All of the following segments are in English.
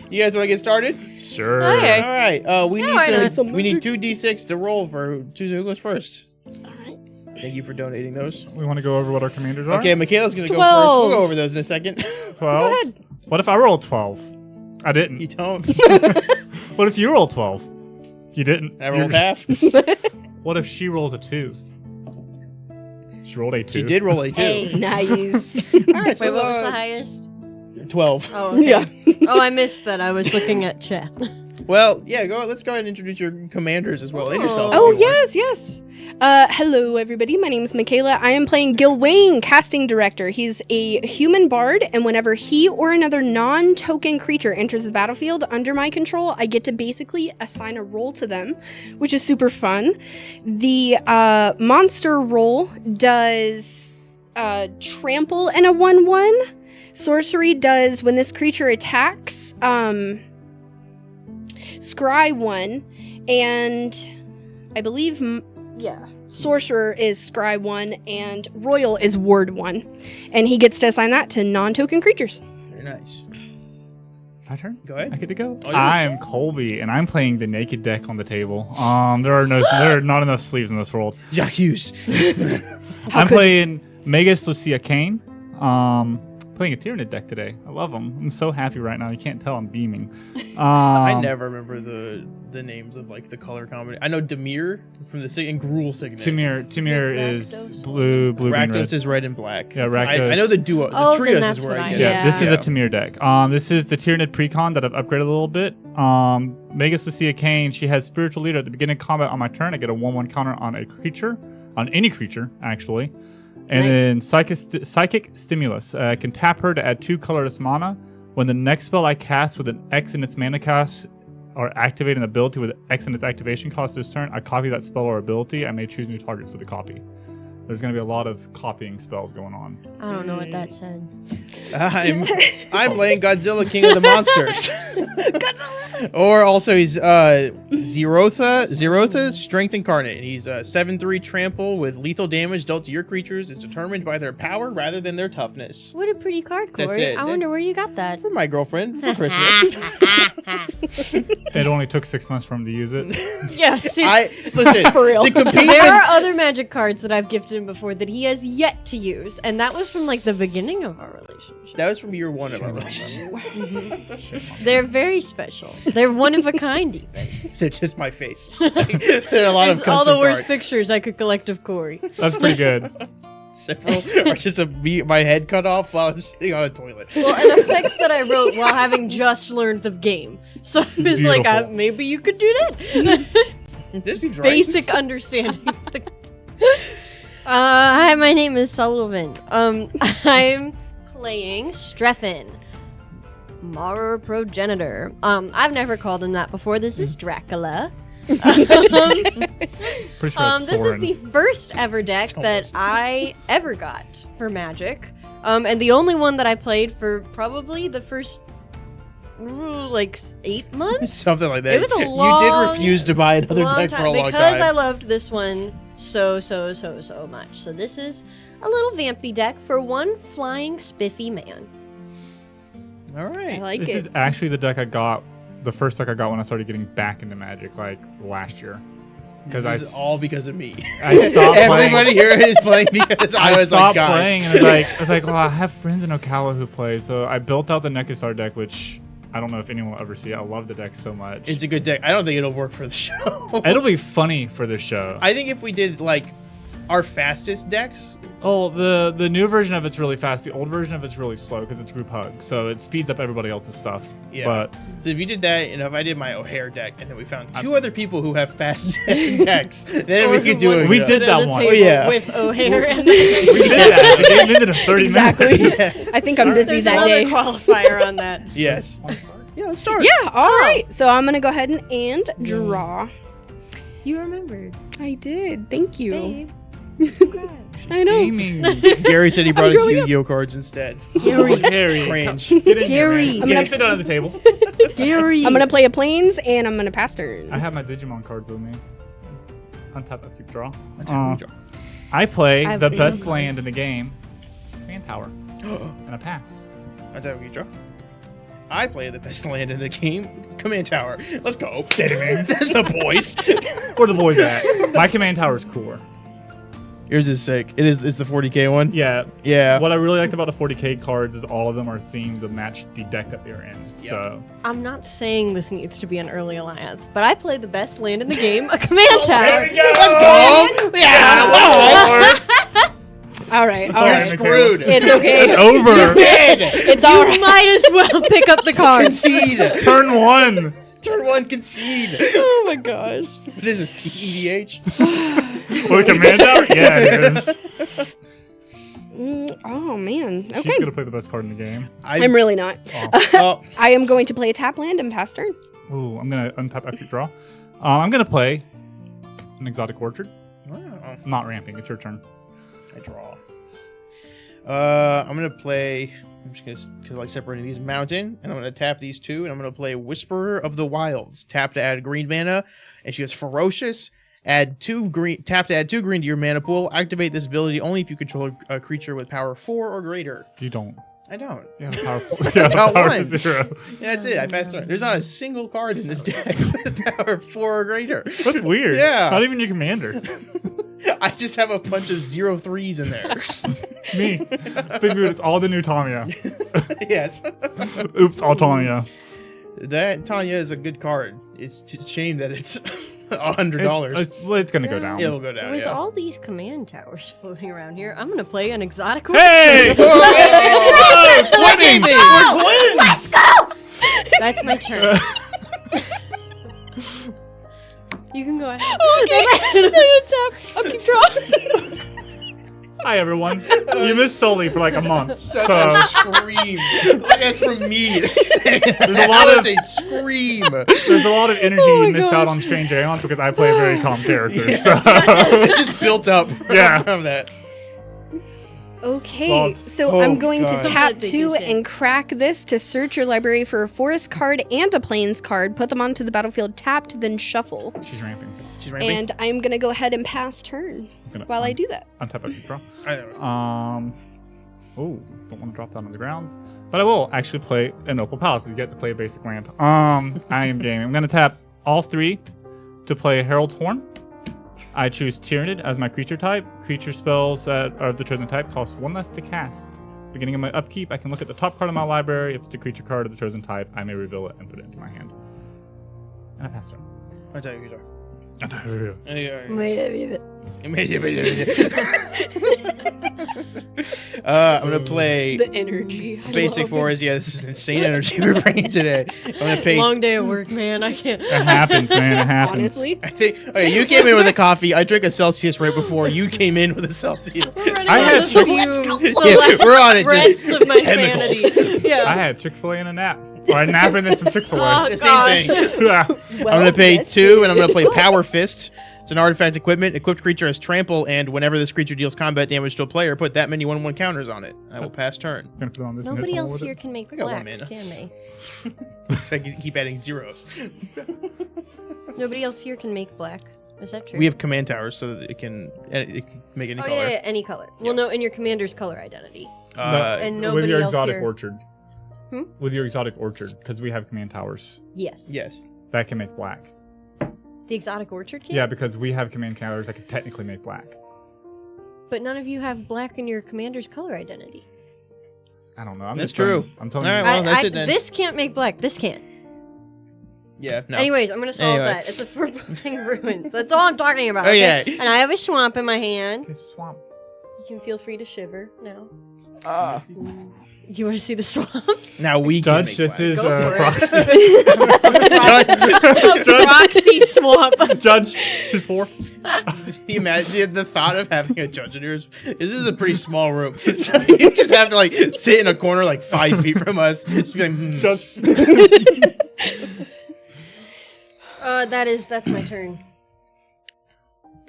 You guys want to get started? Sure. Okay. All right. We need 2 d6 to roll for choosing who goes first. All right. Thank you for donating those. We want to go over what our commanders are? Okay, Michaela's going to go first. We'll go over those in a second. 12? Go ahead. What if I roll 12? I didn't. You don't. What if you roll 12? You didn't. I rolled half. What if she rolls a 2? She rolled a 2. She did roll a 2. Hey, nice. All right, Wait, so what was the highest? 12. Oh, okay. Yeah. Oh, I missed that. I was looking at chat. Well, yeah, let's go ahead and introduce your commanders as well. And yourself. Oh, if you want. yes. Hello, everybody. My name is Michalea. I am playing Gylwain, casting director. He's a human bard, and whenever he or another non-token creature enters the battlefield under my control, I get to basically assign a role to them, which is super fun. The monster role does trample and a 1/1. Sorcery does, when this creature attacks, Scry 1, and I believe, Sorcerer is Scry 1, and Royal is Ward 1. And he gets to assign that to non-token creatures. Very nice. My turn? Go ahead. I get to go. Oh, yours. I am Colby, and I'm playing the naked deck on the table. There are not enough sleeves in this world. Jacques Hughes. I'm playing Magus, Lucea, Kane. Playing a Tyranid deck today. I love them. I'm so happy right now. You can't tell I'm beaming. I never remember the names of like the color combination. I know Demir from the and Gruul Signet. Timir is blue, green, red. Rakdos is red and black. Yeah, Rakdos. I know the duo. Oh, the trios then that's is where what I I get know. it. Yeah, this is Yeah. a Timir deck. This is the Tyranid Precon that I've upgraded a little bit. Magus Lucea Kane, she has Spiritual Leader. At the beginning of combat on my turn, I get a 1/1 counter on a creature, on any creature, actually. And then Psychic Stimulus. I can tap her to add 2 colorless mana. When the next spell I cast with an X in its mana cost or activate an ability with X in its activation cost this turn, I copy that spell or ability. I may choose new targets for the copy. There's going to be a lot of copying spells going on. I don't know what that said. I'm playing Godzilla, King of the Monsters. Godzilla! Or also he's Zilortha, Strength Incarnate. And he's 7/3 trample with lethal damage dealt to your creatures is determined by their power rather than their toughness. What a pretty card, Corey. That's it. I wonder where you got that. For my girlfriend for Christmas. It only took 6 months for him to use it. Yes. Listen, For real. to compete There are other magic cards that I've gifted him before that he has yet to use, and that was from like the beginning of our relationship. that was from year 1 of our relationship. They're very special. They're one of a kind, even. They're just my face. There are a lot of It's custom all the worst cards. pictures I could collect of Corey. That's pretty good. Several are just my head cut off while I'm sitting on a toilet. Well, and effects that I wrote while having just learned the game. So it's like, Beautiful. maybe you could do that. This seems right. Basic understanding. Hi, my name is Sullivan. I'm playing Strefan, Maurer Progenitor. I've never called him that before. This is Dracula. Pretty sure that's This is Soren. the first ever deck that I ever got for Magic, and the only one that I played for probably the first like 8 months. Something like that. It was a You long, did refuse to buy another deck for a long because time. I loved this one so much. So this is a little vampy deck for one flying spiffy man. All right. I like This it. is actually the deck I got, the first deck I got when I started getting back into Magic, like last year. This is all because of me. I stopped playing. Everybody here is playing because I was like, stopped guys. playing, and I was like, well, I have friends in Ocala who play, so I built out the Nekastar deck, which I don't know if anyone will ever see. I love the deck so much. It's a good deck. I don't think it'll work for the show. It'll be funny for the show. I think if we did like our fastest decks. Oh, the new version of it's really fast. The old version of it's really slow because it's group hug, so it speeds up everybody else's stuff. Yeah. But So if you did that, and if I did my O'Hare deck, and then we found 2 other people who have fast decks, then we could do it. We did that one. Oh, yeah. With O'Hare and we did that. They ended in 30 Exactly. minutes. I think I'm busy there's that another day. qualifier on that. Yes. Yeah, let's start. Yeah, all right. So I'm going to go ahead and draw. You remembered. I did. Thank you. Babe. Congrats. I know. Gaming. Gary said he brought his growing up. Yu-Gi-Oh cards instead. Gary. Cringe. Get in here, Gary. man. I'm gonna- Sit down at the table. Gary. I'm going to play a planes and I'm going to pass turn. I have my Digimon cards with me. Untap, upkeep, draw. Untap, draw. I play I have the Digimon best cards. land in the game, Fan Tower, and a pass. Untap, you draw. I play the best land in the game, Command Tower. Let's go. Kidding me? That's the boys. Where the boys at? My command tower is cooler. Yours is sick. It's the 40k one. Yeah. Yeah. What I really liked about the 40k cards is all of them are themed to match the deck that they're in. So I'm not saying this needs to be an early alliance, but I play the best land in the game, a command tower. Let's go. Yeah. All right. Sorry, You're screwed. It's okay. it's over. It's all right. Might as well pick up the cards. Concede. Turn 1. Turn 1, concede. Oh my gosh. What is this, CEDH? What, a command tower? Yeah, it is. Oh man. Okay. She's going to play the best card in the game. I'm really not. Oh. I am going to play a tap land and pass turn. Ooh, I'm going to untap after draw. I'm going to play an exotic orchard. Wow. I'm not ramping. It's your turn. I draw. I'm gonna play. I'm just gonna because I like separating these mountain, and I'm gonna tap these two, and I'm gonna play Whisperer of the Wilds. Tap to add green mana, and she has Ferocious. Add 2 green. Tap to add 2 green to your mana pool. Activate this ability only if you control a creature with power 4 or greater. You don't. I don't. You have a power 4. You have a Got power one. 0. Yeah, that's it. I passed on. There's not a single card in this deck with power 4 or greater. That's weird. Yeah. Not even your commander. I just have a bunch of 0/3s in there. Me. Big Boot, it's all the new Tanya. Yes. Oops, all Tanya. That Tanya is a good card. It's a shame that it's $100. Well, it's going to go down. It'll go down. With Yeah. all these command towers floating around here, I'm gonna play an exotic. Hey! What is it? Let's go! That's my turn. You can go ahead. Okay. I'll keep drawing. Hi, everyone. You missed Sully for like a month. Such So, a scream. That's from me. There's a lot of- a scream. there's a lot of energy Oh my you missed out gosh. on Strange Aeons because I play a very calm character. So. It's just built up Yeah. from that. Okay, Well, so oh I'm going God. to tap I'm gonna 2 take this and crack this to search your library for a forest card and a plains card, put them onto the battlefield tapped, then shuffle. She's ramping. She's ramping. And I'm going to go ahead and pass turn while I do that. Untap after draw. I don't know. Oh, don't want to drop that on the ground. But I will actually play an Opal Palace. You get to play a basic land. I am gaming. I'm going to tap all 3 to play Herald's Horn. I choose Tyranid as my creature type. Creature spells that are of the chosen type cost 1 less to cast. Beginning of my upkeep, I can look at the top card of my library. If it's a creature card of the chosen type, I may reveal it and put it into my hand. And I pass turn. I'll tell you who you are. Wait. I'm gonna play The energy. I basic love forest. it. Yeah, this is insane energy we're bringing today. I'm gonna pay. Long day at work, man. I can't. It happens, man. It happens. Honestly. I think. Okay, you came in with a coffee. I drank a Celsius right before you came in with a Celsius. I had the chick- fumes, the Yeah, last we're on it. breaths Just of my chemicals. sanity. Yeah. I had Chick-fil-A and a nap. Or a nap and then some Chick-fil-A. Oh, The gosh. same thing. Yeah. Well, I'm gonna pay yes, 2, and I'm gonna play Power Fist. It's an artifact equipment. Equipped creature has trample, and whenever this creature deals combat damage to a player, put that many 1/1 counters on it. I will pass turn. Gonna put on this Nobody initial else with here it. can make I got one black, mana. can they? So I can keep adding zeros. Nobody else here can make black. Is that true? We have command towers, so that it can make any Oh color. yeah, any color. Well, no, in your commander's color identity. with And nobody your else exotic here. orchard. Hmm? With your exotic orchard, because we have command towers. Yes. Yes. That can make black. The exotic orchard can. Yeah, because we have command towers that can technically make black. But none of you have black in your commander's color identity. I don't know. I'm That's just telling- true. I'm telling All you. right, well, that's it then. This can't make black. This can't. Yeah. No. Anyways, I'm gonna solve Anyway. that. It's a foreboding ruins. That's all I'm talking about. Oh, okay? yeah. And I have a swamp in my hand. It's a swamp. You can feel free to shiver now. Ah. Do you want to see the swamp? Now we Judge, can this make is Go for proxy. black. Judge, Proxy swamp. Judge, to 4. you imagine the thought of having a judge in yours. This is a pretty small room, so you just have to like sit in a corner like 5 feet from us. Just be like, Judge. That's my turn.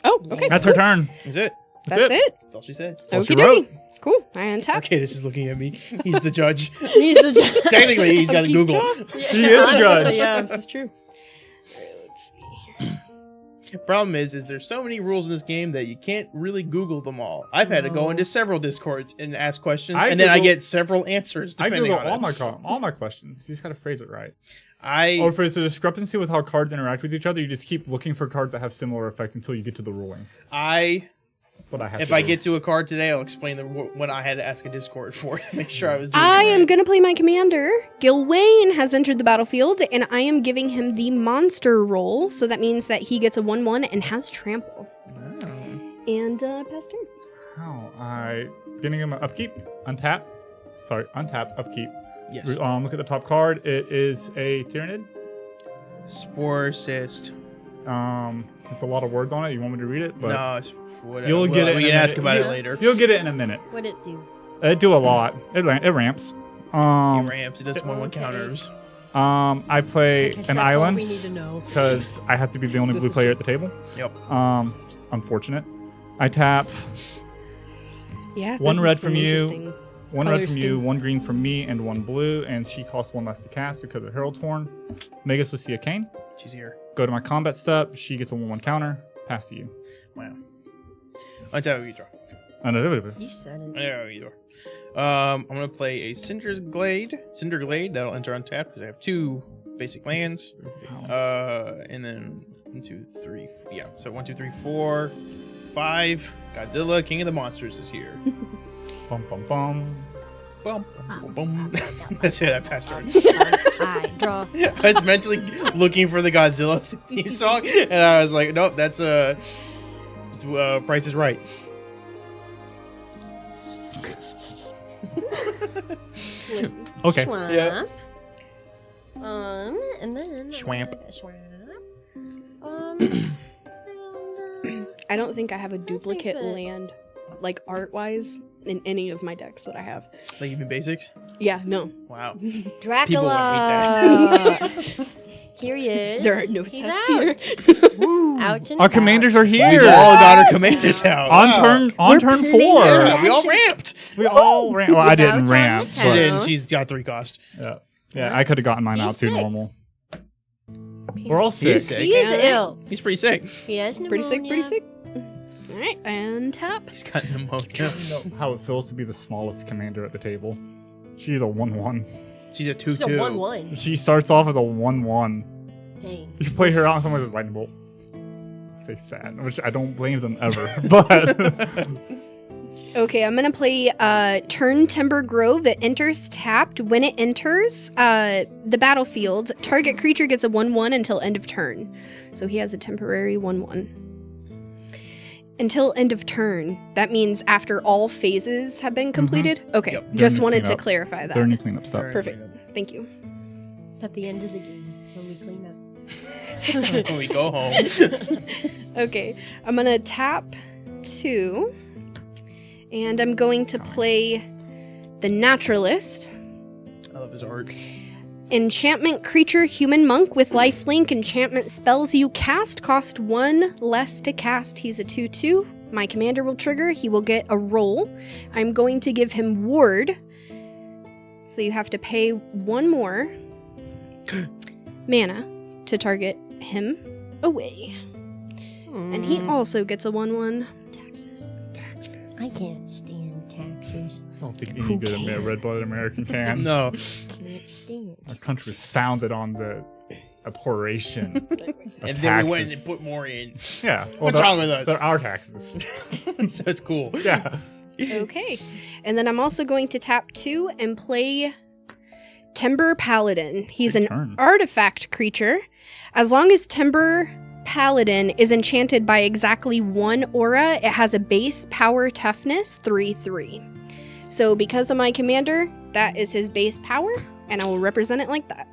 Oh, okay. That's her turn. Is it? That's it. That's all she said. all she Okie dokie. Cool. I untap. Okay, this is looking at me. He's the judge. He's the judge. Technically, he's got to Keep Google. track. She is a judge. Yeah. This is true. Alright, let's see here. Problem is there's so many rules in this game that you can't really Google them all. I've had to go into several Discords and ask questions, and then I get several answers I depending Google on all my questions. You just gotta phrase it right. I Or if there's a discrepancy with how cards interact with each other, you just keep looking for cards that have similar effects until you get to the ruling. That's what I have. if to I do. get to a card today, I'll explain when I had to ask a Discord for it to make sure I was doing I it am right. going to play my commander. Gylwain has entered the battlefield, and I am giving him the monster role. So that means that he gets a 1/1 and has trample. And pass turn. How? Getting him an upkeep, untap. Sorry, untap, upkeep. Yes. Look at the top card. It is a Tyrannid. Spore cyst. It's a lot of words on it. You want me to read it? But No, it's whatever. you'll get it. We in can a ask minute. about it later. You'll get it in a minute. What'd it do? It do a lot. It ramps. It ramps. It does 1/1 Okay. counters. I play Okay, an that's all island we need to know. because I have to be the only This blue is player at the table. Yep. Unfortunate. I tap Yeah. One this red is from an you. interesting- one Color red from you, scheme. one green from me, and one blue, and she costs 1 less to cast because of Herald's Horn. Magus Lucea Kane. She's here. Go to my combat step. She gets a 1/1 counter. Pass to you. Wow. Untap, you draw. You said it. Yeah, you draw. I'm gonna play a Cinder Glade. That'll enter untapped because I have 2 basic lands. And then 1, 2, 3. Yeah. So 1, 2, 3, 4, 5. Godzilla, King of the Monsters, is here. Bum bum bum. Bum, bum, bum. That's it. I passed turn. I draw. I was mentally looking for the Godzilla theme song, and I was like, nope, that's Price is Right. Listen. Okay. Schwamp. Yeah. And then Schwamp. I don't think I have a think duplicate that- land, like art-wise, in any of my decks that I have. Like even basics. Yeah, no. Wow. Dracula. Here he is. There are no He's sets out. here. Out and Our about. commanders are We here. all got our commanders out. on Wow. turn We're 4. Yeah, we all ramped. We all ran. Well, I He's didn't out on ramp. the She town. did. She's got 3 cost. Yeah, I could have gotten mine He's out too sick. normal. We're all He sick. is sick. He is Yeah. ill. He's pretty sick. He has pneumonia. Pretty sick. All right, and tap. He's got pneumonia. I don't know how it feels to be the smallest commander at the table. She's a 1/1. She's a 2-2. He's a 1/1. She starts off as a 1/1. Dang. You play her out and someone says lightning bolt. I say sad, which I don't blame them ever. But Okay, I'm gonna play Turn Timber Grove. It enters tapped. When it enters the battlefield, target creature gets a 1/1 until end of turn. So he has a temporary 1/1. Until end of turn. That means after all phases have been completed? Okay, Yep. just During the wanted to cleanup. clarify that. during your cleanup stuff. Perfect. Thank you. At the end of the game, when we clean up. When we go home. Okay, I'm gonna tap 2, and I'm going to play the Naturalist. I love his art. Enchantment creature, human monk with lifelink. Enchantment spells you cast cost 1 less to cast. He's a 2/2. My commander will trigger. He will get a roll. I'm going to give him ward. So you have to pay 1 more mana to target him away. And he also gets a 1/1. Taxes. I can't stand taxes. I don't think Who any good can? red-blooded American can. No. Can't stand. Our country was founded on the abhorration of And taxes. then we went and put more in. Yeah. Well, What's they're- wrong with us? They're our taxes. So it's cool. Yeah. Okay. And then I'm also going to tap 2 and play Timber Paladin. He's Good an turn. artifact creature. As long as Timber Paladin is enchanted by exactly 1 aura, it has a base power toughness 3/3. So because of my commander, that is his base power, and I will represent it like that.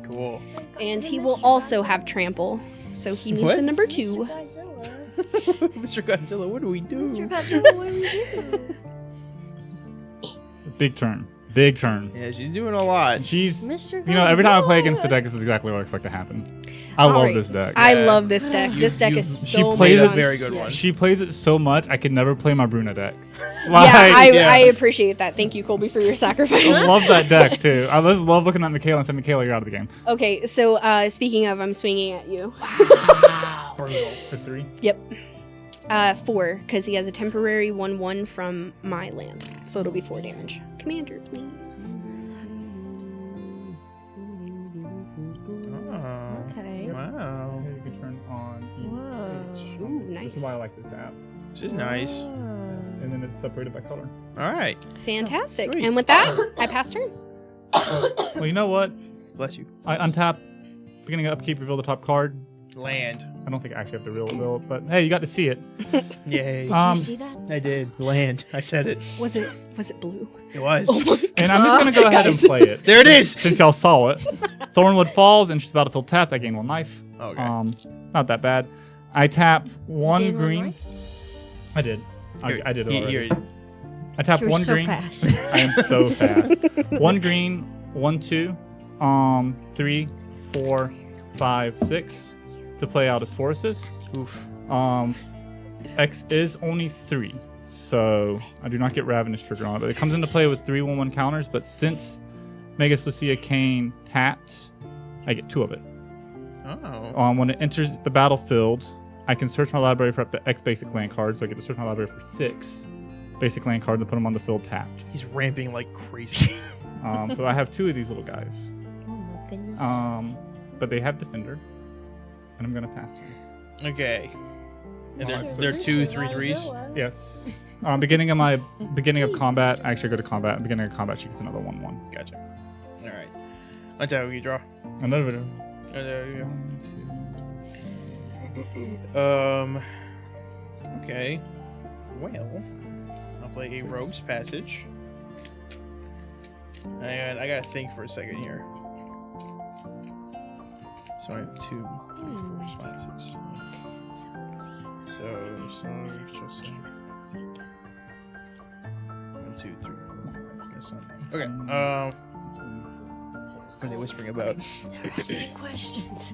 Cool. And he will also have trample, so he needs What? a number 2. Mr. Godzilla, what do we do? Big turn. Big turn. Yeah, she's doing a lot. She's, Mr. you know, every time I play Godzilla. against the deck, this is exactly what I expect to happen. I All love right. this deck. I Yeah. love this deck. This deck you- is she so plays much it fun. very good one. She plays it so much, I could never play my Bruna deck. Yeah, Like, yeah. I appreciate that. Thank you, Colby, for your sacrifice. I love that deck too. I just love looking at Michalea and saying, Michalea, you're out of the game. Okay, so speaking of, I'm swinging at you. Wow. Brutal. For 3. Yep. 4, because he has a temporary 1/1 from my land. So it'll be 4 damage. Commander, please. Oh. Okay. Wow. You can turn on each. Ooh, This nice. is why I like this app. This is nice. And then it's separated by color. All right. Fantastic. Sweet. And with that, I pass turn. Well, you know what? Bless you. I untap, beginning of upkeep, reveal the top card. Land. I don't think I actually have to reveal it, but hey, you got to see it. Yay. Did Um, you see that? I did. Land. I said it. Was it blue? It was. Oh my And I'm just going to go ahead and Guys. play it. There it is. Since y'all saw it. Thornwood falls, and she's about to fill tap. I gain 1 life. Okay. Not that bad. I tap 1 gained 1 green. life? I did. I did it already. Here. I tap You're 1 so green. fast. I am so fast. 1 green, 1 2, 3, 4, 5, 6 to play out as forces. Oof. X is only 3, so I do not get Ravenous trigger on it. But it comes into play with 3/1/1 counters. But since Magus, Lucea, Kane tapped, I get 2 of it. Oh. When it enters the battlefield, I can search my library for up to X basic land cards. So I get to search my library for 6 basic land cards and put them on the field tapped. He's ramping like crazy. So I have 2 of these little guys. Oh my goodness. But they have Defender, and I'm gonna pass through. Okay. And Alright, they're so- 2 3/3s. Yes. Beginning of combat, I actually go to combat. Beginning of combat, she gets another 1/1. Gotcha. All right. That's how you draw. Another. There you go. Okay. Well, I'll play a Rogue's Passage. And I gotta think for a second here. So I have 2, 3, 4, 5, 6, 7. So 1, 2, 3, 4, 5. That's not bad. Okay. What are they whispering about? There are many questions.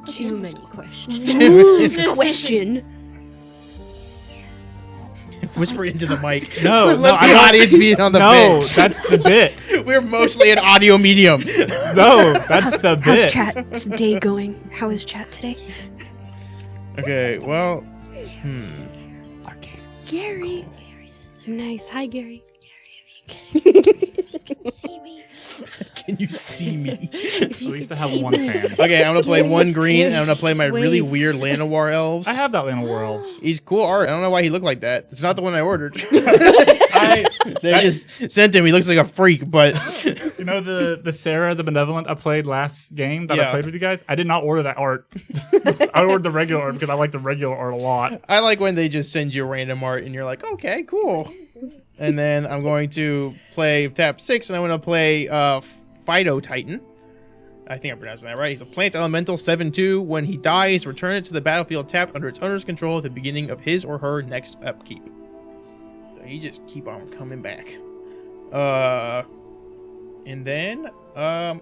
Too many questions. Ooh, question. Whispering into the mic. No, Let no, the I don't- audience be on the No, bit. that's the bit. We're mostly an audio medium. No, that's the How's bit. chat's day going? How is chat today? Okay, well, Gary. Nice. Hi, Gary. See me. Can you see me? At least I have 1 fan. Okay, I'm gonna play Gary, 1 green, and I'm gonna play my wave. really weird Llanowar elves. I have that Land of War Elves. He's cool art. I don't know why he looked like that. It's not the one I ordered. I, They just sent him. He looks like a freak, but you know the Sarah the Benevolent I played last game that I Yeah. played with you guys? I did not order that art. I ordered the regular art because I like the regular art a lot. I like when they just send you random art, and you're like, okay, cool. And then I'm going to play tap 6, and I'm going to play Phyto Titan. I think I'm pronouncing that right. He's a plant elemental 7/2. When he dies, return it to the battlefield tapped under its owner's control at the beginning of his or her next upkeep. So he just keep on coming back. And then how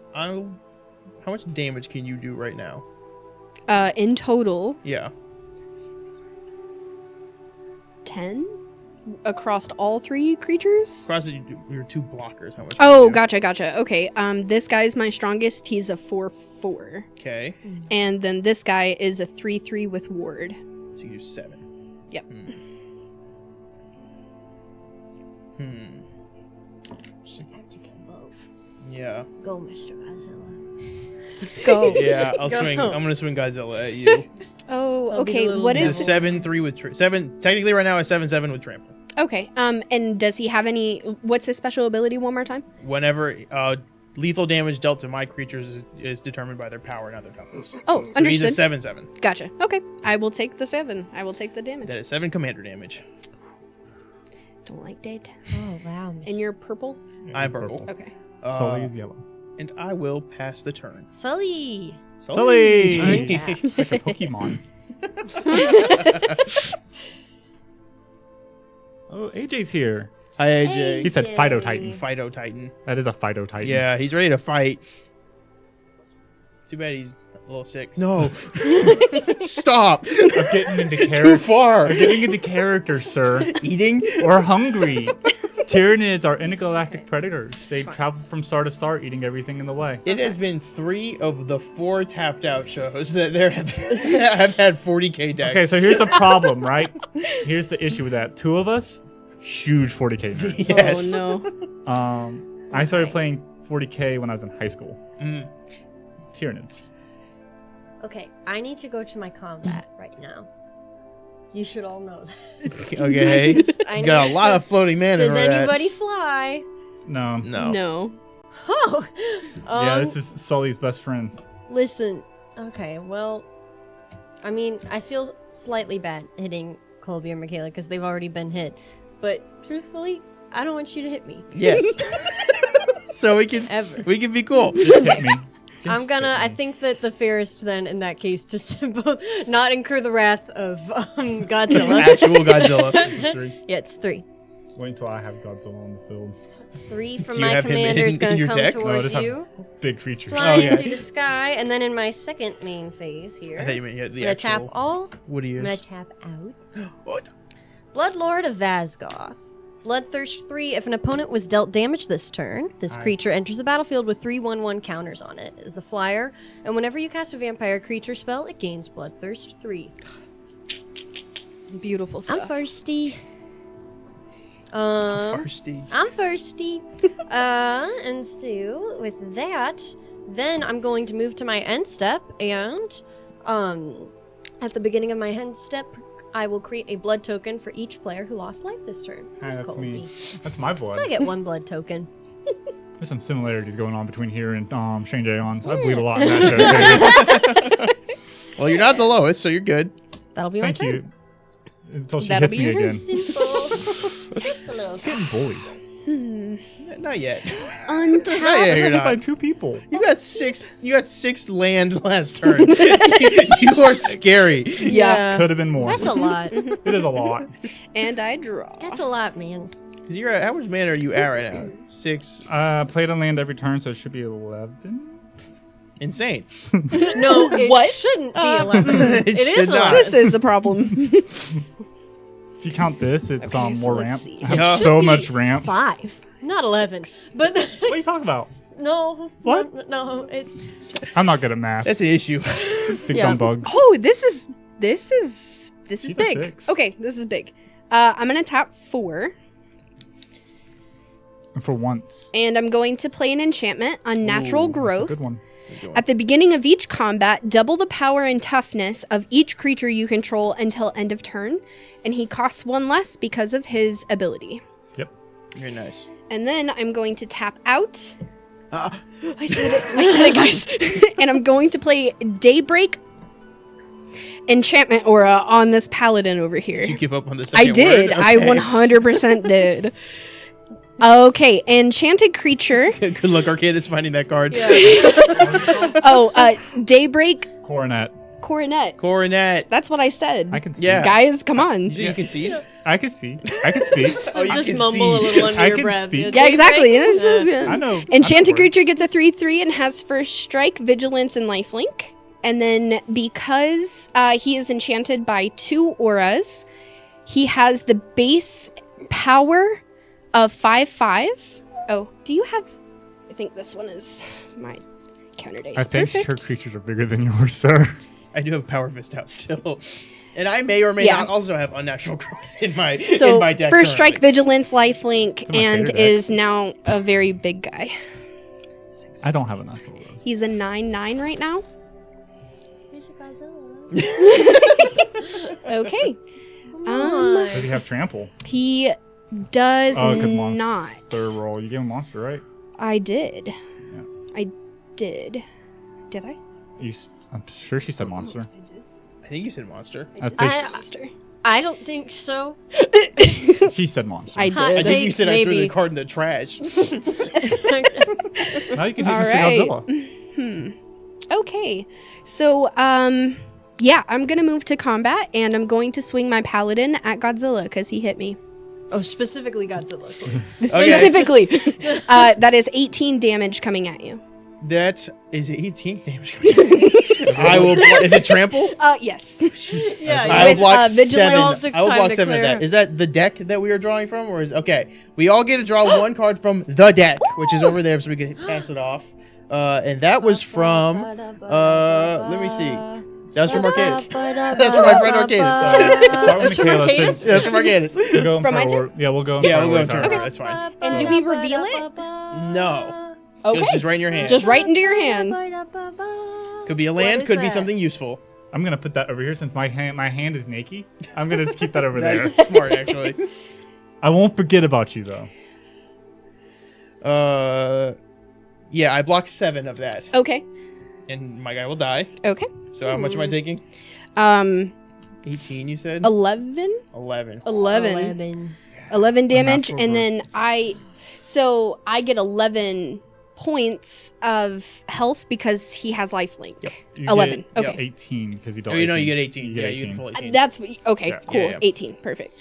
much damage can you do right now? In total, Yeah. 10 across all 3 creatures. Cross your 2 blockers. How much? Oh, can you do? gotcha. Okay. This guy's my strongest. He's a 4/4, Okay. and then this guy is a 3/3 with ward. So you do 7. Yep. Have to kill both. Yeah. Go, Mr. Godzilla. Go. Yeah, I'll Go. swing. I'm gonna swing Godzilla at you. Oh, That'll be okay. the little What guy. It's a is 7/3 with 7. Technically, right now, it's 7/7 with trample. okay? And does he have any? What's his special ability? One more time. Whenever lethal damage dealt to my creatures is determined by their power, not their toughness. Oh, So he's understood. a 7/7. Gotcha. Okay, I will take the 7. I will take the damage. That is 7 commander damage. Don't like that. Oh, wow. And you're purple. I'm It's purple. Okay. Sully is yellow. And I will pass the turn. Sully. Sully! Untapped. Like a Pokemon. Oh, AJ's here. Hi, AJ. Hey. He said AJ. Phyto Titan. Phyto Titan. That is a Phyto Titan. Yeah, he's ready to fight. Too bad he's a little sick. No. Stop. I'm getting into Too character. far. I'm getting into character, sir. Eating. We're hungry. Tyranids are intergalactic predators. They travel from star to star, eating everything in the way. It has been 3 of the 4 tapped out shows that there have had 40k decks. Okay, so here's the problem, right? Here's the issue with that. 2 of us, huge 40k nerds. Yes. Oh no. I started playing 40k when I was in high school. Tyranids. Okay, I need to go to my combat right now. You should all know that. Okay. I You got a need lot to- of floating mana. Does for that. anybody fly? No. No. No. Oh! Yeah, this is Sully's best friend. Listen, okay, well, I mean, I feel slightly bad hitting Colby or Michalea because they've already been hit. But truthfully, I don't want you to hit me. Yes. So we can be cool. Just hit me. I'm gonna. I think that the fairest then in that case, just to both not incur the wrath of Godzilla. Actual Godzilla. 3. Yeah, it's 3. Wait until I have Godzilla on the field. It's 3 from Do you my have him commander is in gonna your come deck? No, towards just have you, big creatures. flying Oh, through the sky, and then in my second main phase here, I thought you meant I'm the gonna tap actual. all. What do you I'm gonna use? tap out. What? Bloodlord of Vazgoth. Bloodthirst 3. If an opponent was dealt damage this turn, this creature enters the battlefield with 3/1/1 counters on it. It's a flyer, and whenever you cast a vampire creature spell, it gains Bloodthirst 3. Beautiful stuff. I'm thirsty. Farsty. I'm thirsty. And so with that, then I'm going to move to my end step, and at the beginning of my end step, I will create a blood token for each player who lost life this turn. Hi, It's that's Colby. me. That's my blood. So I get 1 blood token. There's some similarities going on between here and Shane Jayon's. I bleed a lot in that show. Well, you're not the lowest, so you're good. That'll be my Thank turn. you. Until she That'll hits be me your again. Simple. Just a little. It's getting bullied. Not yet. Untap. Not yet. You're Hit by not. 2 people. You got 6 land last turn. You are scary. Yeah. Could have been more. That's a lot. It is a lot. And I draw. That's a lot, man. Because you're at, how much mana are you at right now? 6. Played on land every turn, so it should be 11. Insane. No, it What? shouldn't be 11. It It is should a not. lot. This is a problem. If you count this, it's Okay, so more let's ramp. see. I have Yeah. so Should much be ramp. 5, not 11. But What are you talking about? no. What? No. I'm not good at math. That's an issue. It's big Yeah. dumb bugs. Oh, this is She's a big. 6. Okay, this is big. I'm gonna tap 4, And for once. and I'm going to play an enchantment, Unnatural Ooh, That's a Growth. good one. At the beginning of each combat, double the power and toughness of each creature you control until end of turn, and he costs 1 less because of his ability. Yep. Very nice. And then I'm going to tap out. I said it, guys. And I'm going to play Daybreak Enchantment Aura on this paladin over here. Did you give up on the I second did. word? I Okay. 100% did. Okay, enchanted creature. Good luck, Arcadis, finding that card. Daybreak Coronet. Coronet. Coronet. That's what I said. I can speak. Yeah. Guys, come on. So you can see it? I can see. I can speak. Oh, you Just can mumble a see. little under I your can breath. speak. Yeah, exactly. I know. Enchanted I know creature words. gets a 3/3 and has first strike, vigilance, and lifelink. And then because he is enchanted by 2 auras, he has the base power of 5/5. Oh, do you have? I think this one is my counter dice. I think Perfect. her creatures are bigger than yours, sir. I do have Power Fist out still. And I may or may Yeah. not also have Unnatural Growth in my So in my deck. first strike, currently. vigilance, lifelink, It's in my and favorite deck. is now a very big guy. I don't have a natural growth. He's a 9/9 right now. Okay. Does he have trample? He does Oh, because not. monster roll. You gave him monster, right? I did. I did. Did I? I'm sure she said monster. I think you said monster. I think Monster. I don't think so. she said monster. I Hot did. I think you said I threw Maybe. the card in the trash. Now you can hit All Mr. right. Godzilla. Okay. So, yeah, I'm gonna move to combat, and I'm going to swing my paladin at Godzilla because he hit me. Oh, specifically Godzilla. Specifically, that is 18 damage coming at you. That is 18 damage. I will. Is it trample? Yes. Yeah, I will With, block vigilant- 7. All took I will time block to 7 of clear. that. Is that the deck that we are drawing from, or is okay? We all get to draw one card from the deck, which is over there, so we can pass it off. And that was from. Let me see. That was from Arcadis. That's from my friend Arcadis. Start with That's from Michaela, Arcadis? since- That's from Arcadis. We'll go in From my order. Yeah, we'll go in Yeah, we'll go in order. turn. Okay. That's fine. And do we reveal it? No. Okay. It's just right in your hand. Just right into your hand. Could be a What land, is could be that? something useful. I'm gonna put that over here since my hand is naked. I'm gonna just keep that over there. That's smart, actually. I won't forget about you though. Yeah, I blocked 7 of that, Okay. and my guy will die. Okay. So how much am I taking? 18, you said? 11? 11. 11 damage, natural and then growth. I get 11 points of health because he has lifelink. You 11. get Okay. 18 because you don't. Oh, you know, you get 18. You get full 18. That's okay. Yeah. Cool. Yeah, yeah. 18. Perfect.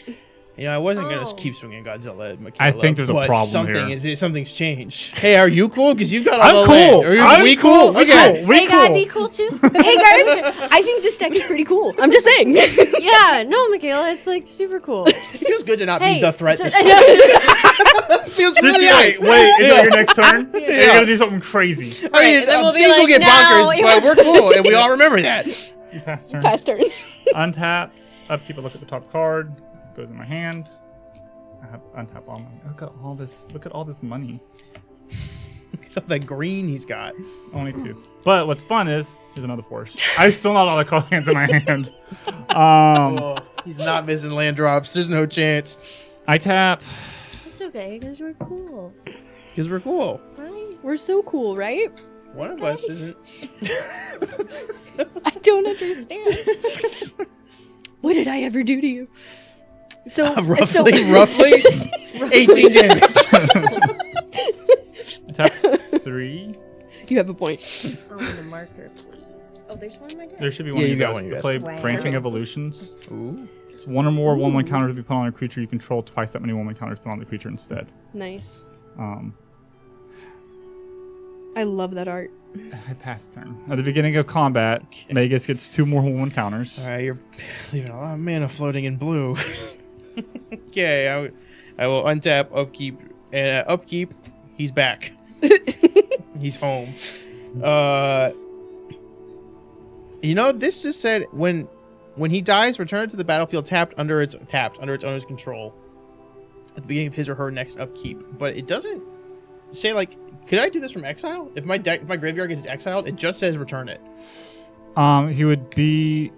You know, I wasn't gonna Oh. keep swinging Godzilla at Michalea. I think there's a but problem here. Something's changed. Hey, are you cool? Because you've got all I'm the cool. land. Are you, I'm we cool. We Okay. cool. We Hey, cool. guy, be cool too. Hey guys, I think this deck is pretty cool. I'm just saying. Yeah, no, Michaela, it's like super cool. It feels good to not Hey, be the threat so- this time. It feels Just really wait, nice. wait until Yeah. your next turn. Yeah. You're gonna do something crazy. I mean, Right, then we'll be things will like, get "No, bonkers, it but was-" we're cool, and we all remember that. You pass turn. Pass turn. Untap. Upkeep. Look at the top card. Goes in my hand. I have untap all my. Look at all this. Look at all this money. Look at all that green he's got. Only 2. But what's fun is there's another force. I still not all the card hands in my hand. Oh, he's not missing land drops. There's no chance. I tap. It's okay, because we're cool, Because we're cool. right? We're so cool, right? One of us isn't. I don't understand. What did I ever do to you? So roughly 18 damage. I tap 3. You have a point. I want a marker, please. Oh, there's one in my desk. There should be one. Yeah, of you got guys one of you to guys. play Wow. branching evolutions. Ooh. It's 1 or more 1/1 counters to be put on a creature you control. Twice that many 1/1 counters put on the creature instead. Nice. Um, I love that art. I pass turn. At the beginning of combat, Magus gets 2 more 1/1 counters. All right, you're leaving a lot of mana floating in blue. Okay, I will untap, upkeep, and upkeep. He's back. He's home. You know, this just said when he dies, return it to the battlefield tapped under its owner's control at the beginning of his or her next upkeep. But it doesn't say like, could I do this from exile? If my graveyard gets exiled, it just says return it. He would be.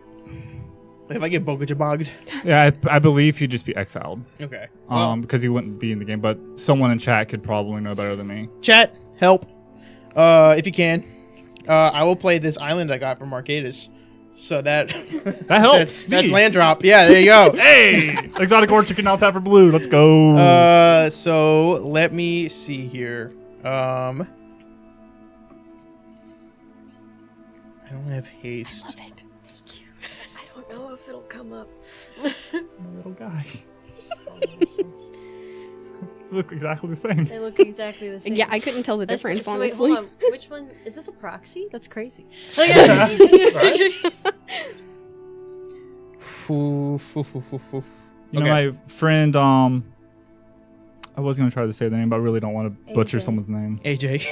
If I get bogged. Yeah, I believe he'd just be exiled. Okay. Well, Because he wouldn't be in the game. But someone in chat could probably know better than me. chat, help. If you can. I will play this island I got from Arcadis. So that helps that's me. land drop. Yeah, there you go. Hey! Exotic Orchard can now tap for blue. Let's go. So let me see here. I don't have haste. Love it. I don't know if it'll come up. Little guy. Look exactly the same. They look exactly the same. Yeah, I couldn't tell the That's- difference, so wait, honestly. hold on. Which one? Is this a proxy? That's crazy. Okay. Foo, foo, foo, foo, foo. You know, Okay. my friend, I was going to try to say the name, but I really don't want to butcher AJ. someone's name. AJ.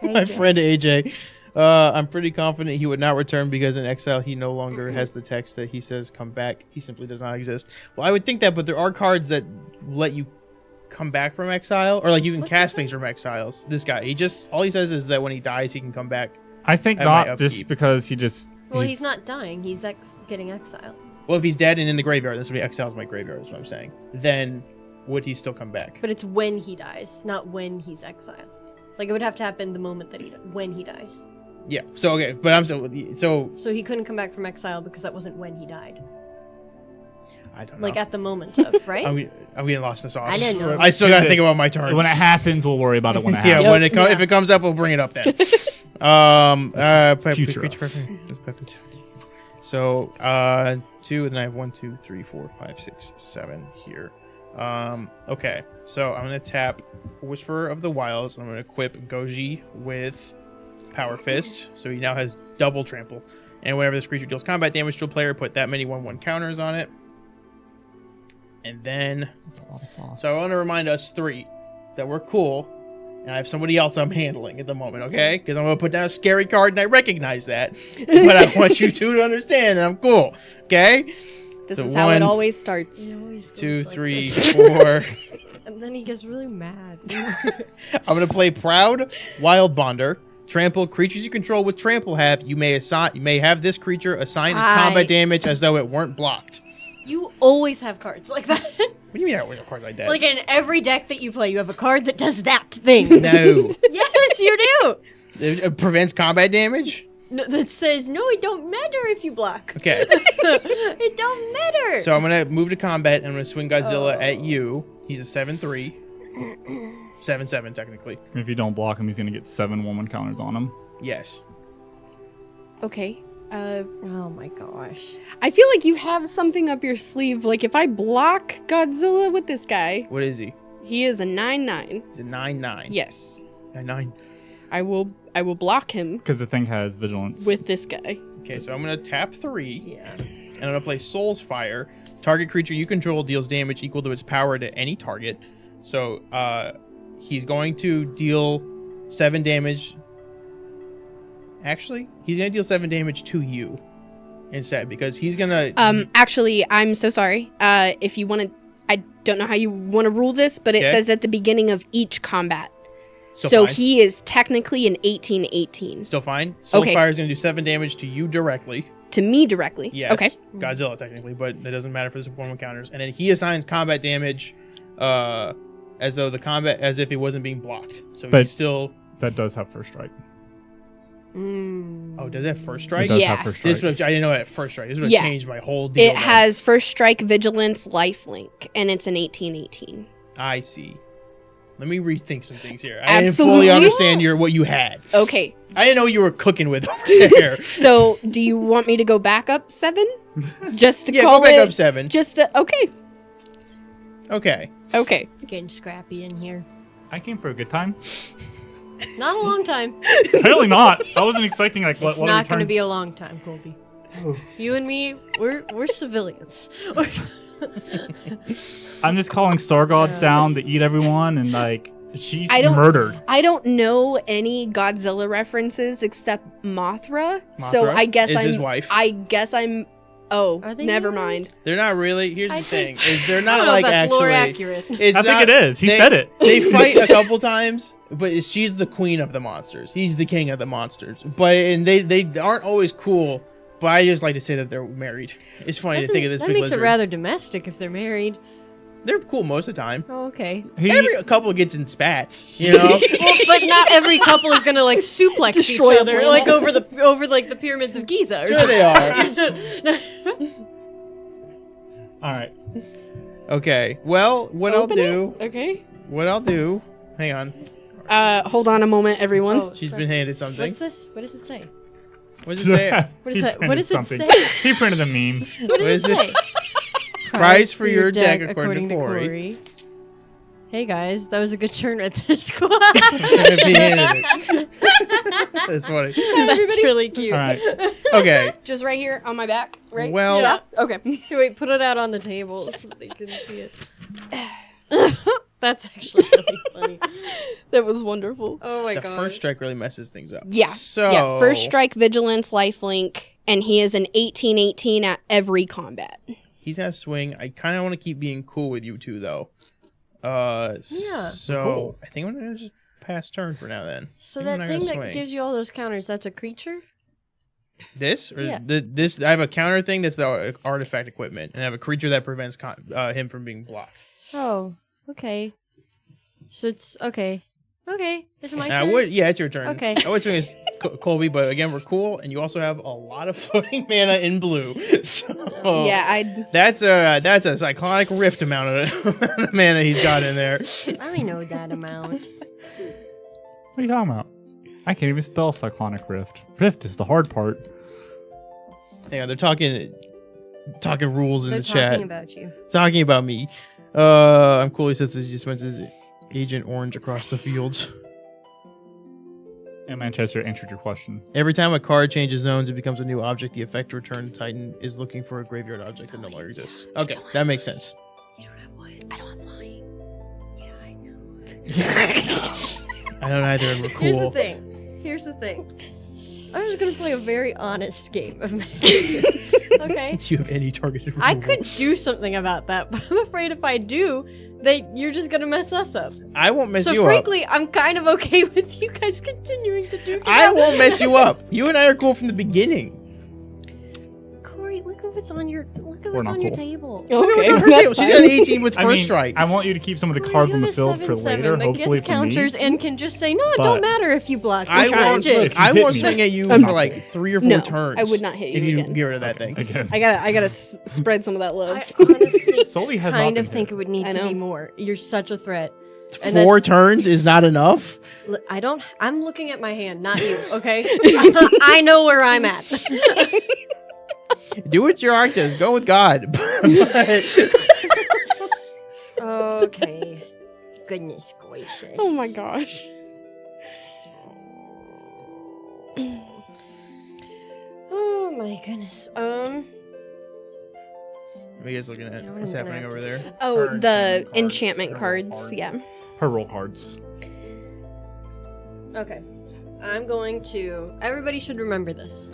My friend AJ. I'm pretty confident he would not return because in exile he no longer has the text that he says come back. He simply does not exist. Well, I would think that, but there are cards that let you come back from exile, or like you can What's cast that? things from exiles. This guy, all he says is that when he dies, he can come back. I think At my not just upkeep. because he just. Well, he's not dying. He's getting exiled. Well, if he's dead and in the graveyard, that's when he exiles my graveyard, is what I'm saying. Then would he still come back? But it's when he dies, not when he's exiled. Like, it would have to happen the moment that when he dies. Yeah. So, okay. But I'm so So he couldn't come back from exile because that wasn't when he died. I don't know. Like, at the moment of, right? I'm getting lost in the sauce. I didn't know. I still got to This- think about my turn. When it happens, we'll worry about it when it Yeah, happens. when Yep. if it comes up, we'll bring it up then. Future creature us. preference. So 2, and then I have 1, 2, 3, 4, 5, 6, 7 here. Okay, so I'm gonna tap Whisperer of the Wilds. I'm gonna equip Goji with Power Fist, so he now has double trample. And whenever this creature deals combat damage to a player, put that many 1/1 counters on it. And then, That's a lot of sauce. so I want to remind us three that we're cool, and I have somebody else I'm handling at the moment, okay? Because I'm going to put down a scary card, and I recognize that. But I want you two to understand that I'm cool, okay? This So is how it 1, always starts. It always goes 2, like 3, this. 4. And then he gets really mad. I'm going to play Proud Wild Bonder. Trample creatures you control with trample have. You may have this creature assign its combat damage as though it weren't blocked. You always have cards like that. What do you mean I always have cards like that? Like in every deck that you play, you have a card that does that thing. No. Yes, you do. It prevents combat damage? No, that says, no, it don't matter if you block. Okay. It don't matter. So I'm going to move to combat and I'm going to swing Godzilla at you. He's a 7/3. 7/7 technically. If you don't block him, he's going to get 7 1/1 counters on him. Yes. Okay. Oh my gosh. I feel like you have something up your sleeve. Like if I block Godzilla with this guy, What is he? he is a 9/9. He's a 9/9. Yes. 9/9. I will block him Because the thing has vigilance. with this guy. Okay, so I'm going to tap 3. Yeah. And I'm going to play Soul's Fire. Target creature you control deals damage equal to its power to any target. So he's going to deal 7 damage. Actually, he's going to deal 7 damage to you instead because he's going to... Actually, I'm so sorry. If you want to, I don't know how you want to rule this, but it Okay. says at the beginning of each combat. Still So fine. he is technically an 18/18 Still fine. Soul's Okay. Fire is going to do 7 damage to you directly. to me directly. Yes. Okay. Godzilla technically, but that doesn't matter for the support counters. And then he assigns combat damage as if he wasn't being blocked. So But- he's still... That does have first strike. Oh, does it have first It strike? does Yeah. have first This strike. would have, I didn't know it had first strike. This would have Yeah. changed my whole deal. It has first strike, vigilance, lifelink, and it's an 18/18. I see. Let me rethink some things here. I didn't Absolutely. fully understand what you had. Okay. I didn't know what you were cooking with over there. So, do you want me to go back up 7? Just to Yeah, call go back it up 7. Just to, okay. Okay. Okay. It's getting scrappy in here. I came for a good time. Not a long time. Apparently not. I wasn't expecting like what. It's what not going to be a long time, Colby. You and me, we're civilians. I'm just calling Star Gods down to eat everyone, and like she's I don't- murdered. I don't know any Godzilla references except Mothra. So Mothra I guess is I'm his wife. Oh, Are they never married? mind. They're not really. Here's I the thing: think- is they're I not don't know like if that's lore actually. accurate. It's I not, think it is. He said it. They fight a couple times, but she's the queen of the monsters. He's the king of the monsters. But and they aren't always cool. But I just like to say that they're married. It's funny to think of this that big makes lizard. it rather domestic if they're married. They're cool most of the time. Oh, okay. Every couple gets in spats, you know. Well, but not every couple is gonna like suplex Destroy each a other planet. like over like the pyramids of Giza. Or Sure they something. All right. Okay. Well, what Open I'll do. Okay. What I'll do. Hang on. Hold on a moment, everyone. Oh, She's sorry. been handed something. What's this? What does it say? What does it say? What He is that? What printed does it something. say? He printed a meme. What does is it it? say? Prize for your deck according to Corey. Corey. Hey guys, that was a good turn at this squad. He handed it. That's funny. That's everybody. really cute. All right. Okay. Just right here on my back, right? Well- Yeah. Okay. Hey, wait, put it out on the table so they can see it. That's actually really funny. That was wonderful. Oh my The god. first strike really messes things up. Yeah. So Yeah. First strike, vigilance, lifelink, and he is an 18/18 at every combat. He's got a swing. I kind of want to keep being cool with you two, though. Yeah. So Cool. I think I'm gonna just pass turn for now. Then. So Maybe I'm that not thing gonna that swing. gives you all those counters, that's a creature? This or Yeah. this? I have a counter thing that's the artifact equipment, and I have a creature that prevents him from being blocked. Oh, okay. So it's okay. Okay, it's my I turn. would, yeah, it's your turn. Okay. I would swing as Colby, but again, we're cool, and you also have a lot of floating mana in blue. So Yeah, that's a cyclonic rift amount of mana he's got in there. I already know that amount. What are you talking about? I can't even spell Cyclonic Rift. Rift is the hard part. Hang on, they're talking rules in They're the chat. talking about you. Talking about me. I'm cool. He says he just went his Agent Orange across the fields. And Manchester answered your question. Every time a card changes zones, it becomes a new object. The effect returned to Titan is looking for a graveyard object that no longer exists. Okay, that makes sense. You don't have wood. I don't have flying. Yeah, I know. I don't either. We're cool. Here's the thing. I'm just gonna play a very honest game of Magic. Okay? Do you have any targeted I removal? could do something about that, but I'm afraid if I do, you're just gonna mess us up. I won't mess you So up. frankly, I'm kind of okay with you guys continuing to do. I won't mess you up. You and I are cool from the beginning. Corey, look at what's on your We're not your cool. table. Look at what's on her that's table. She's fine. got 18 with first strike. I want you to keep some of the Corey, cards you on the have a field for 7/7 later, that hopefully gets for counters me. and can just say, no, it But don't matter if you block. I It's won't. magic. If you I hit won't me. swing at you I'm for not- like 3 or 4 No, turns. I would not hit if you you again. get rid of that thing. Again. I gotta spread some of that love. I honestly Sully has kind not of been think hit. it would need I to be know. more. You're such a threat. And 4 that's- turns is not enough. I'm looking at my hand, not you, okay? I know where I'm at. Do what your art does. Go with God. Okay. Goodness gracious. Oh my gosh. Oh my goodness. What are you guys looking at? You know what What's I'm gonna happening have over to there? Oh, Her the enchantment enchantment cards, cards. her Yeah. Her roll cards. Okay. I'm going to. Everybody should remember this.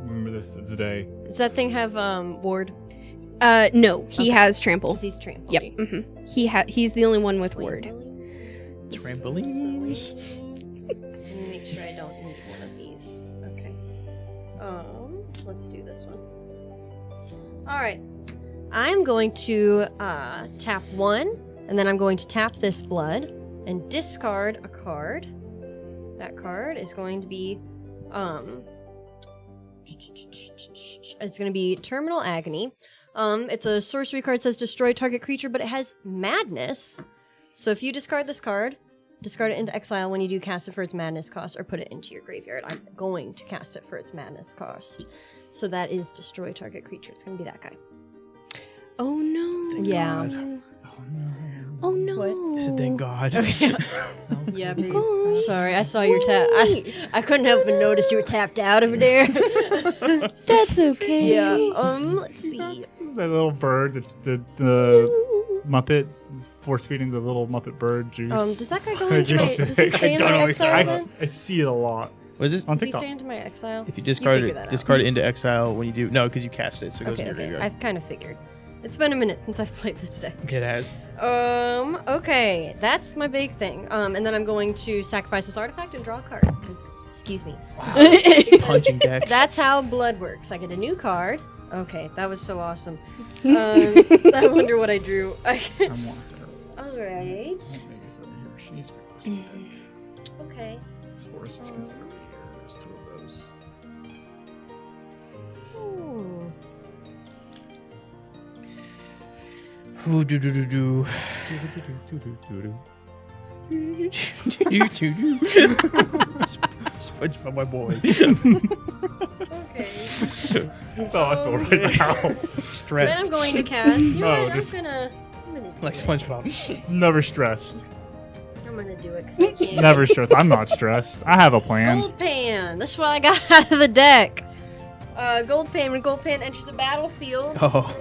Remember this today. Does that thing have ward? No, he Okay. has trample. He's trampled. Yep. He's the only one with ward. Trampolines. Let me make sure I don't need one of these. Okay. Let's do this one. All right. I'm going to tap 1, and then I'm going to tap this blood and discard a card. That card is going to be it's going to be Terminal Agony. It's a sorcery card, says destroy target creature, but it has madness. So if you discard this card, discard it into exile. When you do, cast it for its madness cost or put it into your graveyard. I'm going to cast it for its madness cost. So that is destroy target creature. It's going to be that guy. Oh no. Yeah. God. Oh no. What? I said thank God. Yeah, God. sorry, I saw your tap. I couldn't help but notice you were tapped out over there. That's okay. Yeah. Let's see. That little bird, the Muppets force feeding the little Muppet bird juice. Does that guy go I into my? just- Does he stay in my exile? then? I see it a lot What is this? on Does he TikTok. stay into my exile? If you discard figure that it, out. discard it into exile when you do. No, because you cast it, so it goes Okay, in your okay. graveyard. I've kind of figured. It's been a minute since I've played this deck. It has. Okay, that's my big thing. And then I'm going to sacrifice this artifact and draw a card. Because, excuse me. Punching decks. That's how blood works. I get a new card. Okay, that was so awesome. I wonder what I drew. I'm more. All right. Vegas over here. She's pretty close to the Okay. Source is considered here. There's 2 of those. Ooh. Ooh, do do do do. SpongeBob, my boy. Okay. That's how I feel right now. Then Stressed. I'm going to cast. You know No, what? just- I'm gonna do Like it. SpongeBob. Never stressed. I'm gonna do it because I can't. Never stressed. I'm not stressed. I have a plan. Gold Pan. That's what I got out of the deck. Gold Pan. When Gold Pan enters the battlefield, Oh,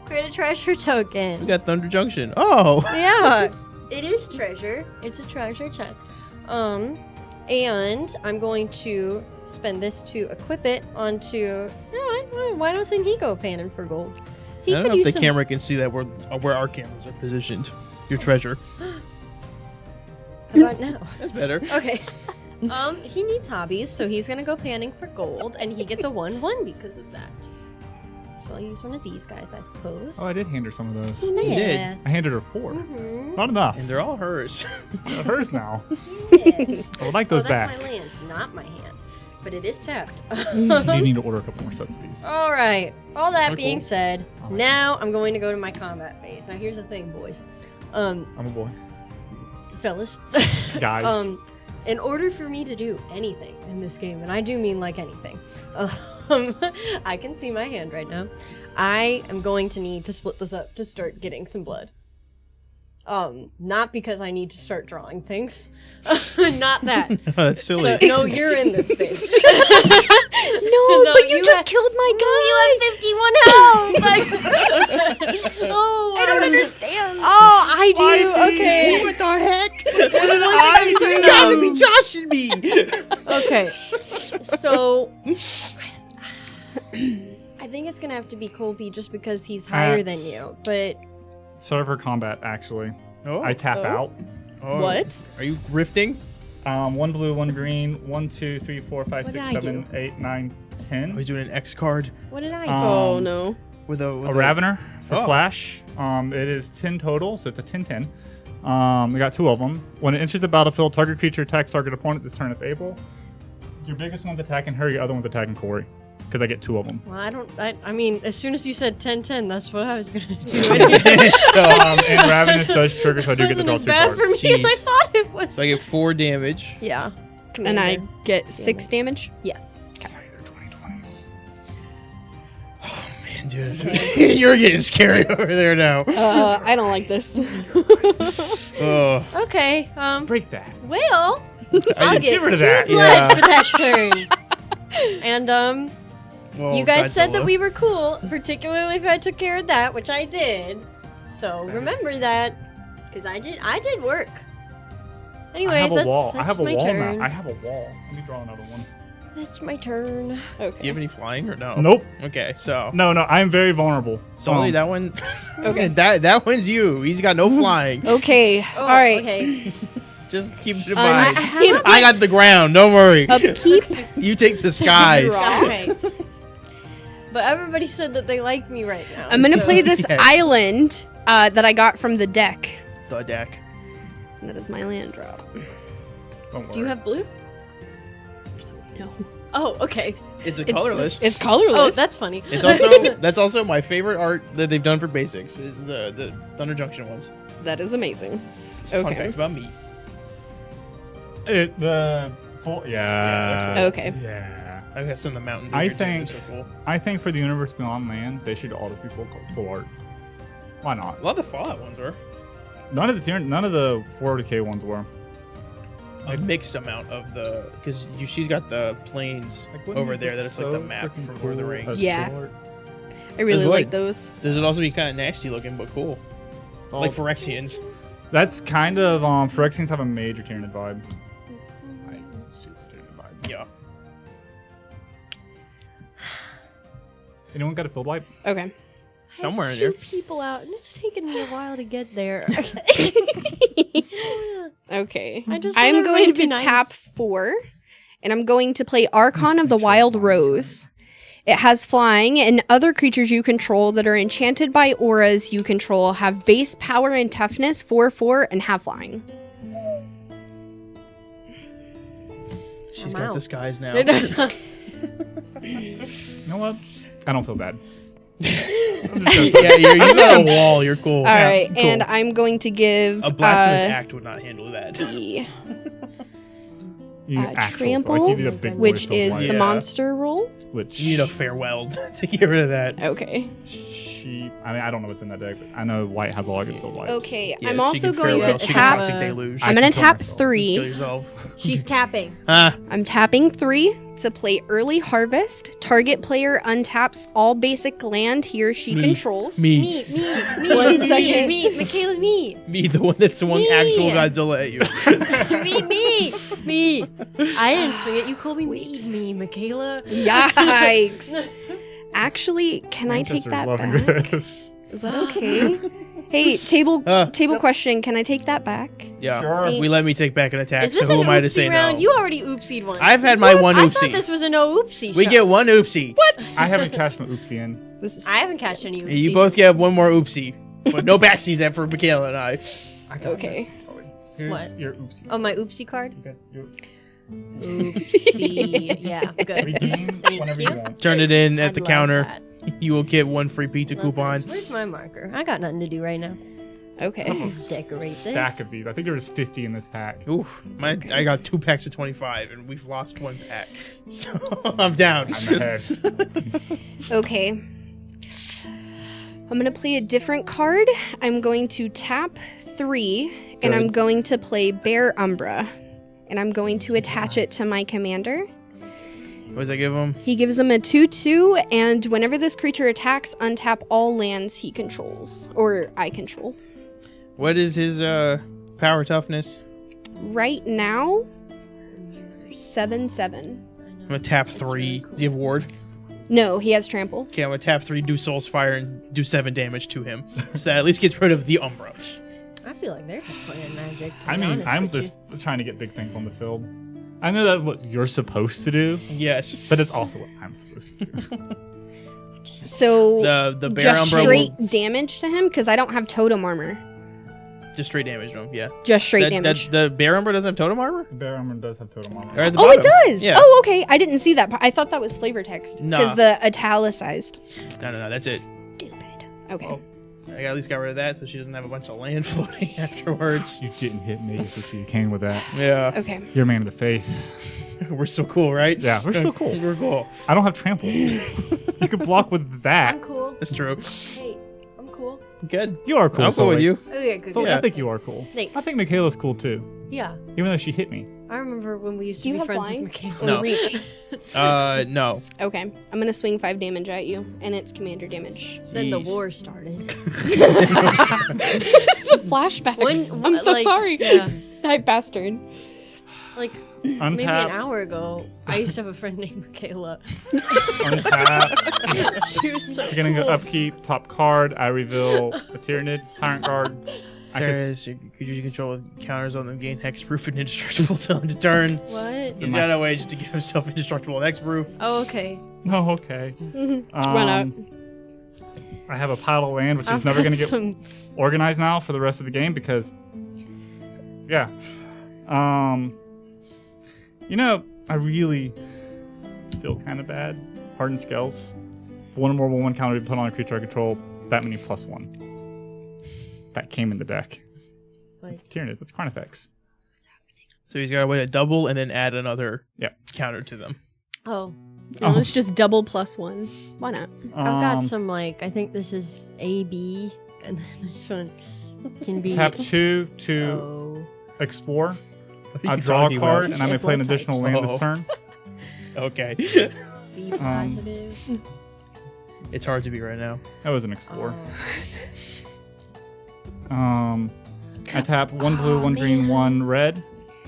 create a treasure token. we got Thunder Junction. Oh. Yeah, it is treasure. It's a treasure chest. And I'm going to spend this to equip it onto. Why doesn't he go panning for gold? He I don't could know if use the some. camera can see that where our cameras are positioned. Your treasure. How about now? That's better. Okay. He needs hobbies, so he's gonna go panning for gold, and he gets a 1/1 because of that. So I'll use one of these guys, I suppose. Oh, I did hand her some of those. did. Yeah. I handed her 4. Mm-hmm. Not enough. And they're all hers. They're hers now. Yes. I would like Oh, those that's back. my land, not my hand. But it is tapped. You need to order a couple more sets of these. All right. All that They're being cool. said, All right. now I'm going to go to my combat phase. Now here's the thing, boys. I'm a boy. Fellas. Guys. In order for me to do anything in this game, and I do mean like anything, I can see my hand right now. I am going to need to split this up to start getting some blood. Not because I need to start drawing things. Not that. That's silly. So, no, you're in this, babe. No, but you just killed my guy. You have 51 health. Oh, I don't understand. Oh, I do. Why Okay. What the heck? There's one thing I'm You certain gotta of. be joshing me. Okay. So I think it's gonna have to be Colby just because he's higher than you. But Start for combat, actually. Oh. I tap out. Oh. What? Are you rifting? 1 blue, 1 green, 1, 2, 3, 4, 5, What 6, did I 7, 8, 9, 10. Oh, he's doing an X card what did I do? Oh no. with A Ravener for Oh. Flash. It is 10 total, so it's a 10-10. We got 2 of them. When it enters the battlefield, target creature attacks target opponent this turn if able. Your biggest one's attacking her, your other one's attacking Corey. Because I get 2 of them. Well, I mean, as soon as you said 10-10, that's what I was gonna do. So, and Ravenous does trigger, so I do get to Wasn't draw as 2 bad for cards. me as I Jeez. thought it was. So I get 4 damage. Yeah. And I Commander. get 6 damage. Yes. Sorry, they're 2020s. Man, dude, you're getting scary over there now. I don't like this. Oh, Okay. Break that. Well, I'll did- get get rid of 2 that. blood Yeah. for that turn. And well, you guys said that Godzilla. we were cool, particularly if I took care of that, which I did. So remember that, because I did work. Anyways, I have a that's, wall. that's I have a my wall turn. now. I have a wall. Let me draw another one. That's my turn. Okay. Do you have any flying or no? Nope. Okay, so No, I am very vulnerable. only that one. Okay. that one's you. He's got no flying. Okay. Oh, All right. Okay. Just keep it in I mind. have I got the ground. Don't worry. upkeep. You take the skies. Right. But everybody said that they like me right now. I'm gonna so- play this Yes. island that I got from the deck. The deck. That is my land drop. Don't worry. Do you have blue? No. Oh, okay. It's a colorless. It's colorless. Oh, that's funny. It's also that's also my favorite art that they've done for basics is the Thunder Junction ones. that is amazing. Just fun Okay. fact about me. The full. Yeah. Okay. Yeah. I've got some of the mountains. in I here, too. They're think- so cool. I think for the Universe Beyond Lands, they should all just be full art. Why not? A lot of the Fallout ones were None of the 40K ones were. a mixed amount of the because she's got the plains over there that it's like the map from Lord of the Rings. Yeah. I really It's like wood. those. Does it also be kind of nasty looking but cool, like Phyrexians? That's kind of Phyrexians have a major Tyranid vibe. Like, super Tyranid vibe. Yeah. Anyone got a field wipe? Okay. Somewhere I in have there. 2 people out, and it's taken me a while to get there. Okay. I just want I'm everybody going be to nice. tap 4, and I'm going to play Archon of the Wild Rose. It has flying, and other creatures you control that are enchanted by auras you control have base power and toughness 4/4 and have flying. She's I'm got out. the skies now. You know what? I don't feel bad. Yeah, you got a wall. You're cool. All right, cool. and I'm going to give A blasphemous act would not handle that. the You need actual, trample, like, you need a big which voice of is light, the Yeah. monster roll. which You need a farewell to get rid of that. Okay. I mean, I don't know what's in that deck, but I know white has a lot of good field wipes. Okay, Yeah, I'm she also can going farewell. to She can tap. toxic deluge. I'm going to can kill tap myself. Kill 3. yourself. She's tapping. Ah, I'm tapping 3 to play Early Harvest. Target player untaps all basic land he or she Me. controls. me, Me. 1 second. Me. Michaela, me. the one that swung Me. actual Godzilla at you. Me. I didn't swing it. You Colby made me, Michaela. Yikes. Actually, can I take Manchester's that loving back? this. Is that okay? Hey, table Yep. question. Can I take that back? Yeah, Sure. we let me take back an attack. Is this So who an am I to oopsie say round? no? You already oopsied once. I've had my one I oopsie. thought this was a no oopsie We show. get one oopsie. What? I haven't cashed my oopsie in. This is I haven't catched any oopsies. You both get one more oopsie, but no backsies at for Michaela and I. I got Okay. this. Here's What? your oopsie. Oh, my oopsie card? You got your Oopsie. Yeah, good. redeem Thank whenever you. you want. Turn it in at I'd the love counter. that. You will get one free pizza Love coupon. this. Where's my marker? I got nothing to do right now. okay. Decorate this. Stack of these. I think there was 50 in this pack. Oof, I got 2 packs of 25, and we've lost 1 pack. So I'm down. I'm ahead. Okay. I'm going to play a different card. I'm going to tap 3, and I'm Good. going to play Bear Umbra. And I'm going to attach it to my commander. What does that give him? He gives him a 2/2, and whenever this creature attacks, untap all lands he controls, or I control. What is his power toughness? Right now, 7/7. I'm gonna tap 3. Does he have ward? No, he has trample. Okay, I'm gonna tap 3, do Soul's Fire, and do 7 damage to him. So that at least gets rid of the Umbra. I feel like they're just playing Magic. To I be mean, honest I'm with just trying to get big things on the field. I know that's what you're supposed to do, Yes. but it's also what I'm supposed to do. So The Bear just Umbra straight will damage to him because I don't have totem armor. just straight damage to him, yeah. Just straight damage. The Bear Umbra doesn't have totem armor? The Bear Armor does have totem armor. Or at the Oh, it bottom? does. Yeah. Oh, okay. I didn't see that. I thought that was flavor text Nah. because the italicized. No, that's it. Stupid. Okay. Oh. I at least got rid of that so she doesn't have a bunch of land floating afterwards. You didn't hit me to see Kane with that. Yeah. Okay. You're a man of the faith. We're so cool, right? Yeah, we're so cool. We're cool. I don't have trample. You can block with I'm that. cool. That's true. Hey, I'm cool. Good. You are cool. I'm cool with Sully. you. Oh yeah, good. So Yeah. I think you are cool. Thanks. I think Michaela's cool too, Yeah, even though she hit me. I remember when we used Do to you be have friends flying? with Michaela. No. Reach. No. Okay. I'm gonna swing 5 damage at you, and it's commander damage. Then the Jeez. war started. The flashbacks. I'm so like, sorry. Yeah, That bastard. like maybe an Untap, hour ago, I used to have a friend named Michaela. untap. She was so We're gonna go cool. upkeep, top card. I reveal a Tyranid, Tyrant Guard. I Sarah can, is your creatures you control with counters on them gain hexproof and indestructible till end of turn. What? He's got a way just to give himself indestructible and hexproof. Oh, okay. no, okay. Why not? I have a pile of land, which is I've never got gonna get some. organized now for the rest of the game because, yeah. You know, I really feel kind of bad. Hardened Scales. One or more 1/1 counter to be put on a creature I control. That many +1. That came in the deck. What? It's Tyranid. That's Carnifex. So he's got a way to double and then add another Yep. counter to them. Oh, No, it's just double +1. Why not? I've got Um, some like I think this is A B, and then this one can be. Tap 2 to Oh. explore. What are I you draw a talking card, about? and I may play an Blood additional types. land this Oh. turn. Okay. Be positive. It's hard to be right now. That was an explore. Oh. I tap 1 blue, Oh, 1 green, man. 1 red.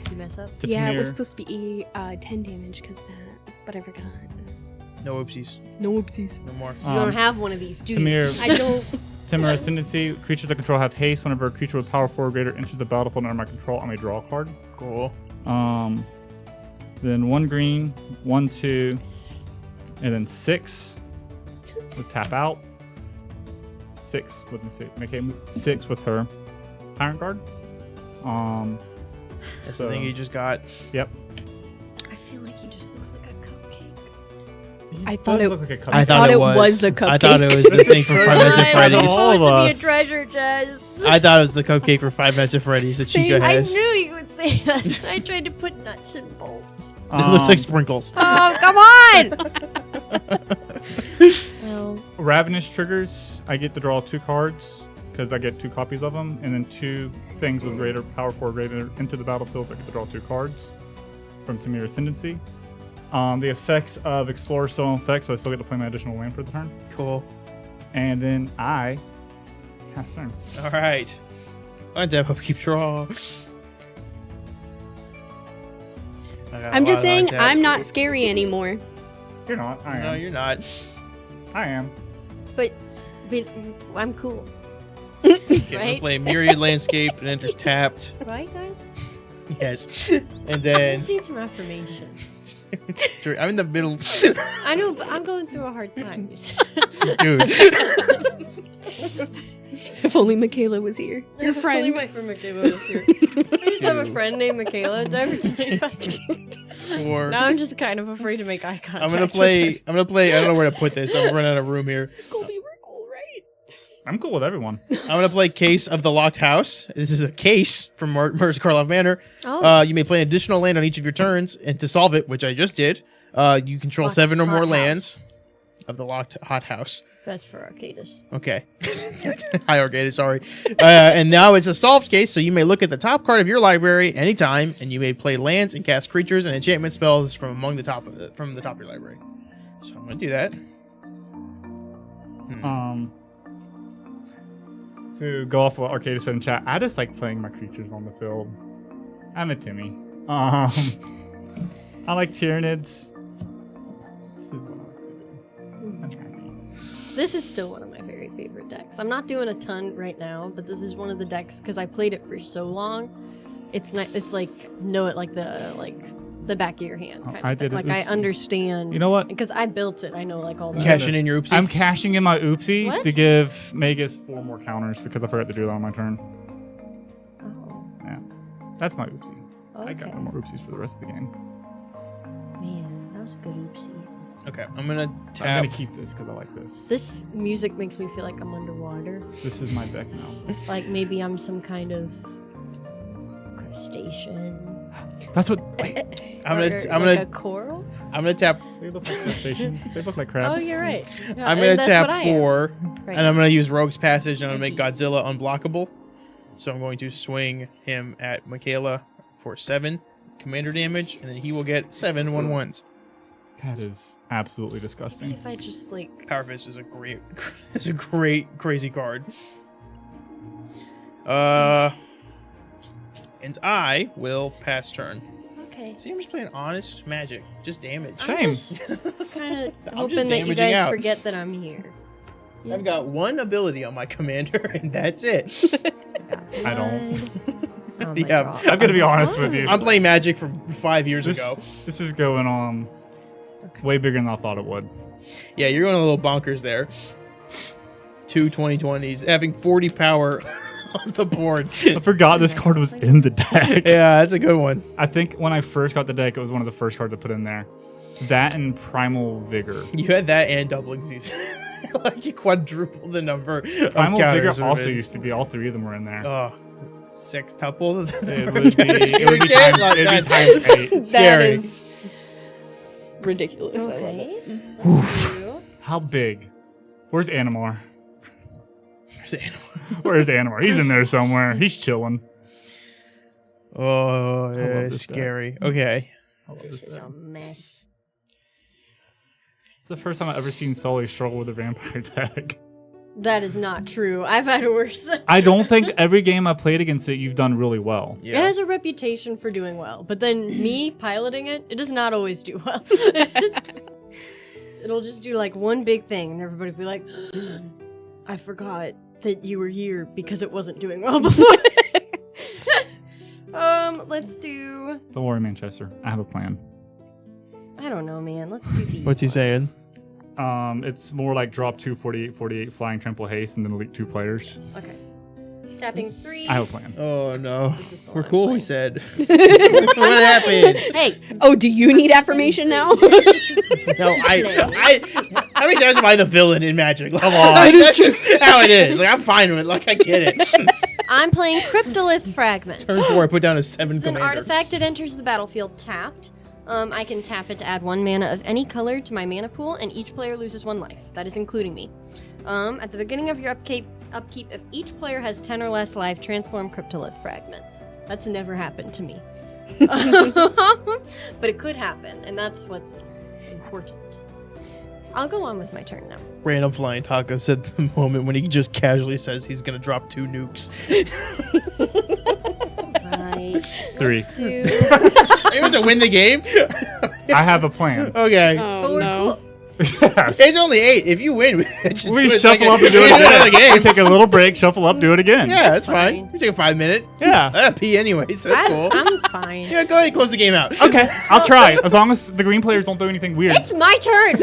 You mess up. To Yeah, it was Tamir. supposed to be 10 damage because that, but I forgot. No oopsies. No oopsies. No more. You don't have one of these, do you? Tamir, I don't. Timur Ascendancy. Creatures I control have haste. Whenever a creature with power 4 or greater enters the battlefield under my control, I may draw a card. Cool. Then 1 green, 1, 2, and then 6 with tap out. 6 with make it 6 with her Tyrant Guard. That's So- the thing you just got. Yep. I feel like he just looks like a cupcake. I thought Does it. look like a I cupcake. thought it was was a I thought it cupcake. was the thing from Five Nights at Why? Freddy's. All of us. treasure chest. I thought it was the cupcake for Five Nights at Freddy's that Same. Chica I has. knew you would say that. So I tried to put nuts and bolts. It looks like sprinkles. Oh, come on! Well, Ravenous triggers. I get to draw 2 cards because I get 2 copies of them, and then 2 things with greater power 4 or greater into the battlefield. I get to draw 2 cards from Tamir Ascendancy. The effects of Explorer still in effect, so I still get to play my additional land for the turn. Cool. And then I cast turn. All right. Untap, upkeep, draw. I'm just saying, I'm not scary anymore. You're not. I am. No, you're not. I am. but I'm cool. Okay, I'm gonna Right? play Myriad Landscape and enters tapped. Right, guys? Yes. And I then just need some affirmation. I'm in the middle. I know, but I'm going through a hard time. Dude. If only Michaela was here. Your Only friend. my friend Michaela was here. I just have a friend named Michaela. Did I ever tell you that? Or Now I'm just kind of afraid to make eye contact. I'm gonna play. I don't know where to put this. I'm running out of room here. Colby, we're cool, right? I'm cool with everyone. I'm gonna play Case of the Locked House. This is a case from Murder's Karlov Manor. Oh, You may play an additional land on each of your turns, and to solve it, which I just did, you control Locked 7 or more hot lands of the Locked Hot House. That's for Arcadis. Okay. Hi, Arcadis, sorry. And now it's a solved case, so you may look at the top card of your library anytime, and you may play lands and cast creatures and enchantment spells from the top of your library. So I'm going to do that. To go off what Arcadis said in chat, I just like playing my creatures on the field. I'm a Timmy. I like Tyranids. This is still one of my very favorite decks. I'm not doing a ton right now, but this is one of the decks because I played it for so long. It's not. It's like know it like the back of your hand. Kind I of did thing. it. Like I Oopsie. understand. You know what? Because I built it. I know like all the. Cashing in your oopsie. I'm cashing in my oopsie What? to give Magus 4 more counters because I forgot to do that on my turn. Oh, Yeah, that's my oopsie. I okay. got no more oopsies for the rest of the game. Man, that was a good oopsie. Okay, I'm going to I'm tap. gonna keep this because I like this. This music makes me feel like I'm underwater. This is my deck now. Like maybe I'm some kind of crustacean. That's what. I'm Or gonna like a coral. I'm gonna tap. They look like crustaceans. They look like crabs. Oh, you're right. Yeah, I'm gonna that's tap what I am. 4, Right. and I'm gonna use Rogue's Passage, and I'm gonna make Godzilla unblockable. So I'm going to swing him at Michalea for 7 commander damage, and then he will get 7 1/1s. That is absolutely disgusting. If I just like. Power Fist is a great crazy card. And I will pass turn. Okay. See, I'm just playing honest magic, just damage. Same. I'm just kind of I'm hoping just that you damaging guys out. forget that I'm here. I've got 1 ability on my commander, and that's it. I don't. Oh Yeah. God. I'm gonna be honest with you. I'm playing Magic from 5 years ago. This is going on way bigger than I thought it would. Yeah, you're going a little bonkers there. 2 2020s, having 40 power on the board. I forgot this card was in the deck. Yeah, that's a good one. I think when I first got the deck, it was one of the first cards I put in there. That and Primal Vigor. You had that and doubling season. Like you quadrupled the number. Primal of Vigor counters also within- used to be. All 3 of them were in there. Oh, sextuple. It would be times 8. That Scary. is ridiculous. I love it. Okay. Let's do- How big? Where's Animar? There's the animal. Where's Animar? He's in there somewhere. He's chilling. Oh, love yeah, this deck. scary. Okay. This is a mess. It's the first time I've ever seen Sully struggle with a vampire deck. That is not true. I've had worse. I don't think every game I played against it, you've done really well. It has a reputation for doing well, but then me piloting it, it does not always do well. It'll just do like one big thing, and everybody will be like, I forgot that you were here because it wasn't doing well before. Let's do. Don't worry, Manchester. I have a plan. I don't know, man. Let's do these. What's he saying? It's more like drop 2 48 flying trample haste and then elite 2 players. Okay. Tapping 3. I have a plan. Oh no. This is the We're one cool, I'm we playing. said. What happened? Hey, Oh, do you need affirmation now? No, I how many times am I the villain in Magic? Come on. That's just how it is. Like I'm fine with it. Like I get it. I'm playing Cryptolith Fragment. Turn 4, I put down a 7 It's an commander. artifact. It enters the battlefield tapped. I can tap it to add 1 mana of any color to my mana pool, and each player loses 1 life. That is including me. At the beginning of your upkeep, if each player has 10 or less life, transform Cryptolith Fragment. That's never happened to me. But it could happen, and that's what's important. I'll go on with my turn now. Random Flying Taco said the moment when he just casually says he's gonna drop 2 nukes. Right. 3. Let's do... Are you to win the game? I have a plan. Okay. Oh no. Yes. It's only 8. If you win, just We do a shuffle second- up and do it another again. We game. take a little break, shuffle up, do it again. Yeah, that's fine. fine. We take a 5 minute. Yeah. I gotta pee anyway, so that's cool. I'm fine. Yeah, go ahead and close the game out. Okay, I'll try. As long as the green players don't do anything weird. It's my turn!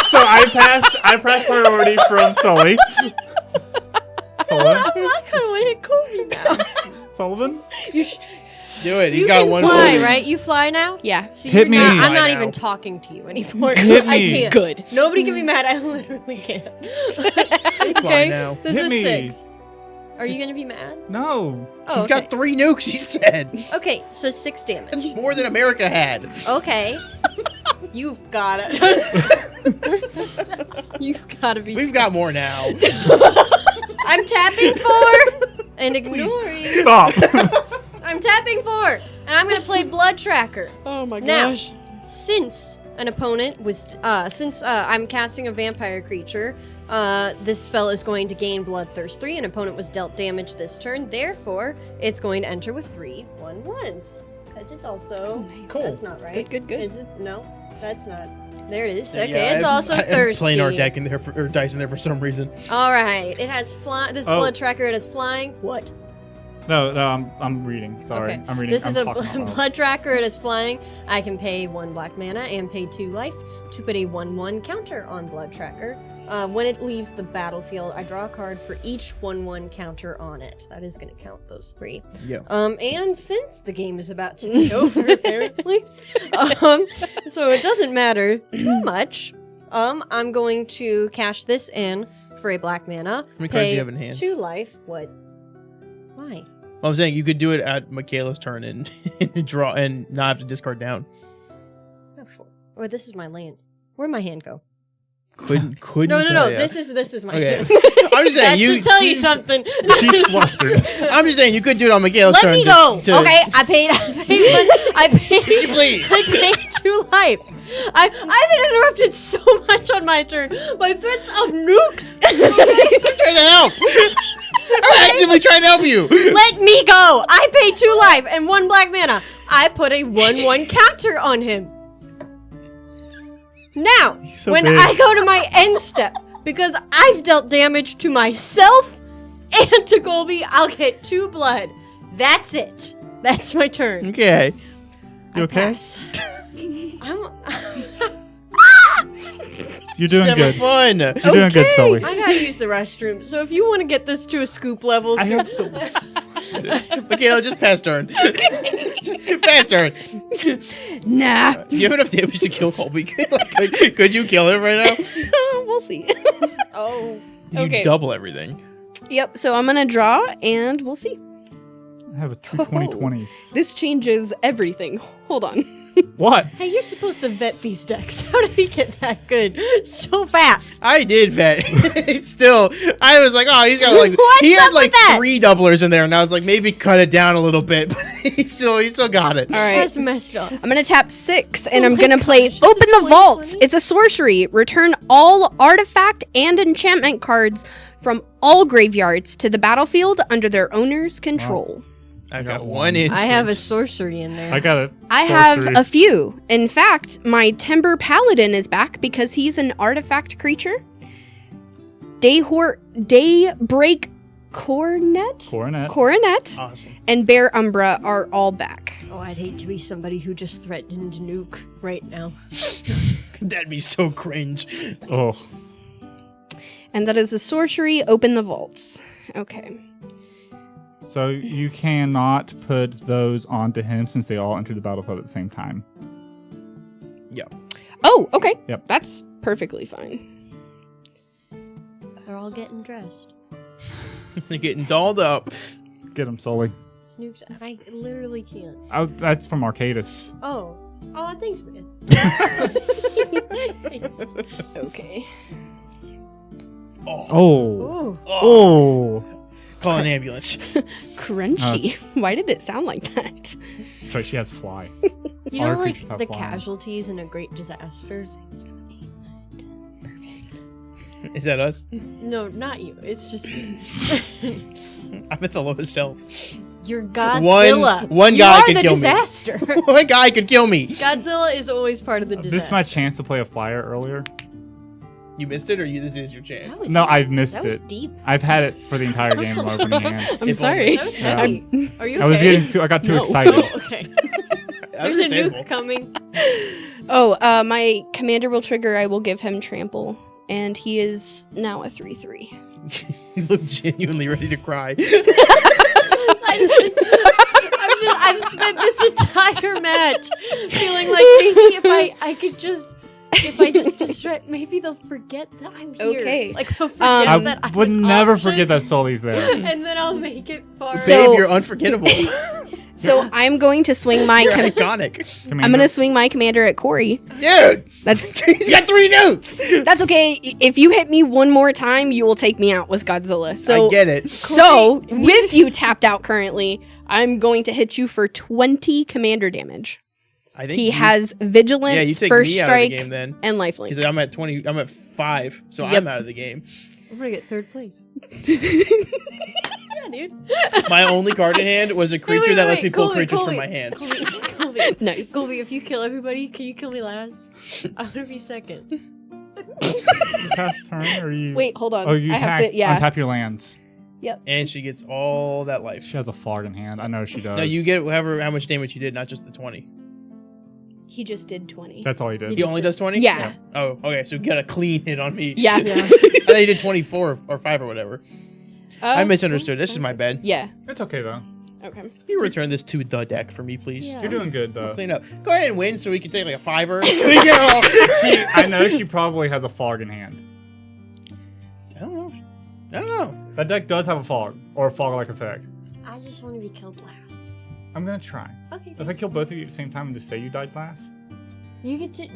So I pass priority from Sully. Sullivan? I'm not gonna hit Colby now. Sullivan? Do it. He's You got can 1 fly, vote. right? You fly now? Yeah. So Hit you're me. not- I'm Fly not now. even talking to you anymore. Hit I me. can't. Good. Nobody can be mad. I literally can't. Okay. now. This Hit is me. 6. Are you gonna be mad? No. Oh, He's okay. got 3 nukes, he said. Okay, so 6 damage. That's more than America had. Okay. You got it. You've got to be. We've got more now. I'm tapping 4 and ignoring. Stop. I'm tapping 4, and I'm gonna play Blood Tracker. Oh my Now, gosh. since an opponent was, I'm casting a vampire creature, this spell is going to gain Bloodthirst 3. An opponent was dealt damage this turn, therefore, it's going to enter with 3 1/1s. Because it's also. Nice. Cool. That's not right. Good. Is it? No, that's not. There it is. Yeah, Okay, it's also I have thirsty. planar deck in there or dice in there for some reason. All right, it has fly. This Oh. Blood Tracker, it has flying. What? No, I'm reading. Sorry, Okay. I'm reading. This I'm is a talking out loud. Blood Tracker. It is flying. I can pay 1 black mana and pay 2 life to put a 1/1 counter on Blood Tracker. When it leaves the battlefield, I draw a card for each 1/1 counter on it. That is going to count those 3. Yeah. And since the game is about to be over, apparently, so it doesn't matter too much. I'm going to cash this in for a black mana. How many cards do pay you have in hand? 2 life. What? Why? Well, I'm saying you could do it at Michaela's turn and draw and not have to discard down. Or this is my land. Where'd my hand go? Couldn't No. tell ya. This is my Okay. hand. I'm just That saying you. should tell you something. She's flustered. I'm just saying you could do it on Michaela's Let turn. me go. to- Okay, I paid Could you please? I paid 2 life. I've been interrupted so much on my turn by threats of nukes. I'm trying to help. I'm actively trying to help you. Let me go. I paid 2 life and 1 black mana. I put a 1/1 counter on him. Now, So when big. I go to my end step, because I've dealt damage to myself and to Colby, I'll get 2 blood. That's it. That's my turn. Okay. You I okay? pass. I'm You're doing Having good. fun. You're doing good, Sully. I gotta use the restroom. So if you want to get this to a scoop level, I so- have the- Michaela, just pass turn. Pass turn. Nah. Do you have enough damage to kill Colby? could you kill him right now? We'll see. oh, You Okay. double everything. Yep, so I'm going to draw and we'll see. I have a 220/20s. This changes everything. Hold on. What? hey, you're supposed to vet these decks. How did he get that good so fast? I did vet. Still, I was like, oh, he's got like What's he had up like with that? 3 doublers in there, and I was like, maybe cut it down a little bit, but he still got it. All right. That's messed up. I'm going to tap 6 and Oh I'm my going to play gosh, Open it's a the Vaults. 2020? It's a sorcery. Return all artifact and enchantment cards from all graveyards to the battlefield under their owner's control. I got got one one. instance. I have a sorcery in there. I got it. I have a few. In fact, my Timber Paladin is back because he's an artifact creature. Daybreak Coronet awesome. and Bear Umbra are all back. Oh, I'd hate to be somebody who just threatened to nuke right now. That'd be so cringe. Oh, And that is a sorcery. Open the vaults. Okay. so you cannot put those onto him since they all enter the battlefield at the same time. Oh, okay. Yep. That's perfectly fine. They're all getting dressed. They're getting dolled up. Get him, Sully. Snoop's. I literally can't. Oh, that's from Arcadis. Oh, thanks, man. Thanks. Okay. Oh, Oh. Ooh. Oh. call an ambulance. Crunchy. Why did it sound like that? Sorry, she has fly. You Our know, like creatures have the flying. casualties in a great disaster. Is that us? No, not you. It's just I'm at the lowest health. you're Godzilla. One you guy are could the kill me. disaster. One guy could kill me. Godzilla is always part of the disaster. This is my chance to play a flyer earlier. You missed it, or this is your chance? That was, No, I've missed that was it. deep. I've had it for the entire game in my opening hand. I'm If sorry. That was Yeah. heavy. Are you okay? I was I got too No. excited. Oh, okay. There's a Understandable. nuke coming. Oh, my commander will trigger. I will give him trample. And he is now a 3/3. You look genuinely ready to cry. I've spent this entire match feeling like maybe if I just distract, maybe they'll forget that I'm here. Okay. Like they'll forget I that I'm would an never option, forget that Sully's there. and then I'll make it far. So- Babe, you're unforgettable. So I'm going to swing my. You're iconic. I'm going to swing my commander at Corey. Dude! That's He's got 3 notes! that's okay. If you hit me one more time, you will take me out with Godzilla. So I get it. So with you tapped out currently, I'm going to hit you for 20 commander damage. I think He has vigilance, Yeah, you take first me out of strike, the game then. and lifelink. Because I'm at 20. I'm at 5, so Yep. I'm out of the game. I'm gonna get 3rd place. Yeah, dude. My only card in hand was a creature that lets me pull Colby, creatures Colby, from my hand. Colby, Nice. Colby, if you kill everybody, can you kill me last? I want to be 2nd. You pass turn or you? Wait, hold on. Oh, you I have to. Yeah. untap your lands. And she gets all that life. She has a fog in hand. I know she does. No, you get how much damage you did, not just the 20. He just did 20. That's all he did. He only does 20? Yeah. Oh, okay. So you got a clean hit on me. Yeah. I thought you did 24 or 5 or whatever. I misunderstood. This is my bad. Yeah. It's okay though. Okay. Can you return this to the deck for me, please? Yeah. You're doing good though. Clean up. Go ahead and win so we can take like a 5er. So we can all... I know she probably has a fog in hand. I don't know. That deck does have a fog or a fog-like effect. I just want to be killed last. I'm gonna try. Okay. If I kill both of you at the same time and just say you died last, You get to.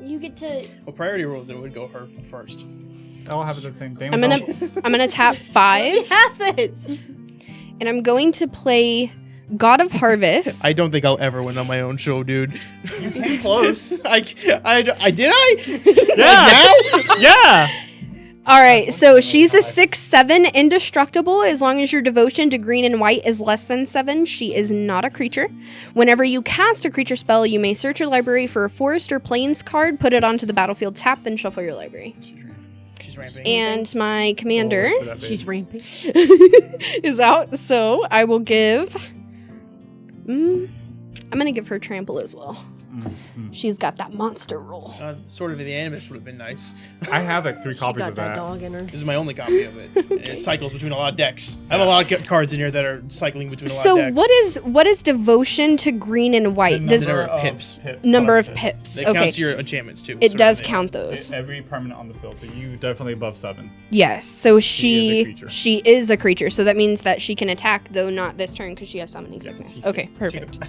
You get to. Well, priority rules, it would go her first. it all happens at the same thing. I'm gonna tap 5, have this. and I'm going to play God of Harvest. I don't think I'll ever win on my own show, dude. You came close. I did I? Yeah. Now? Yeah. All right, so she's a 6/7 indestructible. As long as your devotion to green and white is less than 7, she is not a creature. Whenever you cast a creature spell, you may search your library for a forest or plains card, put it onto the battlefield, tap, then shuffle your librray. She's ramping. And my commander She's ramping. is out, so I will give. I'm gonna give her trample as well. She's got that monster roll. Sort of the Animist would have been nice. I have like 3 She copies got of that that. dog in her. This is my only copy of it. And it cycles between a lot of decks. I have a lot of cards in here that are cycling between a lot of So decks. what is devotion to green and white? Does number of pips. number of pips? It Okay, counts your enchantments too. it sort of does thing. count those. Every permanent on the field, so you definitely above 7. Yes. So She is a creature. she is a creature. So that means that she can attack, though not this turn because she has summoning sickness. she Okay, should. perfect.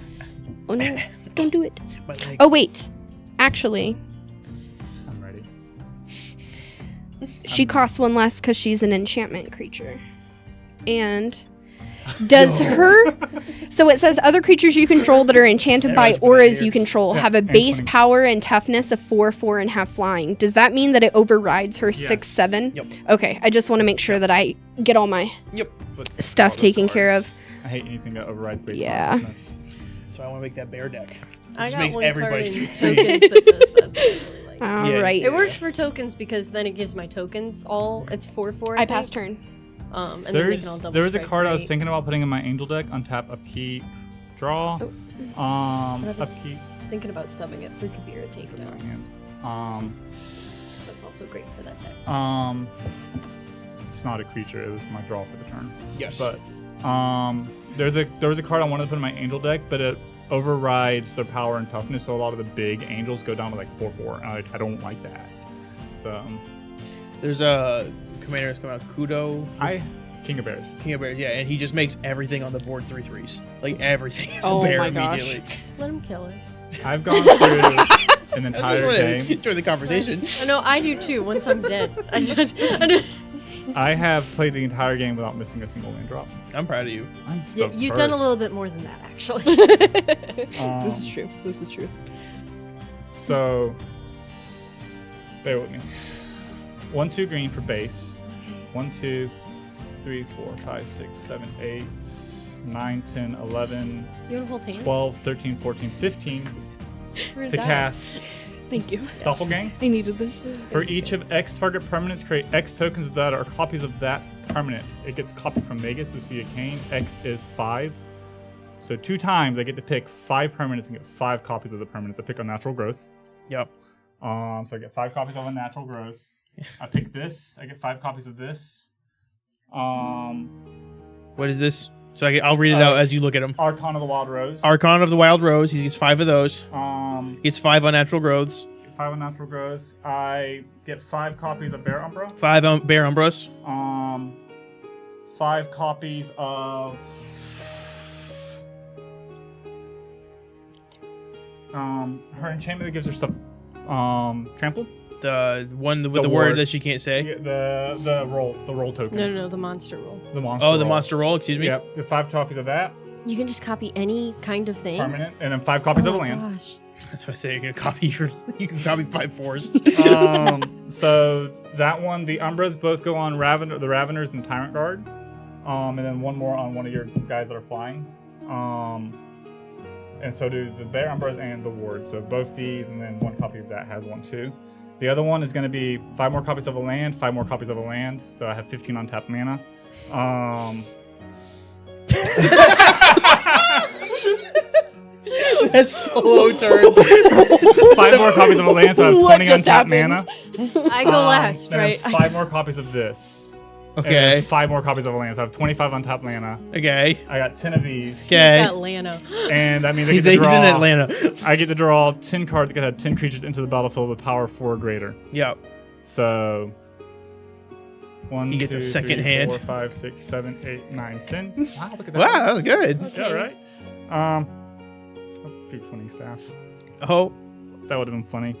Oh no! Don't do it. My leg. Oh wait, actually, I'm ready. she costs 1 less because she's an enchantment creature. And does her... So it says other creatures you control that are enchanted by Everyone's put it auras here. you control Yeah, have a and base 20. power and toughness of 4, 4, and have flying. Does that mean that it overrides her Yes. 6, 7? Yep. Okay, I just want to make sure that I get all my... Yep. Stuff taken care of. I hate anything that overrides base Yeah. consciousness. So I want to make that bear deck. I Just got makes one everybody card in feel tokens that does that. that I really like. All Yeah. right. It works for tokens because then it gives my tokens all. It's 4/4. I pass turn. And then they can all double There was a strike, card I was right? thinking about putting in my angel deck. Untap, upkeep, draw. Upkeep. Thinking about subbing it for Kabira Put it in my takedown. hand. That's also great for that deck. It's not a creature. It was my draw for the turn. Yes. But there was a card I wanted to put in my angel deck, but it overrides their power and toughness, so a lot of the big angels go down to like 4/4, and I don't like that. So There's a commander that's coming out, Kudo. King of Bears. King of Bears, yeah, and he just makes everything on the board 3/3s. Like everything is Oh a bear my gosh. immediately. Let him kill us. I've gone through an I just entire want to game. enjoy the conversation. I know I do too. Once I'm dead, I have played the entire game without missing a single land drop. I'm proud of you. I'm so You've done a little bit more than that, actually. This is true. This is true. So, bear with me. 1, 2 green for base. 1, 2, 3, 4, 5, 6, 7, 8, 9, 10, 11, You want to hold hands? 12, 13, 14, 15 We're gonna to die. cast Thank you. Doppelgang. I needed this. For each of X target permanents, create X tokens that are copies of that permanent. It gets copied from Magus, Lucea, Kane. X is 5. So 2 times I get to pick 5 permanents and get 5 copies of the permanents. I pick Unnatural Growth. Yep. So I get 5 copies of Unnatural Growth. I pick this. I get 5 copies of this. What is this? So I'll read it out as you look at them. Archon of the Wild Rose. Archon of the Wild Rose. He gets 5 of those. He Um, gets 5 unnatural growths. 5 Unnatural Growths. I get 5 copies of Bear Umbra. 5 Bear Umbras. 5 copies of Her enchantment that gives her stuff trample. The one with the The word ward. that she can't say. Yeah, the roll token. No, the monster roll. The monster. Oh, the roll. monster roll. Excuse me. Yep. The 5 copies of that You can just copy any kind of thing. permanent, and then 5 copies Oh of a my land. gosh. That's why I say you can copy your. You can copy 5 forests. So that one, the Umbras both go on the Raveners and Tyrant Guard, and then one more on one of your guys that are flying, and so do the Bear Umbras and the Ward. So both these, and then one copy of that has one too. The other one is going to be 5 more copies of a land, 5 more copies of a land. So I have 15 untapped mana. That's slow turn. 5 more copies of a land, so I have What 20 just untapped happened? mana. I go last, And then right? 5 more copies of this. And Okay. then 5 more copies of a land, so I have 25 untapped mana. Okay. I got 10 of these. Okay. He's got Lano. And that means I He's get to draw. in Atlanta. I get to draw 10 cards that can add 10 creatures into the battlefield with power 4 or greater. Yep. So 1, He gets a 2, second 3, hand. 4, 5, 6, 7, 8, 9, 10. Wow, look at that. Wow, that was good. Yeah, right. I'll be 20 staff. Oh, That would have been funny.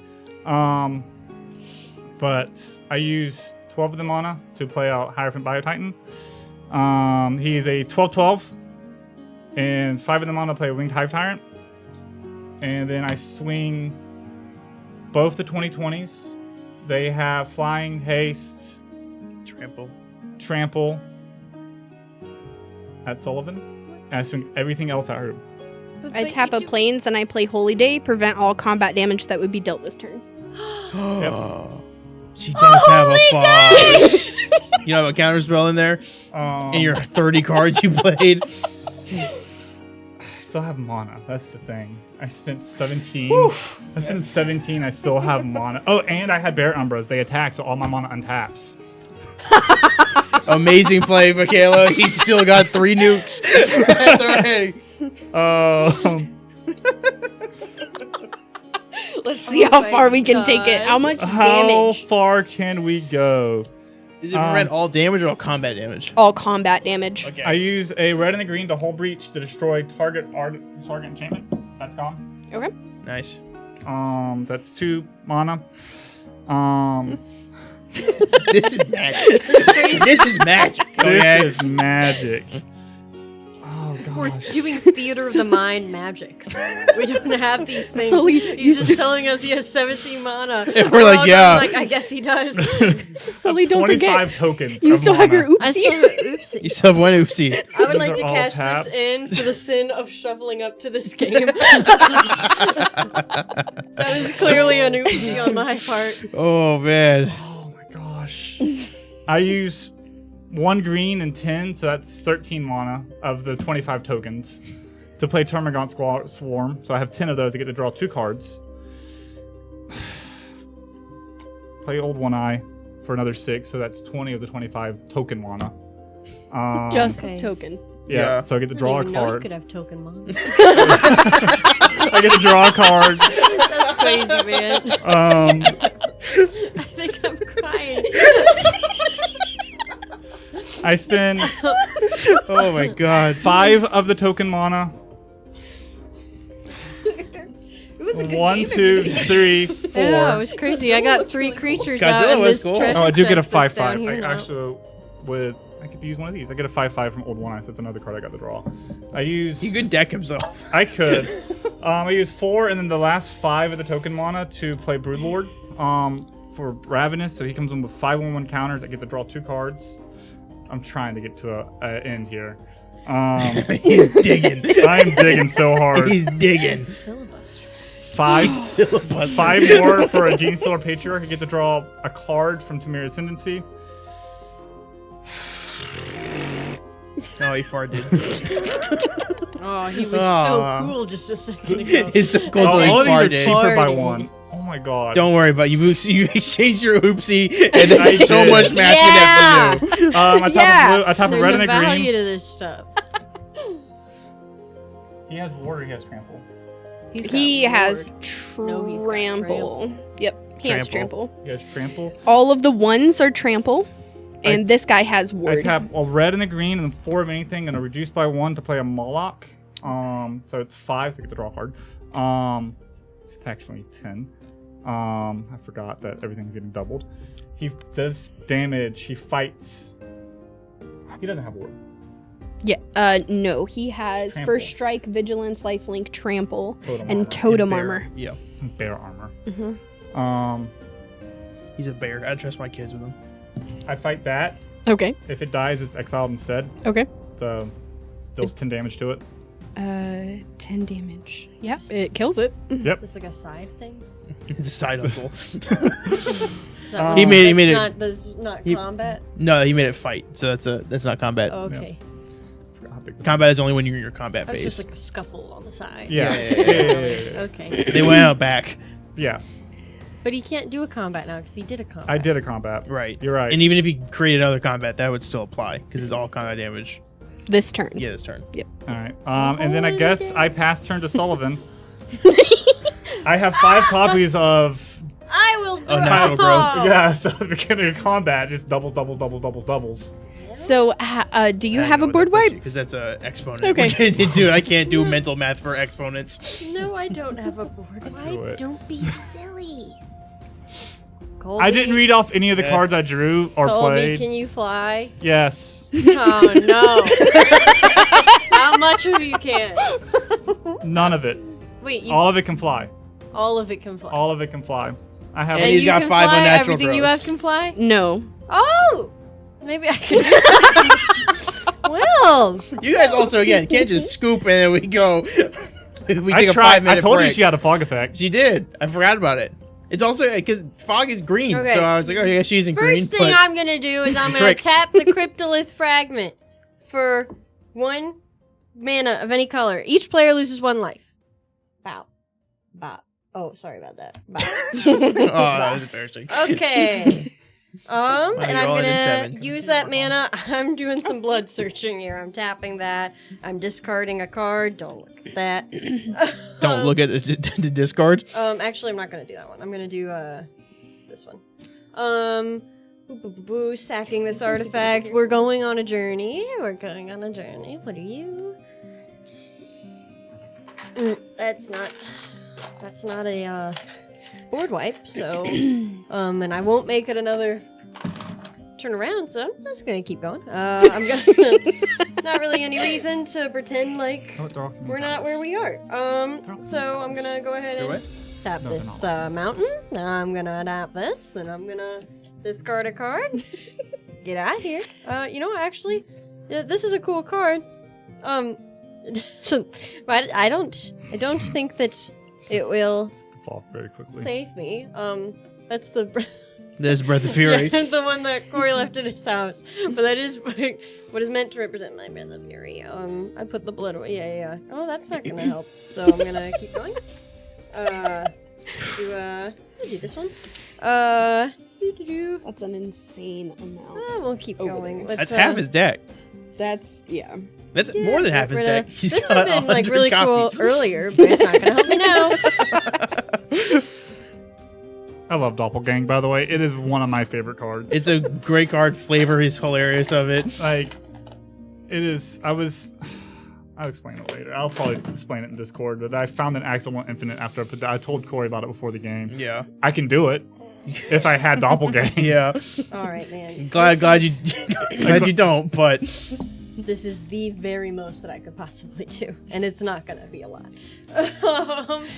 But I use 12 of the mana to play out Hierophant Biotitan. He's a 12/12, and 5 of the mana to play Winged Hive Tyrant. And then I swing both the 2020s. They have Flying, Haste, Trample at Sullivan. And I swing everything else at her. I tap a plains and I play Holy Day, prevent all combat damage that would be dealt this turn. She does have a fog. You have a counter spell in there, in your 30 cards you played. I still have mana. That's the thing. I spent 17. I spent 17. I still have mana. Oh, and I had Bear Umbras. They attack, so all my mana untaps. Amazing play, Michaela. He's still got 3 nukes. Let's see Oh how my far we can take it. God. How much How damage? far can we go? Does it prevent all damage or all combat damage? All combat damage. Okay. I use a red and a green to Hull Breach to destroy target enchantment. That's gone. Okay. Nice. That's 2 mana. This is magic. This is magic. Okay. This is magic. Oh We're gosh. doing theater of the mind magics. We don't have these things. Sully, He's just telling us he has 17 mana. And we're like, all yeah. going like, I guess he does. Sully, don't 25 forget. tokens. You of still have mana. your I oopsie. still have oopsie. You still have 1 oopsie. I would Those like are to all cash tapped. this in for the sin of shoveling up to this game. That was clearly an oopsie on my part. Oh, man. Oh my gosh. I use 1 green and 10, so that's 13 mana of the 25 tokens to play Termagant Swarm. So I have 10 of those. I get to draw 2 cards. Play Old One Eye for another 6, so that's 20 of the 25 token mana. Just Okay. token. Yeah. So I get to I draw a didn't even know you card. could have token mana. I get to draw a card. That's crazy, man. I think I'm crying. I spend Oh, my God. 5 of the token mana. It was a good 1, game. 2, 3, 4. Yeah, it was crazy. I got 3 creatures Godzilla out in was this cool. treasure Oh, I do get a chest that's 5/5. down here I now. actually I could use one of these. I get a 5/5 from Old One Eye, so that's another card I got to draw. I use. He could deck himself. I could. I use 4 and then the last 5 of the token mana to play Broodlord. For Ravenous, so he comes in with 5/1/1 counters. I get to draw 2 cards. I'm trying to get to a end here. He's digging. I'm digging so hard. He's digging. Filibuster. 5 Filibuster. 5 more for a Gene Stealer Patriarch. I get to draw a card from Tamir Ascendancy. No, he farted. Oh, he was Aw. so cool just a second ago. It's so cool till he All of these are farted. cheaper by Farting. 1. Oh my god. Don't worry about it. You exchanged your oopsie, and I there's so did. much math you have to do. I tap Yeah. a blue. I tap a There's red a and a value green. to this stuff. He has water. He has trample. He has No, he's got trample. Yep, he has trample. He has trample. All of the ones are trample, and this guy has I ward. tap a red and a green and then 4 of anything and a reduce by 1 to play a Moloch. So it's 5, so I get to draw a card. It's actually 10. I forgot that everything's getting doubled. He does damage. He fights. He doesn't have a word. Yeah. No, he has Trample. First Strike, Vigilance, Lifelink, Trample, Totem and armor. Totem Bear. Armor. Yeah. Bear armor. Mm-hmm. He's a bear. I trust my kids with him. I fight that. Okay. If it dies, it's exiled instead. Okay. So deals 10 damage to it. 10 damage. Yep, it kills it. Yep. Is this like a side thing? It's a side hustle. He made it- Not, that's not he- combat. No, he made it fight, so that's not combat. Okay. Forgot how big the- Combat is only when you're in your combat That was phase. just like a scuffle on the side. Yeah. Yeah. Okay. They went out back. Yeah. But he can't do a combat now because he did a combat. I did a combat. Right. You're right. And even if he created another combat, that would still apply because it's all combat damage. This turn. Yeah, this turn. All right. And then I guess I pass turn to Sullivan. I have 5 copies of. I will do Oh, natural growth. Yeah, so at the beginning of combat, just doubles. So, do you have a board wipe? Because that's a exponent. Okay. We're getting into it. I can't do mental math for exponents. No, I don't have a board do wipe. it. Don't be silly. Colby, I didn't read off any of the Yeah. cards I drew or Colby, played. can you fly? Yes. Oh no. How much of you can? None of it. Wait, All of it can fly. all of it can fly. All of it can fly. I have. And he's you got can 5 fly? unnatural Everything you growths. have can fly? No. Oh! Maybe I can do something. Well, You guys also, again, can't just scoop and then we go. We I take a tried. 5-minute I told break. you she had a fog effect. She did. I forgot about it. It's also because fog is green, Okay. so I was like, oh yeah, she's in green. first thing but I'm going to do is I'm going Trick. to tap the Cryptolith fragment for 1 mana of any color. Each player loses 1 life. Bow. Bow. Oh, sorry about that. Bow. oh, that was embarrassing. Okay. And you're I'm all in gonna 7. use that mana. I'm doing some blood searching here. I'm tapping that. I'm discarding a card. Don't look at that. Don't look at the discard. Actually, I'm not gonna do that one. I'm gonna do this one. Sacking this artifact. We're going on a journey. What are you? That's not a board wipe, so and I won't make it another turn around, so I'm just gonna keep going. I'm gonna not really any reason to pretend like we're not where we are. So I'm gonna go ahead and tap No, this they're mountain. I'm gonna tap this, and I'm gonna discard a card. Get out of here. You know what, actually, this is a cool card. But I don't think that it will Fall very quickly. save me. That's the There's Breath of Fury. yeah, the one that Corey left at his house. But that is what is meant to represent my Breath of Fury. I put the blood away. Yeah. Oh, that's not gonna help. So I'm gonna keep going. Do this one. That's an insane amount. We'll keep Over going. there. That's half his deck. That's, yeah. That's Yeah, more than get half his rid deck. of- He's this got would have been like 100 really copies. cool earlier, but it's not gonna help me now. I love Doppelgang, by the way. It is one of my favorite cards. It's a great card. Flavor is hilarious of it. like, it is. I'll explain it later. I'll probably explain it in Discord, but I found an Axel Infinite after I told Corey about it before the game. Yeah. I can do it if I had Doppelgang. Yeah. All right, man. Glad you glad you don't, but This is the very most that I could possibly do, and it's not gonna be a lot.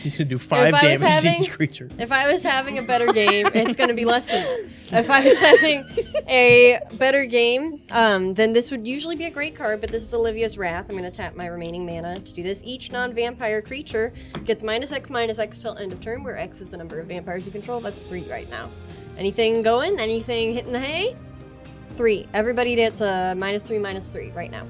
she's gonna do 5 I was damage to having- each creature. If I was having a better game, it's gonna be less than that. If I was having a better game, then this would usually be a great card, but this is Olivia's Wrath. I'm gonna tap my remaining mana to do this. Each non-vampire creature gets -X till end of turn, where X is the number of vampires you control. That's 3 right now. Anything going? Anything hitting the hay? 3. Everybody gets a -3/-3 right now.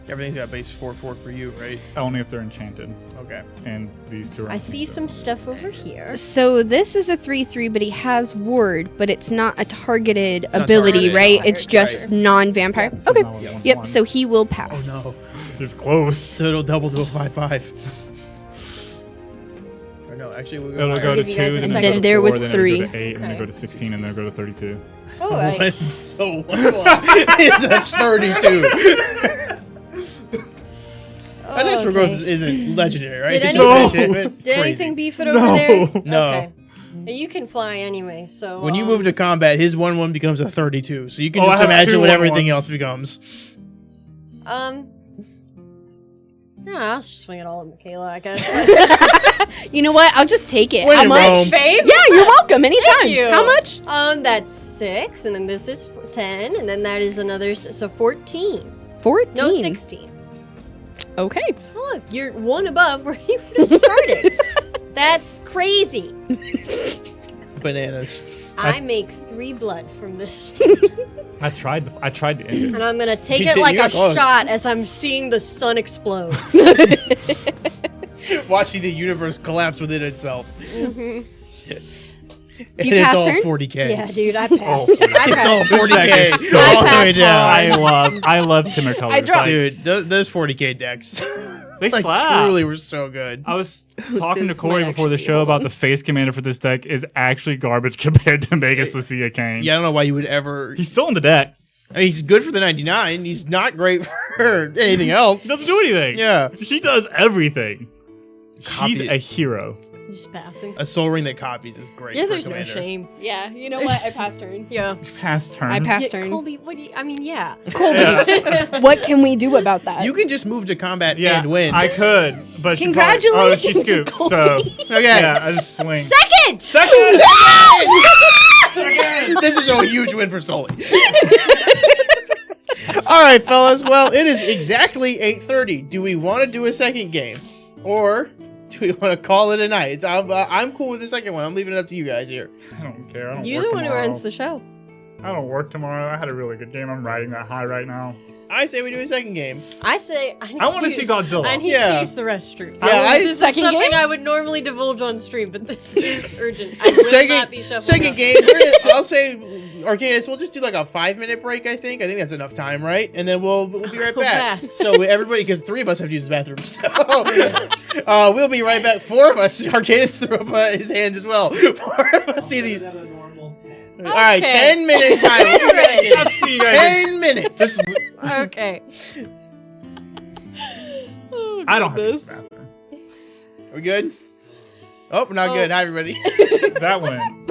Everything's got base 4/4 for you, right? Only if they're enchanted. Okay. And these two are I see some stuff over here. So this is a 3/3, but he has ward, but it's not a targeted not ability, targeted. right? Right, It's just right. non-vampire. This is Okay. not what I want. Yep, so he will pass. Oh no. It's close. So it'll double to a 5/5. Or no, actually we'll It'll higher. go to give 2, you guys a then, second. it'll Then go there to 4, was then it'll go 3. to 8, and then Okay. go to 16, and then it'll go to 32. All right. What? So it's a 32. Unnatural growth isn't legendary, right? Did It's any- just enchantment. Did Crazy. anything beef it over there? No. Okay. You can fly anyway, so When you move to combat, his 1/1 becomes a 32. So you can Oh, I just have imagine two what everything 1/1s. else becomes. yeah, I'll just swing it all at Michalea, I guess. You know what? I'll just take it. When How in much? Rome. Babe? Yeah, you're welcome. Anytime. you. How much? That's 6, and then this is 10, and then that is another, so 14. 14. No, 16. Okay. Oh, look, you're one above where you would have started. That's crazy. Bananas. I make 3 blood from this, I tried to end it. and I'm gonna take You it did- like you a got close. shot as I'm seeing the sun explode. Watching the universe collapse within itself. Do And you it's pass all turn? 40k. Yeah, dude, I passed. Oh. I It's all passed. This deck 40k. is so all the good. way down. I love Timber colors. I dropped- Dude, those 40k decks. They like slap. truly were so good. I was talking to This Corey might before the actually- show hold about on. the face commander for this deck is actually garbage compared to Magus Lucea Kane. Yeah, I don't know why you would ever. He's still in the deck. I mean, he's good for the 99. He's not great for anything else. He doesn't do anything. Yeah. She does everything. She's Copy- a hero. Just passing. A Soul Ring that copies is great. Yeah, for there's no commander. shame. Yeah. You know what? I passed turn. Yeah. Past turn. I passed Yeah, turn. Colby, what do you, I mean, yeah. Colby, what can we do about that? You can just move to combat Yeah, and win. I could, but she Congratulations, she scoops. So Colby. okay. yeah, I just swing. Second! Second. This is a huge win for Sully. All right, fellas. Well, it is exactly 8:30. Do we want to do a second game, or do we want to call it a night? I'm cool with the second one. I'm leaving it up to you guys here. I don't care. I don't You're work the one who tomorrow. runs the show. I don't work tomorrow. I had a really good game. I'm riding that high right now. I say we do a second game. I say I want to see Godzilla. I need Yeah. to use the restroom. Yeah, This is Second something game? I would normally divulge on stream, but this is urgent. I will not be shuffled Second up. game. I'll say, Arcanus. We'll just do like a 5-minute break. I think that's enough time, right? And then we'll be right Go back. fast. So everybody, because 3 of us have to use the bathroom, so we'll be right back. 4 of us. Arcanus threw up his hand as well. 4 of us see these. All right, Okay. 10-minute time. We'll be back in I'll see you guys. 10 minutes. This is, Okay. Oh, I don't have to use goodness. the bathroom. We good? Oh, we're not Oh. good. Hi, everybody. That went.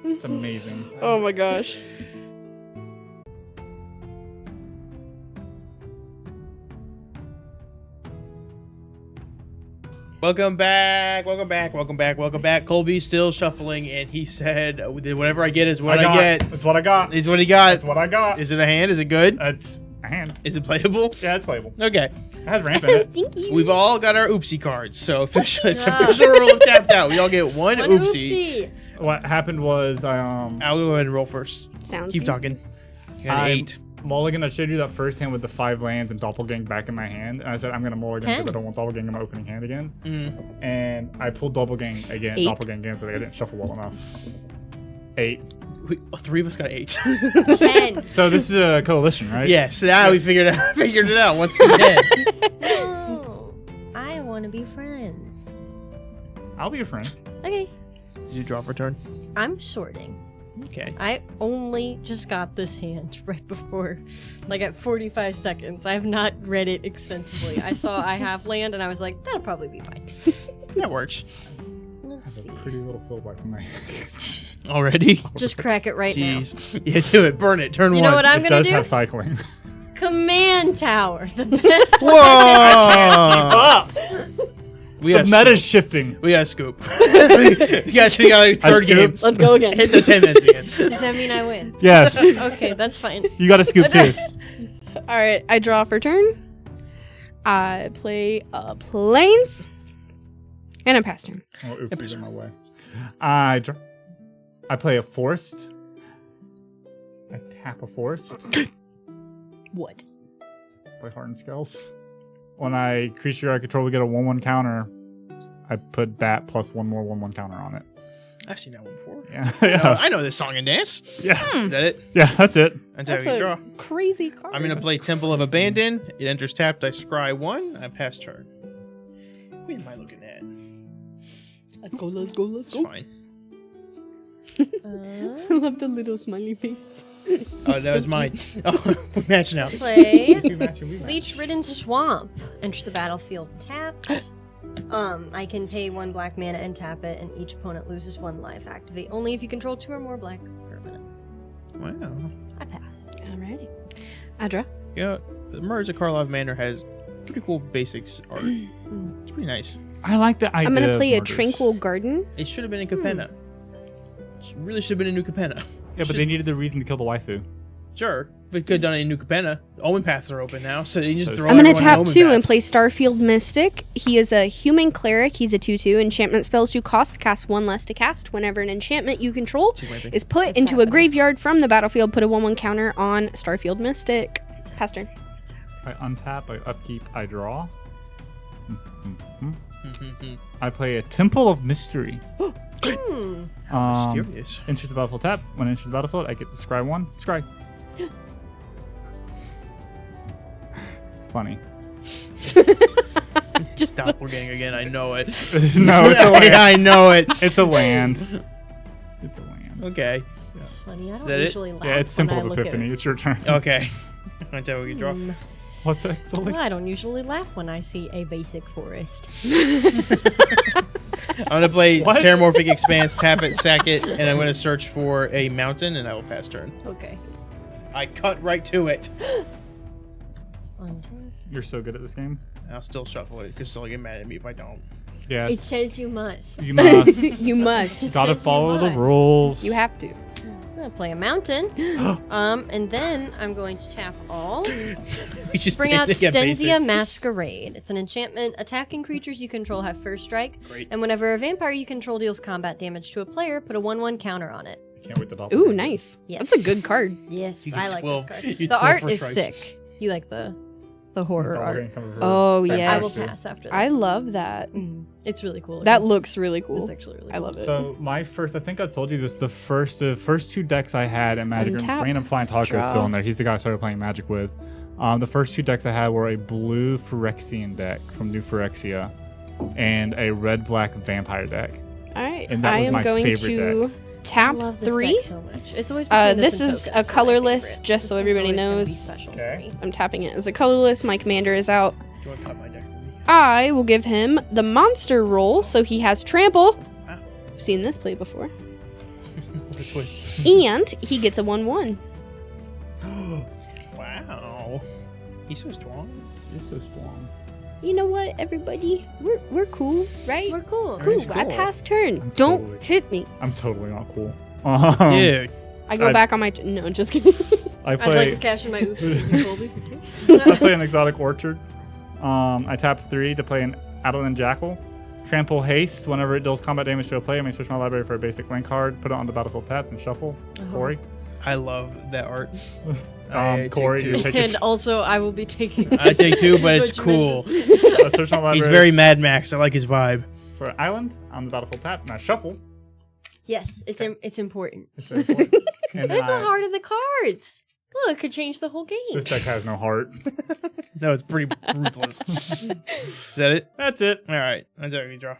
It's amazing. Oh my gosh. Welcome back. Colby's still shuffling, and he said, whatever I get is what I get. That's what I got. Is what he got. That's what I got. Is it a hand? Is it good? It's a hand. Is it playable? Yeah, it's playable. Okay. It has ramp in it. Thank you. We've all got our oopsie cards, so it's official rule of tapped out. We all get one One oopsie. What happened was I'll go ahead and roll first. Sounds Keep good. talking. You got an 8. Mulligan, I showed you that first hand with the 5 lands and Doppelgang back in my hand. And I said, I'm going to mulligan because 10. I don't want Doppelgang in my opening hand again. Mm. And I pulled Doppelgang again, 8. Doppelgang again, so I didn't shuffle well enough. 8. 3 of us got 8. 10. So this is a coalition, right? Yes, now we figured it out once again. No. I want to be friends. I'll be your friend. Okay. Did you draw for turn? I'm sorting. Okay. I only just got this hand right before, like at 45 seconds. I have not read it extensively. I saw I have land and I was like, that'll probably be fine. That works. Let's I have see. a pretty little fillback in my Already? Just crack it right now. Jeez. Yeah, do it. Burn it. Turn You 1. know what I'm It gonna does do? have cycling. Command Tower, the best. Whoa! Up! We The got meta's shifting. We got a scoop. we got a third game. Let's go again. Hit the 10 minutes again. Does that mean I win? Yes. Okay, that's fine. You got a scoop too. All right, I draw for turn. I play planes, and I pass turn. Oh, oops, he's in my way. I play a forest. I tap a forest. What? Play Hardened Skulls. When I creature I control to get a 1/1 counter, I put that plus 1 more 1/1 counter on it. I've seen that one before. Yeah, I know this song and dance. yeah, Is that it? yeah. That's it. That's how That's you a draw. crazy card. I'm going to play Temple of Abandon. It enters tapped. I scry 1. I pass turn. What am I looking at? Let's go. Let's go. Let's It's go. fine. I love the little smiley face. Oh, that was mine. Oh, we're matching out. Play We match. Leech-ridden swamp. Enters the battlefield tapped. I can pay 1 black mana and tap it, and each opponent loses 1 life. Activate only if you control 2 or more black permanents. Wow. I pass. Alrighty. Adra. You know, the Merge of Karlov Manor has pretty cool basics art. It's pretty nice. I like the idea. I'm gonna play a of murders. Tranquil Garden. It should have been in Capenna. Really should have been in New Capenna. Yeah, but they needed the reason to kill the waifu. Sure, but could have done it in New Capenna. Omen paths are open now, so you just So throw I'm gonna everyone in tap Omen 2 and paths. play Starfield Mystic. He is a human cleric. He's a 2/2. Enchantment spells do cast 1 less to cast. Whenever an enchantment you control She's wiping. is put into a graveyard from the battlefield, put a 1/1 counter on Starfield Mystic. Pass turn. I untap, I upkeep, I draw. I play a Temple of Mystery. Mysterious. Enters the battlefield tap. When it enters the battlefield, I get to scry 1. Scry. It's funny. Just doppelganger again. I know it. No, it's a land. I know it. It's a land. It's a land. Okay. It's funny. I don't that it? usually laugh Yeah, it's when Temple I of look at Epiphany. It's your turn. Okay. I tell you what you draw. What's that, Sully? Well, I don't usually laugh when I see a basic forest. I'm gonna play What? Terramorphic Expanse, tap it, sack it, and I'm gonna search for a mountain, and I will pass turn. Okay. I cut right to it. You're so good at this game. I'll still shuffle it because she'll get mad at me if I don't. Yes. It says you must. You must. You must. It Gotta says you follow the must. rules. You have to. I'm gonna play a mountain. And then I'm going to tap all. We just Bring out get Stenzia basics. Masquerade. It's an enchantment. Attacking creatures you control have first strike. Great. And whenever a vampire you control deals combat damage to a player, put a 1/1 counter on it. I can't wait to double. Ooh, nice. Yes. That's a good card. Yes, You I get like 12 this you card. get The 12 art for is strikes. sick. You like the horror art. Oh, yeah. yes. I will pass after this. I love that. It's really cool. That looking. looks really cool. It's actually really I cool. love it. So my first, I think I told you this. The first 2 decks I had in Magic, and Untap, Random Flying Taco is still draw. in there. He's the guy I started playing Magic with. The first 2 decks I had were a blue Phyrexian deck from New Phyrexia, and a red-black vampire deck. All right. And that I was am my going favorite to I tap love this 3. deck so much. It's always between This and is tokens a for my colorless, favorite. just This so one's everybody always gonna be knows. special Okay. for me. I'm tapping it as a colorless. My commander is out. Do you want to cut my deck for me? I will give him the monster roll, so he has trample. Wow. I've seen this play before. What a twist. And he gets a 1/1. Wow. He's so strong. He's so strong. You know what, everybody? We're cool, right? We're cool. cool. He's I cool. pass turn. I'm Don't totally- hit me. I'm totally not cool. Dude. I go I- back on my. No, just kidding. I I'd like play. to cash in my oops and Colby for 2. I play an Exotic Orchard. I tap 3 to play an Adeline Jackal. Trample Haste. Whenever it deals combat damage to a player, I may search my library for a basic land card, put it on the battlefield tap, and shuffle. Corey. I love that art. I take Corey, 2. you take And also, I will be taking. I take 2, but That's it's what you cool. meant to say. search my library He's very Mad Max. I like his vibe. for an island on the battlefield tap, and I shuffle. Yes, it's important. It's very important. And then It's the I- heart of the cards. Look, it could change the whole game. This deck has no heart. No, it's pretty ruthless. Is that it? That's it. All right. That's how you draw.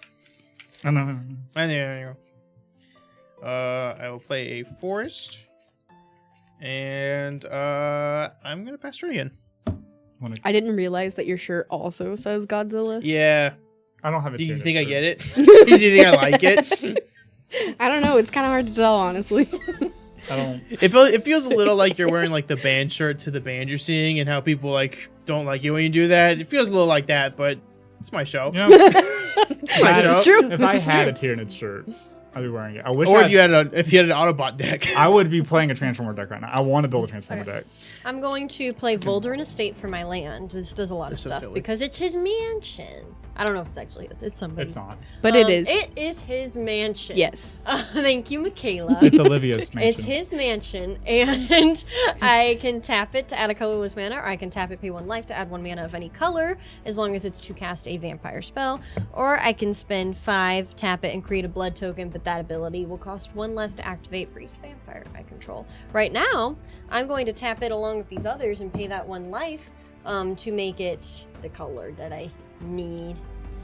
I know. There you go. I will play a forest. And I'm going to pass turn again. I didn't realize that your shirt also says Godzilla. Yeah. I don't have a Do you tier think I next get to it? Do you think I like it? I don't know. It's kind of hard to tell, honestly. I don't. It feels a little like you're wearing like the band shirt to the band you're seeing, and how people like don't like you when you do that. It feels a little like that, but it's my show. You know, My This show. is true. If I This is had true. a Tyranid shirt, I'd be wearing it. I wish. Or I if you had an Autobot deck. I would be playing a Transformer deck right now. I want to build a Transformer Okay. deck. I'm going to play Volder in Estate for my land. This does a lot You're of so stuff silly. because it's his mansion. I don't know if it's actually his. It's somebody's. It's not. But it is. It is his mansion. Yes. Thank you, Michaela. It's Olivia's mansion. It's his mansion, and I can tap it to add a colorless mana, or I can tap it, pay 1 life to add 1 mana of any color, as long as it's to cast a vampire spell. Or I can spend 5, tap it, and create a blood token, but that ability will cost 1 less to activate for each vampire I control. Right now, I'm going to tap it along with these others and pay that 1 life to make it the color that I need.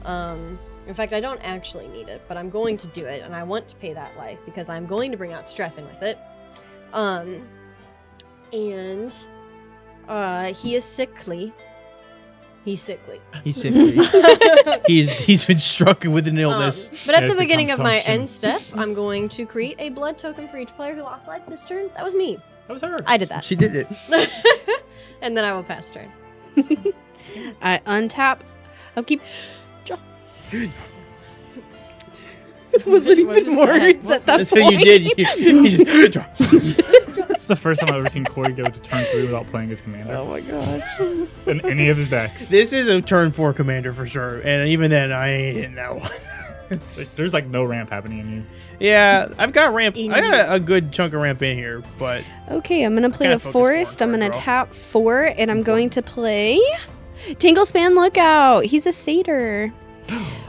In fact, I don't actually need it, but I'm going to do it, and I want to pay that life because I'm going to bring out Strefan with it. And he is sickly. He's sickly. He's sickly. he's been struck with an illness. But at Yes, the the beginning of my consumption. end step, I'm going to create a blood token for each player who lost life this turn. That was me. That was her. I did that. She did it. And then I will pass turn. I untap. Upkeep. Draw. What Wasn't even is words that? at that That's point. what you did. You just draw. It's the first time I've ever seen Corey go to turn 3 without playing his commander Oh my gosh. in any of his decks. This is a turn 4 commander for sure, and even then, I ain't in that one. Like, there's like no ramp happening in you. Yeah, I've got ramp. I got a good chunk of ramp in here, but Okay, I'm gonna play Kinda a focus more on forest. I'm card gonna draw. tap 4, and I'm going to play Tanglespan Lookout. He's a satyr.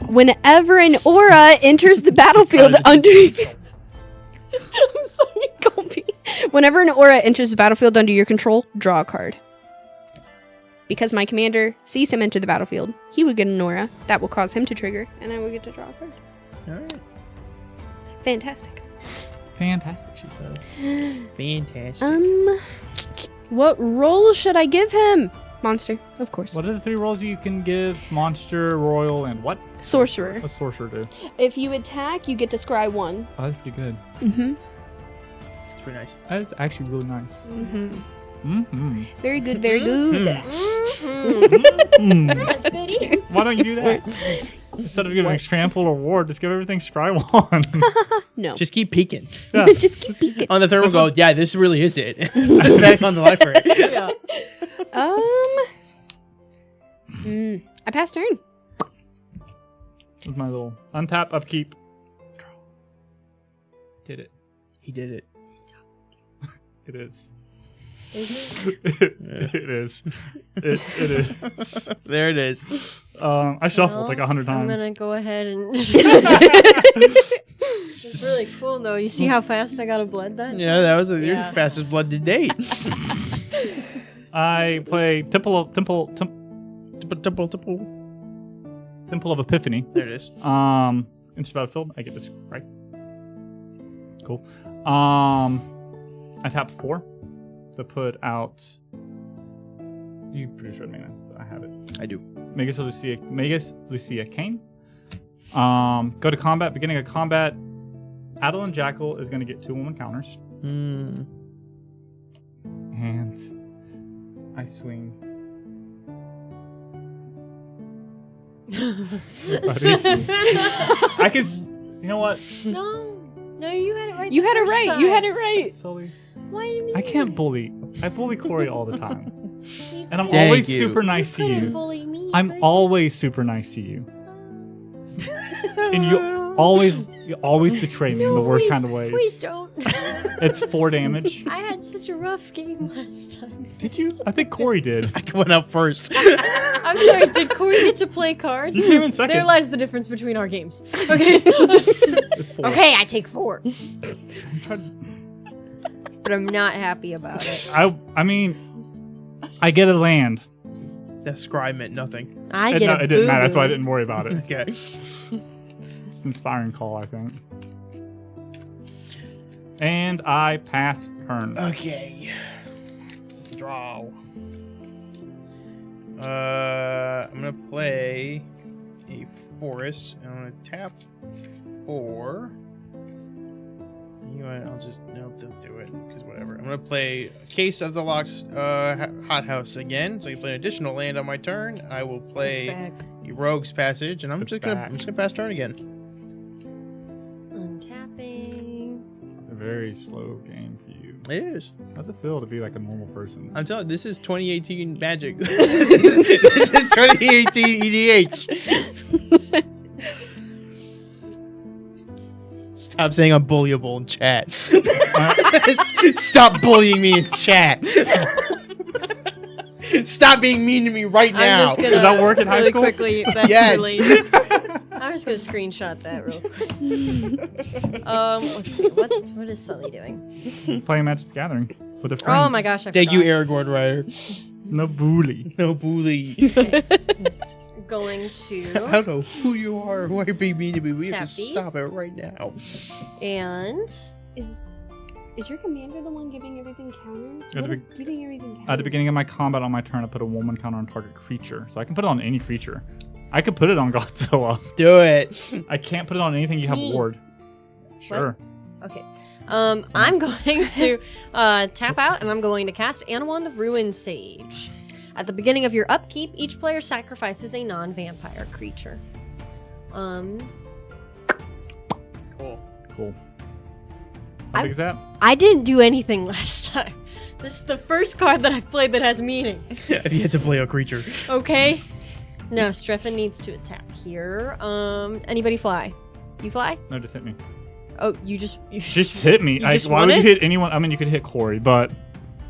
Whenever an aura enters the battlefield under. I'm sorry, Colby. Whenever an aura enters the battlefield under your control, draw a card. Because my commander sees him enter the battlefield, he would get an aura. That will cause him to trigger, and I will get to draw a card. all right. Fantastic. Fantastic, she says. Fantastic. What role should I give him? Monster, of course. What are the 3 roles you can give? Monster, Royal, and what? Sorcerer. What's Sorcerer do? If you attack, you get to scry 1. Oh, that's pretty good. Mm-hmm. It's pretty nice. That is actually really nice. Mm-hmm. Mm-hmm. Very good, very good. Mm-hmm. That's goody. Why don't you do that? Instead of giving trample or ward, just give everything scry 1. No. Just keep peeking. Yeah. Just keep peeking. On the third one, go, yeah, this really is it. I'm back on the library. Yeah. I passed turn. With my little untap, upkeep. Did it. He did it. It is. Is It is. It is. There it is. I shuffled like 100 I'm times. gonna go ahead and. It's really cool though. You see how fast I got a blood then? Yeah, that was your Yeah. fastest blood to date. I play Temple of Epiphany. There it is. Into battlefield. I get this right. Cool. I tap 4 to put out. You pretty sure mana, so I have it. I do. Magus, Lucea, Kane. Go to combat. Beginning of combat. Adeline Jackal is going to get 2 woman counters, and I swing. I can. You know what? No, you had it right. You the had it first right. time. You had it right. Sully. Why did you? I can't bully. I bully Corey all the time, and I'm Thank always you. super nice to couldn't you. bully me. I'm could always super nice to you, and you always betray me in the worst kind of ways. Please don't. It's 4 damage. I had such a rough game last time. Did you? I think Corey did. I went out first. I'm sorry. Did Corey get to play cards? You came in second. There lies the difference between our games. Okay. It's 4. Okay, I take 4, I'm trying but I'm not happy about it. to- I mean, I get a land. That scry meant nothing. I It, get no, a it didn't matter. boo-boo. That's why I didn't worry about it. Okay. It's an inspiring call, I think. And I pass turn. Okay. Draw. I'm gonna play a forest. And I'm gonna tap 4. You know what? I'll just don't do it because whatever. I'm gonna play Case of the Locks Hothouse again. So you play an additional land on my turn. I will It's play back. a Rogue's Passage, and I'm It's just back. gonna pass turn again. Untapping. A very slow game for you. It is. How's it feel to be like a normal person? I'm telling you, this is 2018 Magic. this is 2018 EDH. Stop saying I'm bullyable in chat. Stop bullying me in chat. Stop being mean to me right I'm now. just gonna Did that work in high really school? quickly. That's Yes. related. I'm just gonna screenshot that real quick. Let's see. What is Sully doing? Playing Magic the Gathering with a friend. Oh my gosh! I Thank you, forgot. Aragorn Rider. No bully. No bully. Going I to don't know who you are. Why are you being mean to me? We have Tap to these. stop it right now. and Is your commander the one giving everything counters? At What the is giving everything counters? At the beginning of my combat on my turn, I put a 1/1 counter on target creature. So I can put it on any creature. I could put it on Godzilla. Do it. I can't put it on anything you have Me. ward. Sure. Okay. I'm going to tap out, and I'm going to cast Anawan the Ruined Sage. At the beginning of your upkeep, each player sacrifices a non-vampire creature. Cool. How big is that? I didn't do anything last time. This is the first card that I've played that has meaning. If you had to play a creature. Okay. No, Strefan needs to attack here. Anybody fly? You fly? No, just hit me. Oh, you just Just hit me. You just Why want would you it? hit anyone? I mean, you could hit Corey, but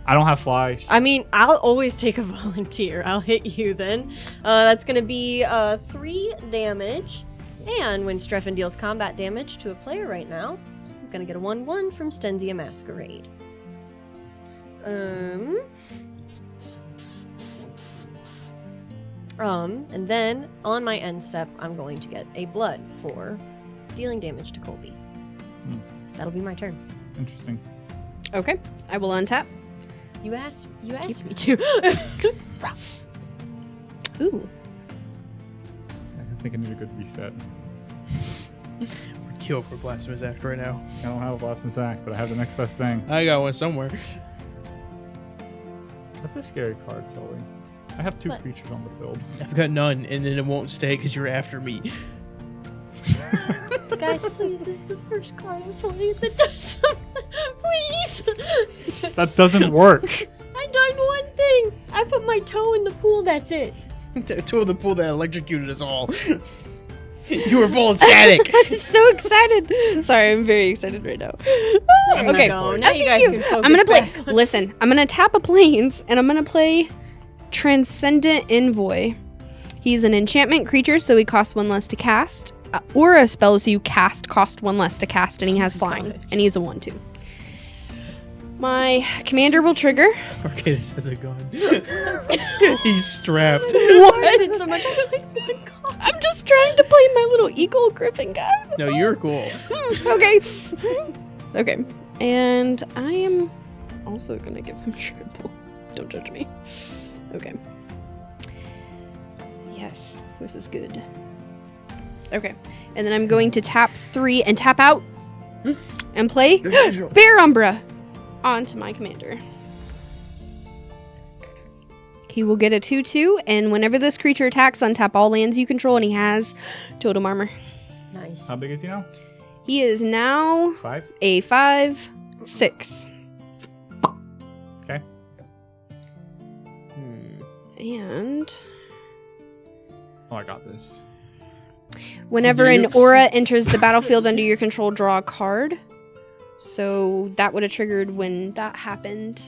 I don't have fly. I mean, I'll always take a volunteer. I'll hit you then. That's gonna be 3 damage. And when Strefan deals combat damage to a player right now, he's gonna get a 1/1 from Stenzia Masquerade. And then on my end step, I'm going to get a blood for dealing damage to Colby. That'll be my turn. Interesting. Okay, I will untap. You asked me to. Ooh. I think I need a good reset. We're killed for Blasphemous Act right now. I don't have a Blasphemous Act, but I have the next best thing. I got one somewhere. That's a scary card, Sully. I have 2 What? creatures on the field. I've got none, and then it won't stay because you're after me. Guys, please, this is the first card I played that does something. Please! That doesn't work. I done one thing! I put my toe in the pool, that's it. Two of the pool that electrocuted us all. You were full of static. I'm so excited. Sorry, I'm very excited right now. I'm gonna Okay, go. Now you guys thank can focus I'm gonna play. back. Listen, I'm gonna tap a plains, and I'm gonna play Transcendent Envoy. He's an enchantment creature, so he costs 1 less to cast. Or a spell you cast cost 1 less to cast, and he has flying, and he's a 1/2. My commander will trigger. Arcadis has a gun. He's strapped. What? It's so much. I was like, oh my God. I'm just trying to play my little eagle griffin guy. No, you're cool. Okay. Okay. And I am also gonna give him triple. Don't judge me. Okay. Yes, this is good. Okay. And then I'm going to tap 3 and tap out and play Bear Umbra onto my commander. He will get a 2/2, and whenever this creature attacks, untap all lands you control, and he has totem armor. Nice. How big is he now? He is now 5? a 5/6. Okay. And Oh, I got this. whenever an Nukes. aura enters the battlefield under your control, draw a card. So that would have triggered when that happened.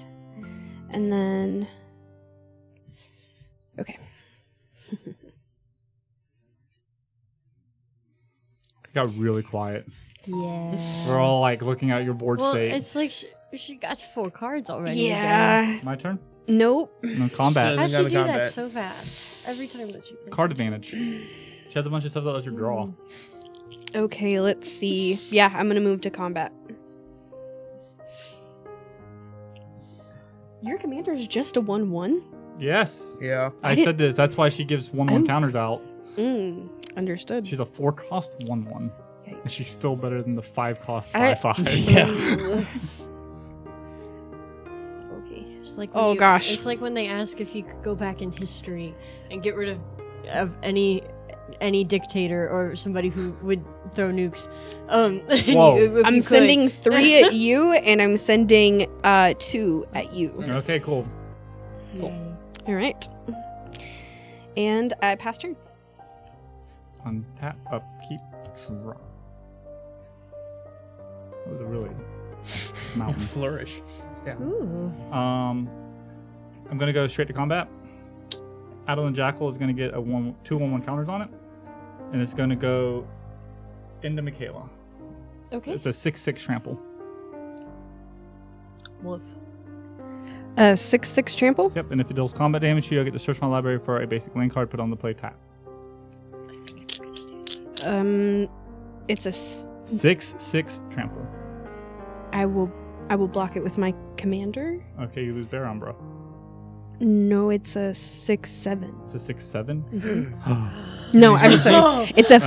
And then... Okay. It got really quiet. Yeah. We're all like looking at your board Well, state. it's like she got 4 cards already. Yeah. My turn? Nope. No, combat. So- How'd she Got a do combat. that so fast? Every time that she plays. Card advantage. She has a bunch of stuff that lets you draw. Okay, let's see. Yeah, I'm going to move to combat. Your commander is just a 1/1? Yes. Yeah. I said this. That's why she gives 1/1 Oh. counters out. Understood. She's a 4-cost 1/1. Yikes. And she's still better than the 5-cost I- 5/5. Yeah. Okay. It's like Oh, gosh. It's like when they ask if you could go back in history and get rid of any dictator or somebody who would throw nukes. And Whoa. if I'm you could. sending 3 at you, and I'm sending 2 at you. Okay, cool. Yay. All right. And I pass turn. Untap, upkeep, draw. That was a really mountain. Flourish. Ooh. I'm gonna go straight to combat. Adolin Jackal is gonna get 2 1/1 counters on it, and it's gonna go into Michalea. Okay. It's a 6/6 trample. Wolf. 6/6 trample. Yep, and if it deals combat damage to you, I get to search my library for a basic land card, put on the play tap. It's a. 6/6 trample. I will. I will block it with my commander. Okay, you lose Bear Umbra. No, it's a 6/7. It's a 6/7. No, I'm sorry. It's a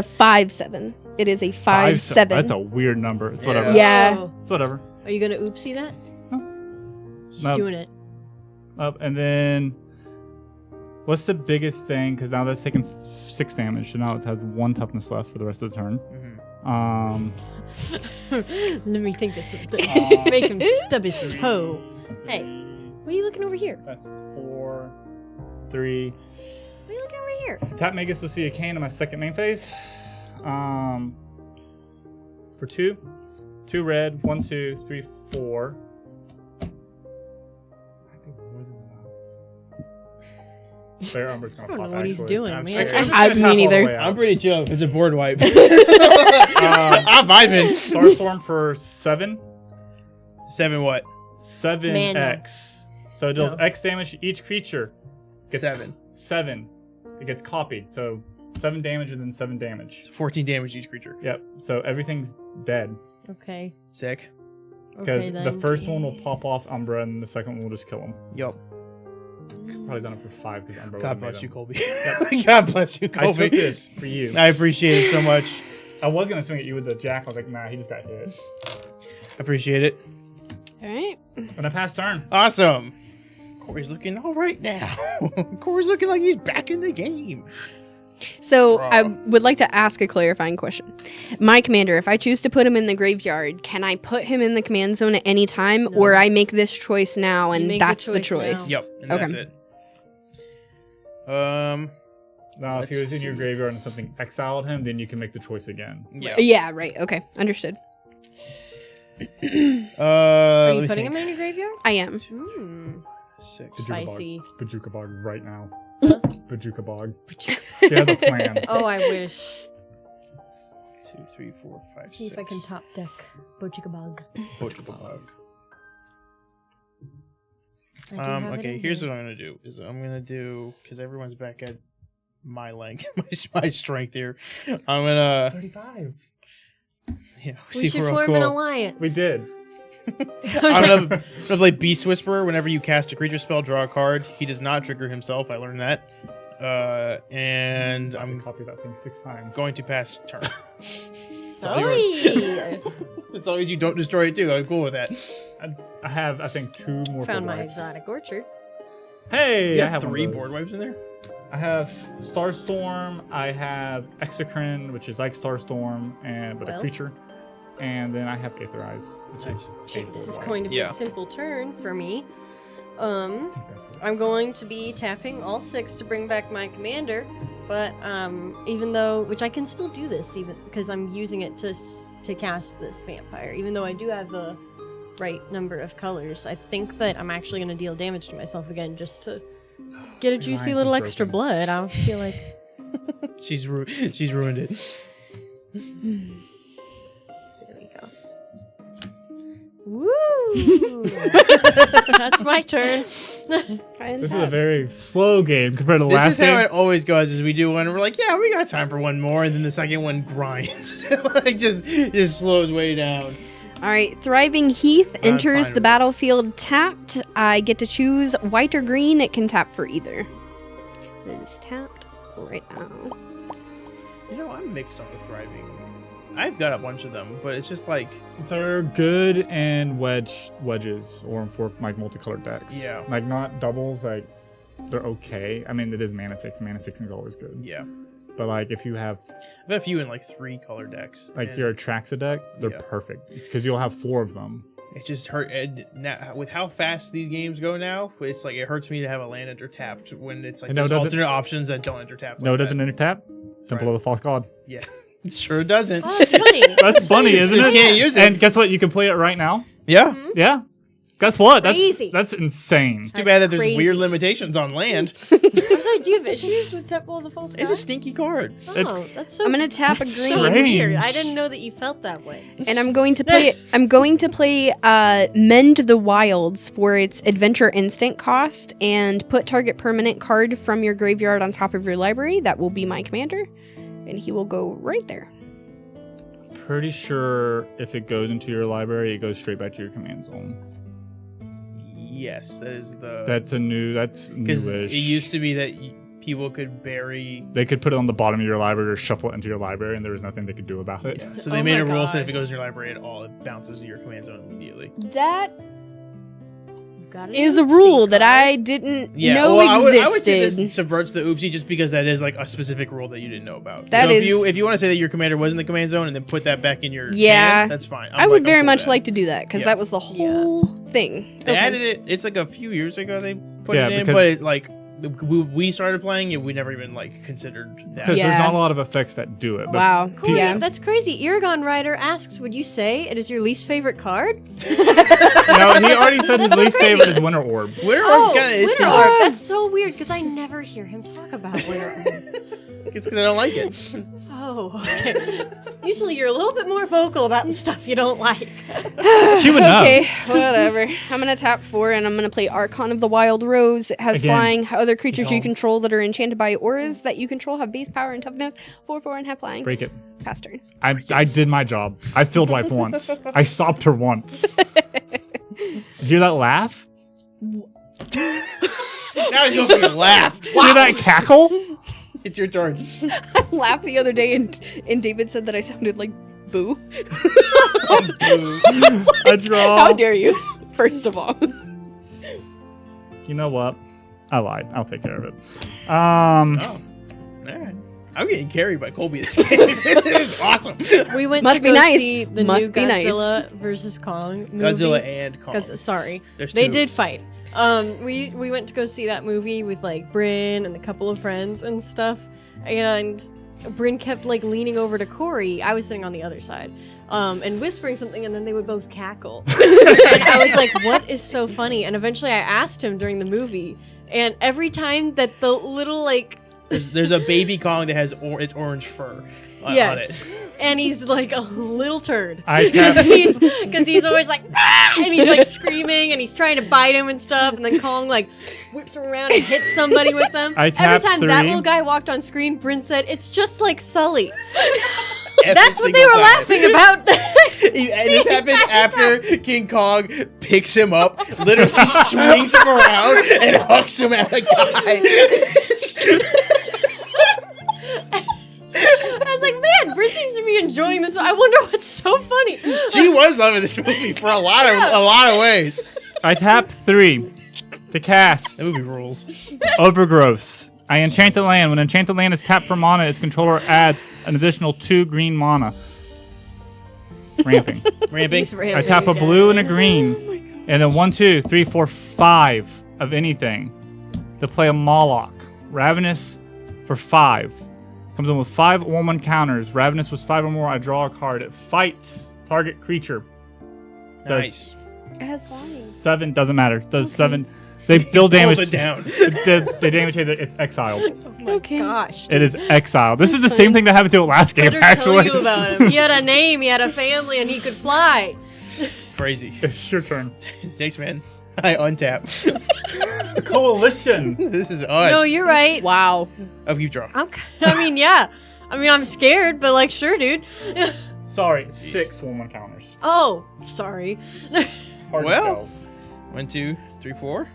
5/7. It is a 5/7. That's a weird number. It's whatever. Yeah. Oh. It's whatever. Are you gonna oopsie that? No. He's No. doing it. Up and then, what's the biggest thing? Because now that's taking 6 damage, so now it has 1 toughness left for the rest of the turn. Let me think this one. Make him stub his toe. Hey, what are you looking over here? That's 4, 3. What are you looking over here? Tap Magus Lucea Kane in my second main phase. For 2 red, 1, 2, 3, 4. I think more than enough. Bear Umbra's gonna I don't pop. know what he's actually. doing, I'm man. scared. Me neither. I'm pretty chill. It's a board wipe. Um, I'm vibing. Starstorm for 7. 7 what? 7x. So it deals No. X damage to each creature. Gets 7. 7. It gets copied. So 7 damage and then 7 damage. It's 14 damage to each creature. Yep. So everything's dead. Okay. Sick. Because Okay, the then. first one will pop off Umbra and the second one will just kill him. Yup. Probably done it for 5 because Umbra God would've bless made you, him. Colby. God bless you, I Colby. took this for you. I appreciate it so much. I was going to swing at you with the jack. I was like, nah, he just got hit. Appreciate it. All right. And I passed turn. Awesome. Corey's looking all right now. Corey's looking like he's back in the game. So Draw. I would like to ask a clarifying question. My commander, if I choose to put him in the graveyard, can I put him in the command zone at any time, No. or I make this choice now You and make that's the the choice choice? now. Yep. And Okay. that's it. Now, if he Let's was in your see. graveyard and something exiled him, then you can make the choice again. Yeah. Yeah, right. Okay. Understood. Are Let you me putting think. him in your graveyard? I am. Hmm. 6. Spicy. Bajuka Bog right now. Huh? Bajuka Bog. She has a plan. Oh, I wish. 2, 3, 4, 5, See 6. if I can top deck Bojikabog. Bog. I do have it Okay, in here's here. what I'm gonna do. I'm gonna do, because everyone's back at my length, my strength here. I'm gonna 35. yeah. We should form an alliance. We did. I'm gonna play Beast Whisperer. Whenever you cast a creature spell, draw a card. He does not trigger himself. I learned that. And I'm I'm copy that thing 6 times. going to pass turn. Sully. As long as you don't destroy it too, I'm cool with that. I have, I think, 2 more Found board my wipes. exotic orchard. Hey, You I have have 3 one of those. board wipes in there. I have Starstorm. I have Exocrine, which is like Starstorm, and but a Well. creature. And then I have Aether Eyes, which is a Okay, board this is wipe. going to be Yeah. a simple turn for me. I think that's it. I'm going to be tapping all 6 to bring back my commander, but even though, which I can still do this even because I'm using it to cast this vampire, even though I do have the right number of colors, I think that I'm actually going to deal damage to myself again just to get a juicy Alliance little is extra broken. blood. I feel like She's ruined it. there we go. Woo! That's my turn. This is a very slow game compared to the This last is how game. it always goes. Is we do one, and we're like, yeah, we got time for one more, and then the second one grinds, like just slows way down. All right. Thriving Heath I'm enters fine the with it. battlefield tapped. I get to choose white or green. It can tap for either. It is tapped right now. You know, I'm mixed on the thriving. I've got a bunch of them, but it's just like, They're good in wedges or for like multicolored decks. Yeah. Like not doubles, like they're okay. I mean, it is mana fix. Mana fixing is always good. yeah. But like if you have I've got a few in like 3 color decks. like and your Atraxa deck, they're Yeah. perfect because you'll have 4 of them. it just hurt. And now, with how fast these games go now, it's like it hurts me to have a land enter tapped when it's like And no, there's it doesn't- alternate options that don't enter tap. No, like it doesn't enter tap. Temple Right. of the False God. that. Yeah, it sure doesn't. Oh, that's funny. That's funny, isn't Just it? can't use it. And guess what? You can play it right now. Yeah. Yeah. Guess what? Crazy. That's insane. It's too That's bad that there's crazy. weird limitations on land. I'm sorry, do you have issues with Temple of the False God? It's a stinky card. Oh, that's so I'm gonna tap a That's green, so strange. weird. I didn't know that you felt that way. and I'm going to play. Mend the Wilds for its adventure instant cost, and put target permanent card from your graveyard on top of your library. That will be my commander, and he will go right there. pretty sure if it goes into your library, it goes straight back to your command zone. Yes, that is the. That's Because newish. it used to be that people could bury. They could put it on the bottom of your library or shuffle it into your library, and there was nothing they could do about it. Yeah, so they made a rule so if it goes in your library at all, it bounces to your command zone immediately. That Got it. is a rule that I didn't know existed. I would say this subverts the oopsie just because that is like a specific rule that you didn't know about. That so is- if you want to say that your commander was in the command zone and then put that back in your Yeah. hand, that's fine. I would I'm very cool much with like to do that because Yeah. that was the whole thing. They added it. It's like a few years ago they put Yeah, it in, because- but it's like we started playing it. We never even like considered that. Because Yeah. there's not a lot of effects that do it. But Wow. Corey, Yeah. that's crazy. Eragon Rider asks, would you say it is your least favorite card? he already said his That's so least crazy. favorite is Winter Orb. Winter Oh, kind of is Winter too. Orb. That's so weird because I never hear him talk about Winter Orb. It's because I don't like it. Oh, okay. Usually you're a little bit more vocal about the stuff you don't like. She would know. Okay, whatever. I'm gonna tap 4 and I'm gonna play Archon of the Wild Rose. It has Again, flying. Other creatures you home. control that are enchanted by auras that you control have base power and toughness. 4/4 and have flying. Break it. Pass turn. I did my job. I field wipe once. I stopped her once. Hear that laugh? Now he's going for your laugh. Hear that cackle? It's your turn. I laughed the other day and David said that I sounded like Boo. A draw. How dare you? First of all. You know what? I lied. I'll take care of it. Oh, all right. I'm getting carried by Colby this game. This is awesome. We went Must to be go nice. see the Must new be nice. Godzilla versus Kong movie. Godzilla and Kong. Sorry. There's They two. did fight. We went to go see that movie with like Bryn and a couple of friends and stuff, and Bryn kept like leaning over to Corey. I was sitting on the other side, and whispering something, and then they would both cackle. And I was like, "What is so funny?" And eventually, I asked him during the movie, and every time that the little like There's a baby Kong that has its orange fur on yes, it. and he's like a little turd. I Because kept, he's always like, "Ah!" And he's like screaming and he's trying to bite him and stuff, and then Kong like whips him around and hits somebody with them. I Every tapped time that 3. little guy walked on screen, Bryn said, "It's just like Sully." Every That's what they single were time. laughing about. And this happens after King Kong picks him up, literally swings him around, and hucks him at a guy. I was like, man, Bryn seems to be enjoying this. I wonder what's so funny. She was loving this movie for a lot of ways. I tapped 3 to cast That movie rules. Overgrowth. I enchant the land. When enchanted land is tapped for mana, its controller adds an additional 2 green mana. Ramping. Ramping. He's really I tap a blue and a green, and then 1, 2, 3, 4, 5 of anything to play a Moloch. Ravenous for 5. Comes in with 5 1/1 counters. Ravenous was 5 or more. I draw a card. It fights target creature. Does Nice. It has flying. 7 doesn't matter. Does 7. They deal damage. Pulls it down. They damage it. It's exiled. Oh my Okay. gosh. It is exiled. This is the same thing that happened to it last game. Better tell Actually, you about him. He had a name, he had a family, and he could fly. Crazy. It's your turn. Thanks, man. I untap. The coalition. This is us. No, you're right. Wow. Oh, you draw. Yeah. I'm scared, but like, sure, dude. Sorry, 6 1/1 counters. Oh, sorry. Hard Well. spells. 1, 2, 3, 4.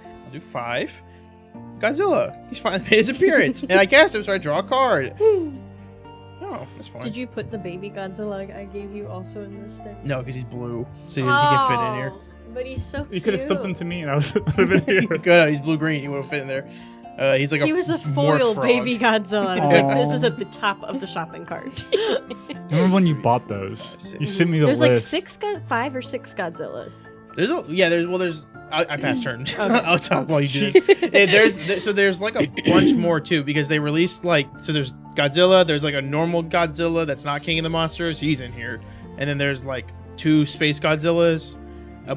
I'll do 5. Godzilla. He's finally made his appearance. And I cast him, so I draw a card. Oh, that's fine. Did you put the baby Godzilla I gave you also in this deck? No, because he's blue. So he can fit in here. But he's so cute. You could have slipped them to me, and I would have been here. Good. He's blue-green. He would have fit in there. He's like He was a more foil frog. baby Godzilla. I was like, this Aw. is at the top of the shopping cart. Remember when you bought those? You sent me the There's list. like 5 or 6 Godzillas. There's I passed turn. I'll talk while you do this. Hey, there's like a bunch more too, because they released there's Godzilla, there's like a normal Godzilla that's not King of the Monsters, he's in here, and then there's like 2 Space Godzillas,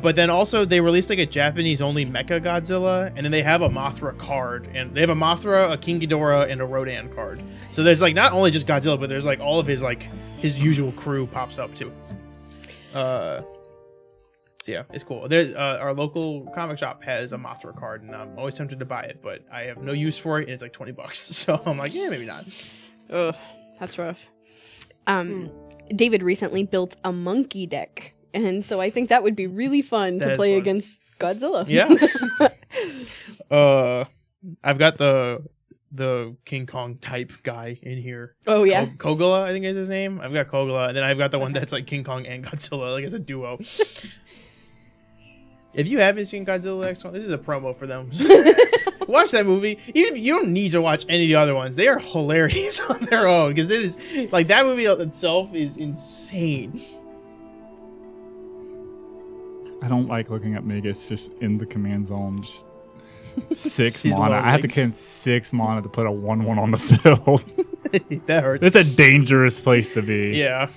but then also they released like a Japanese only Mecha Godzilla, and then they have a Mothra card, and they have a Mothra, a King Ghidorah, and a Rodan card. So there's like not only just Godzilla, but there's like all of his usual crew pops up too. So yeah, it's cool. There's our local comic shop has a Mothra card, and I'm always tempted to buy it, but I have no use for it, and it's like $20. So I'm like, yeah, maybe not. Ugh, that's rough. David recently built a monkey deck, and so I think that would be really fun That to is play fun. against Godzilla. Yeah. I've got the King Kong type guy in here. Oh yeah. Kogula, I think is his name. I've got Kogula, and then I've got the one that's like King Kong and Godzilla, like as a duo. If you haven't seen Godzilla X, this is a promo for them. Watch that movie. You don't need to watch any of the other ones. They are hilarious on their own because it is like that movie itself is insane. I don't like looking at Magus just in the command zone. Just 6 She's mana. I have to lonely. get 6 mana to put a 1/1 on the field. That hurts. It's a dangerous place to be. Yeah.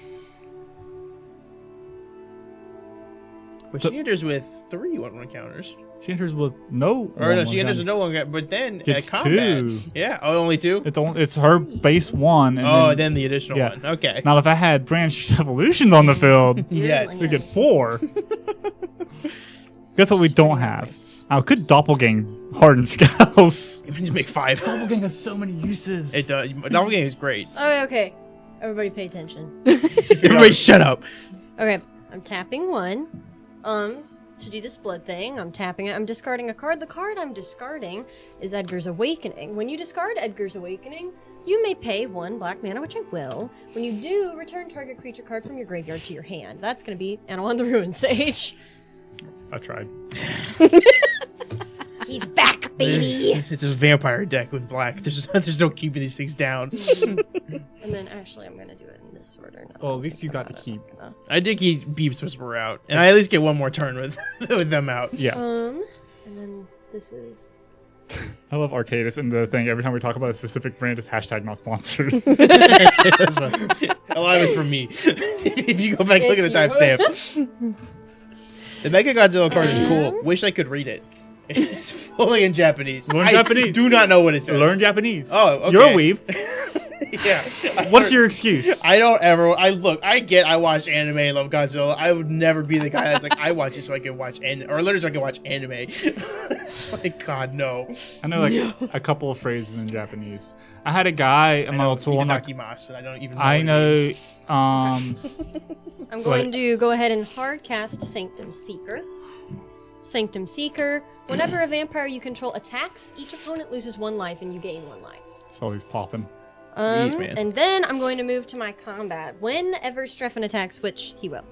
But So- she enters with 3 1/1 counters. She enters with no. Or no, 1/1 she enters with counter. no 1, but then Gets at combat. 2. Yeah. Oh, only 2? It's her base 1. And Oh, then, then the additional yeah. one. Okay. now if I had branched evolutions on the field, Yes. we get 4. Guess what we don't have? I could doppelgang hardened skulls. You can just make 5. Doppelgang has so many uses. It does. Doppelganger is great. Oh, okay. Everybody pay attention. Everybody shut up. Okay, I'm tapping 1. To do this blood thing, I'm tapping it. I'm discarding a card. The card I'm discarding is Edgar's Awakening. When you discard Edgar's Awakening, you may pay 1 black mana, which I will. When you do, return target creature card from your graveyard to your hand. That's going to be Anawan the Ruin Sage. I tried. He's back, baby! It's a vampire deck with black. There's no keeping these things down. And then actually, I'm going to do it in this order now. Well, at least you got to keep. I did keep Beeps Whisperer out, and I at least get one more turn with with them out. Yeah. And then this is... I love Arcadis and the thing. Every time we talk about a specific brand, it's hashtag not sponsored. That's fine. A lot of it's from me. If you go back and look at the timestamps. The Mega Godzilla card is cool. Wish I could read it. It's fully in Japanese. Learn I Japanese. do not know what it says. Learn Japanese. Oh, okay. You're a weeb. Yeah. What's your excuse? I don't ever. I watch anime and love Godzilla. I would never be the guy that's like, I watch it so I can watch or literally so I can watch anime. It's like, God, no. I know like a couple of phrases in Japanese. I had a guy in my old school. And Itadakimasu, and I don't even know. I what know. it means. I'm going to go ahead and hard cast Sanctum Seeker. Sanctum Seeker. Whenever a vampire you control attacks, each opponent loses 1 life and you gain 1 life. So he's popping. Jeez, man. And then I'm going to move to my combat. Whenever Strefan attacks, which he will.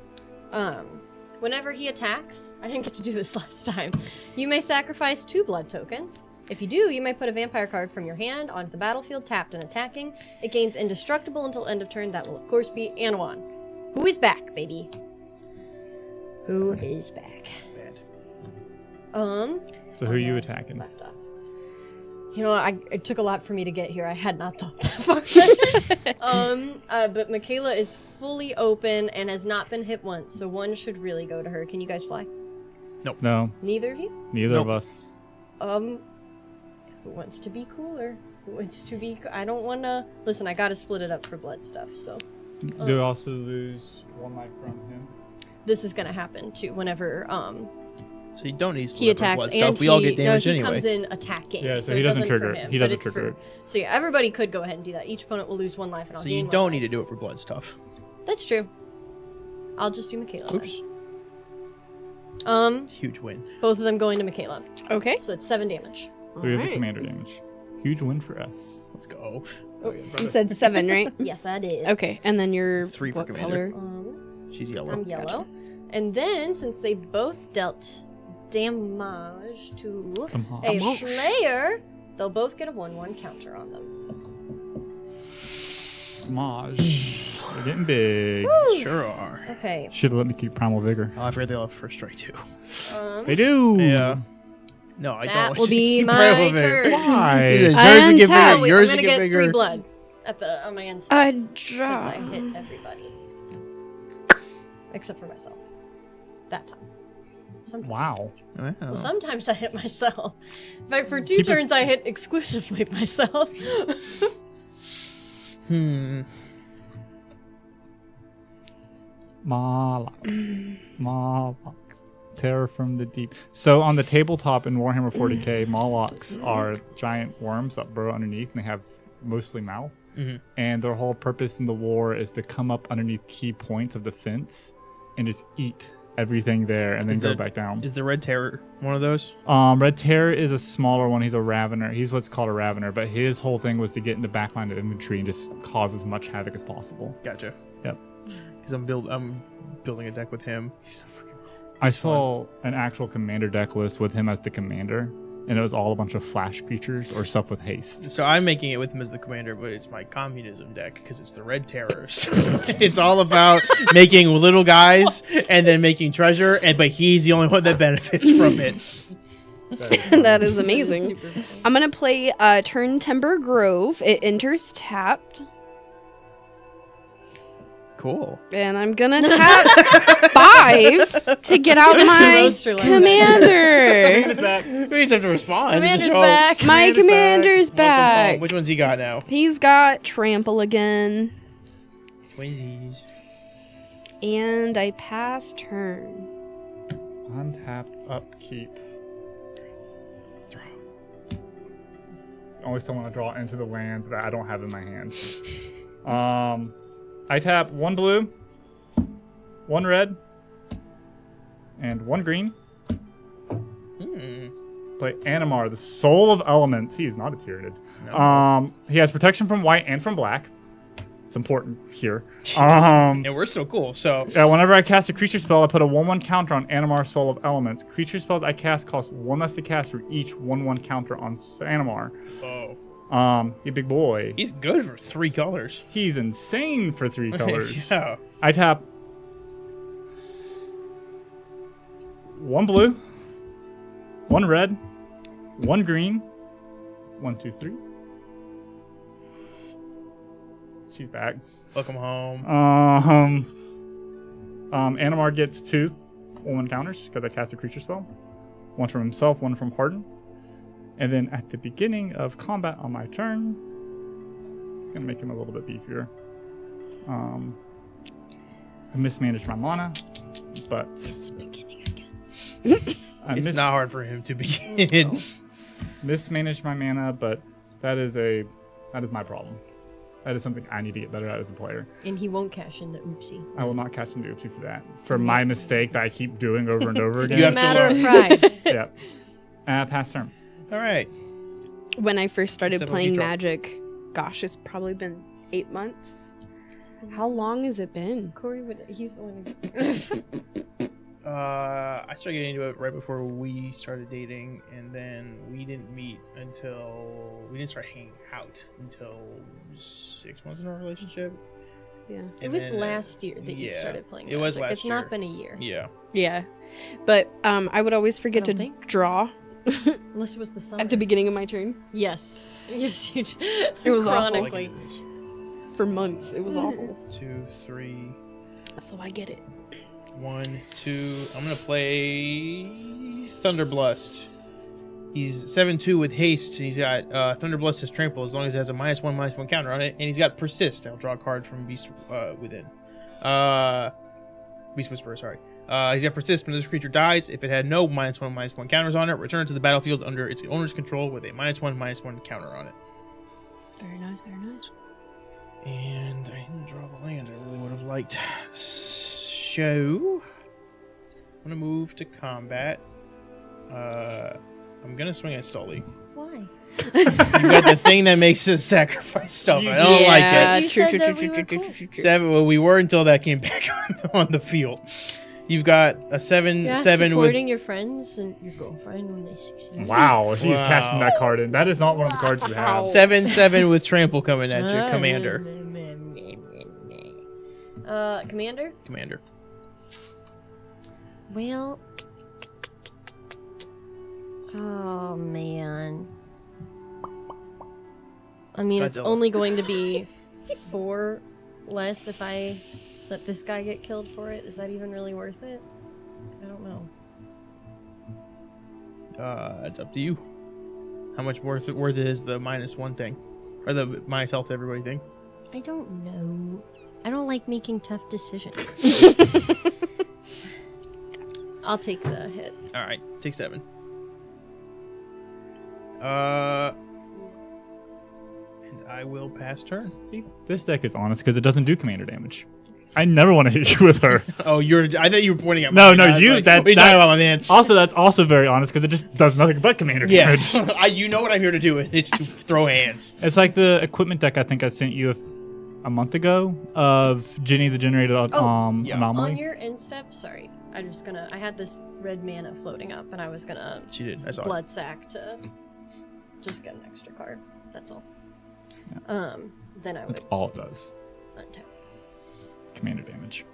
Whenever he attacks, I didn't get to do this last time. You may sacrifice 2 blood tokens. If you do, you may put a vampire card from your hand onto the battlefield, tapped and attacking. It gains indestructible until end of turn. That will of course be Anawan. Who is back, baby? Who is back? Bad. So who are you attacking? Left off. You know, it took a lot for me to get here. I had not thought that far. But Michalea is fully open and has not been hit once, so 1 should really go to her. Can you guys fly? No, Neither of you? neither Nope. of us. Who wants to be cooler? Who wants to be? I don't want to. Listen, I got to split it up for blood stuff. So Do you also lose 1 life from him? this is gonna happen too. Whenever So you don't need he attacks blood and stuff. We all get damage he anyway. comes in attacking. Yeah, so he it doesn't for trigger it. him, He but doesn't it's trigger for- it. So yeah, everybody could go ahead and do that. Each opponent will lose 1 life, and I'll So gain you 1 don't life. need to do it for blood stuff. That's true. I'll just do Michalea. then. Oops. Huge win. Both of them going to Michalea. Okay. So it's 7 damage. So we have the Alright. commander damage. Huge win for us. Let's go. You said 7, right? Yes, I did. Okay, and then you're 3 for what commander. color? She's yellow. I'm yellow. Gotcha. And then, since they both dealt damage to a Damage. player, they'll both get a 1/1 counter on them. Maj. We're getting big. Sure are. Okay. Should have let me keep Primal Vigor. Oh, I forgot they have first strike too. They do. Yeah. No, I That don't. will be Keep my Primal Vigor. turn. Why? Yours I would get untap. bigger. Oh, wait, Yours I'm would gonna get get bigger. 3 blood on my end I because draw. I hit everybody except for myself. That time. Sometimes. Wow. Well, sometimes I hit myself. In fact, for 2 Keep it- turns, I hit exclusively myself. Malak. Malak. Terror from the deep. So on the tabletop in Warhammer 40k, Molochs are giant worms that burrow underneath and they have mostly mouth. and their whole purpose in the war is to come up underneath key points of the fence and just eat everything there and then go back down. Is the Red Terror one of those? Red Terror is a smaller one. He's a Ravener. He's what's called a Ravener, but his whole thing was to get into backline of infantry and just cause as much havoc as possible. Gotcha. Yep. Because I'm building a deck with him. He's so freaking cool. I saw an actual commander deck list with him as the commander, and it was all a bunch of flash creatures or stuff with haste. So I'm making it with him as the commander, but it's my communism deck because it's the Red Terrors. It's all about making little guys and then making treasure, but he's the only one that benefits from it. That is amazing. Super fun. I'm going to play Turn Timber Grove. It enters tapped. Cool. And I'm going to tap 5 to get out my Roaster line. commander. Commander's back. We just have to respond. Commander's Just show- back. My commander's Welcome back. home. Which one's he got now? He's got Trample again. Twinsies. And I pass turn. Untapped, upkeep. Always still want to draw into the land that I don't have in my hand. I tap 1 blue, 1 red, and 1 green. Play Animar, the Soul of Elements. He is not a Tyranid. No. He has protection from white and from black. It's important here. And we're still cool, so... Whenever I cast a creature spell, I put a 1/1 counter on Animar, Soul of Elements. Creature spells I cast cost 1 less to cast for each 1/1 counter on Animar. Oh. You big boy. He's good for 3 colors. He's insane for 3 colors. Yeah. I tap 1 blue, 1 red, 1 green, 1, 2, 3. She's back. Welcome home. Animar gets 2 1/1 counters because I cast a creature spell. 1 from himself, 1 from Harden. And then at the beginning of combat on my turn, it's going to make him a little bit beefier. I mismanaged my mana, but... It's beginning again. It's not hard for him to begin. Mismanaged my mana, but that is my problem. That is something I need to get better at as a player. And he won't cash into Oopsie. I will not catch into Oopsie for that. For my mistake that I keep doing over and over again. You It's a have to matter of pride. Yeah. Pass turn. All right. When I first started Except playing when you draw. Magic, gosh, it's probably been 8 months. How long has it been? Corey he's the one who... I started getting into it right before we started dating, and then we didn't start hanging out until 6 months in our relationship. Yeah. It was last year that you yeah, started playing it was Magic. last It's not year. been a year. Yeah. Yeah. But I would always forget I to don't think. draw Unless it was the summer. at the beginning of my turn. Yes. Yes, you did. It was awful. Chronically. For months. It was awful. 2, 3, So I get it. 1, 2. I'm gonna play Thunderblust. He's 7/2 with haste. He's got Thunderblust has trample as long as it has a -1/-1 counter on it, and he's got persist. I'll draw a card from Beast Within. Beast Whisperer, sorry. He's got persist when this creature dies. If it had no -1/-1 counters on it, return it to the battlefield under its owner's control with a -1/-1 counter on it. Very nice, very nice. And I didn't draw the land I really would have liked. So I'm gonna move to combat. I'm gonna swing at Sully. Why? You got the thing that makes us sacrifice stuff. I don't like it. You True, said true, that true, we true, were true, cool. true, true. 7. Well, we were until that came back on the field. You've got a 7 Yeah, 7 with supporting your friends and your girlfriend when they succeed. Wow, she's Wow. cashing that card in. That is not one of the cards you have. 7 with trample coming at you, commander. Commander? Commander. Well. Oh, man. I mean, it's Godzilla. only going to be 4 less if I let this guy get killed for it. Is that even really worth it? I don't know. It's up to you. How much worth it is the -1 thing, or the minus health to everybody thing? I don't know. I don't like making tough decisions. I'll take the hit. All right, take 7. And And I will pass turn. See, this deck is honest because it doesn't do commander damage. I never want to hit you with her. Oh, I thought you were pointing at No, mine. no, I was you- like, that- what are you that- talking about, my man? Also, that's also very honest because it just does nothing but commander Yes. damage. You know what I'm here to do. It's to throw hands. It's like the equipment deck I think I sent you a month ago of Ginny the Generated yeah. Anomaly. On your end step, sorry, I had this red mana floating up, and I was gonna She did. I saw it. blood sack to just get an extra card. That's all. Then I would That's all it does. untap. Commander damage.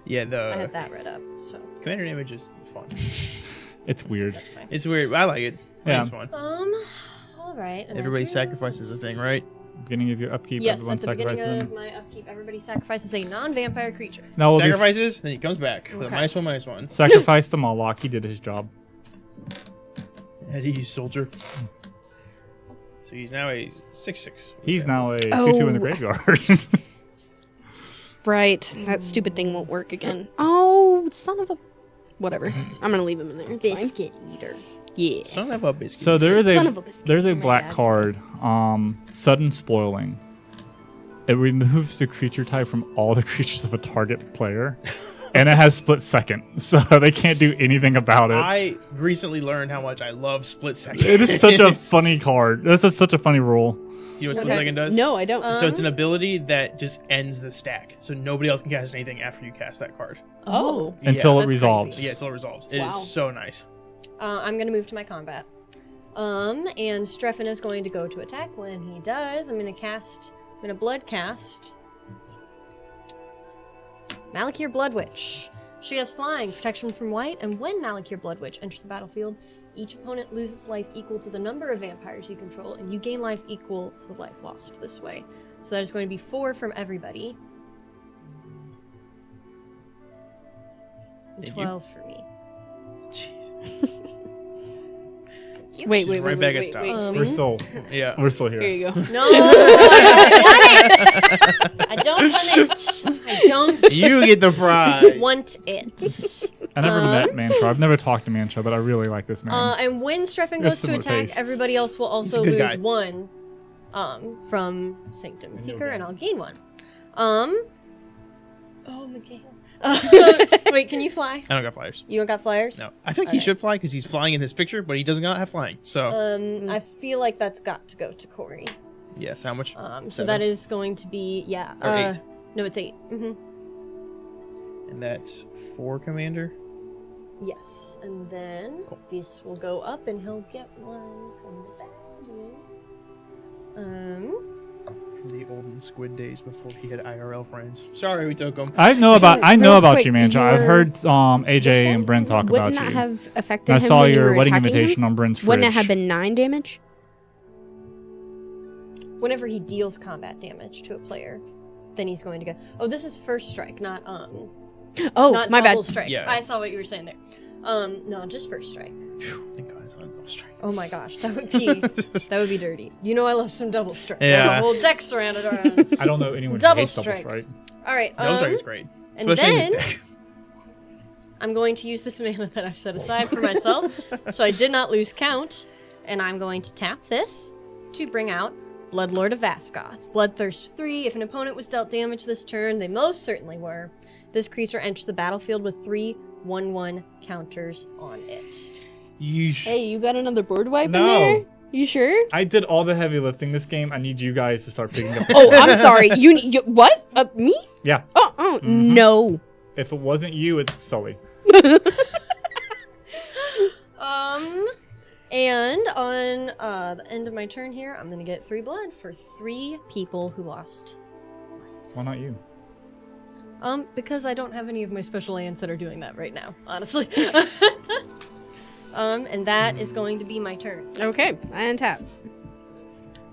Yeah, I had that read up, so commander damage is fun. It's weird. that's fine. It's weird. I like it. Yeah. It's fun. All right. and Everybody then sacrifices a thing, right? Beginning of your upkeep, Yes, everyone at the beginning sacrifices of them. my upkeep, everybody sacrifices a non-vampire creature. No, we'll Sacrifices, then he comes back. With a Okay. -1/-1. sacrifice the Moloch. He did his job. Eddie, soldier. So he's now a 6/6. He's now a 2/2 in the Oh. graveyard. Right. That stupid thing won't work again. Oh, son of a. Whatever. I'm gonna leave him in there. It's fine. Biscuit eater. Yeah. Son of a biscuit. So there is Son of a biscuit. there's a My black dad card, sudden spoiling. It removes the creature type from all the creatures of a target player, and it has split second, so they can't do anything about it. I recently learned how much I love split second. It is such a funny card. This is such a funny rule. Do you know what split Okay. second does? No, I don't. So it's an ability that just ends the stack. So nobody else can cast anything after you cast that card. oh. Until it That's resolves. crazy. Yeah, until it resolves. It is Wow. so nice. I'm gonna move to my combat. And Strefan is going to go to attack. When he does, I'm gonna blood cast Malakir Blood Witch. She has flying, protection from white, and when Malakir Blood Witch enters the battlefield, each opponent loses life equal to the number of vampires you control, and you gain life equal to the life lost this way. So that is going to be 4 from everybody. And And you? 12 for me. Jeez. Wait, She's right back at stop. We're still Yeah. here. Here you go. No, I don't want it. I don't You get the prize. want it. I never met Mantra. I've never talked to Mantra, but I really like this man. And when Strefan There's goes to similar attack, tastes. everybody else will also good lose guy. 1 from Sanctum Seeker, gain. and I'll gain 1. Oh, Miguel. Wait, can you fly? I don't got flyers. You don't got flyers? No. I think he Alright. should fly because he's flying in this picture, but he does not have flying. So, I feel like that's got to go to Corey. yes, how much? So 7? that is going to be, yeah. Or 8. No, it's 8. And that's 4 commander. Yes, and then Cool. this will go up, and he'll get 1 from the back. From the olden Squid days before he had IRL friends. Sorry, we took him. I know about real about quick, you, Mantra. I've your- heard AJ and Bryn talk about Wouldn't that you. have affected I him saw when you your were wedding attacking him? invitation on Bryn's fridge. Wouldn't it have been 9 damage? Whenever he deals combat damage to a player, then he's going to get. Oh, this is first strike, not Oh, not my double bad. strike. Yeah. I saw what you were saying there. No, just first strike. Phew, thank God it's not a double strike. Oh my gosh, that would be dirty. You know I love some double strike. Yeah. I have a whole deck surrounded around. I don't know anyone who Double hates double strike. strike. All right. Double strike is great. And Especially in then this deck. I'm going to use this mana that I've set aside for myself, so I did not lose count, and I'm going to tap this to bring out Bloodlord of Vaskoth. Bloodthirst 3. If an opponent was dealt damage this turn, they most certainly were. This creature enters the battlefield with 3 1/1 counters on it. Yeesh. Hey, you got another board wipe No. in there? You sure? I did all the heavy lifting this game. I need you guys to start picking up. Oh, I'm sorry. You what? Me? Yeah. Oh, no. If it wasn't you, it's Sully. And on the end of my turn here, I'm gonna get 3 blood for 3 people who lost. Why not you? Because I don't have any of my special lands that are doing that right now, honestly. And that is going to be my turn. Okay, I untap.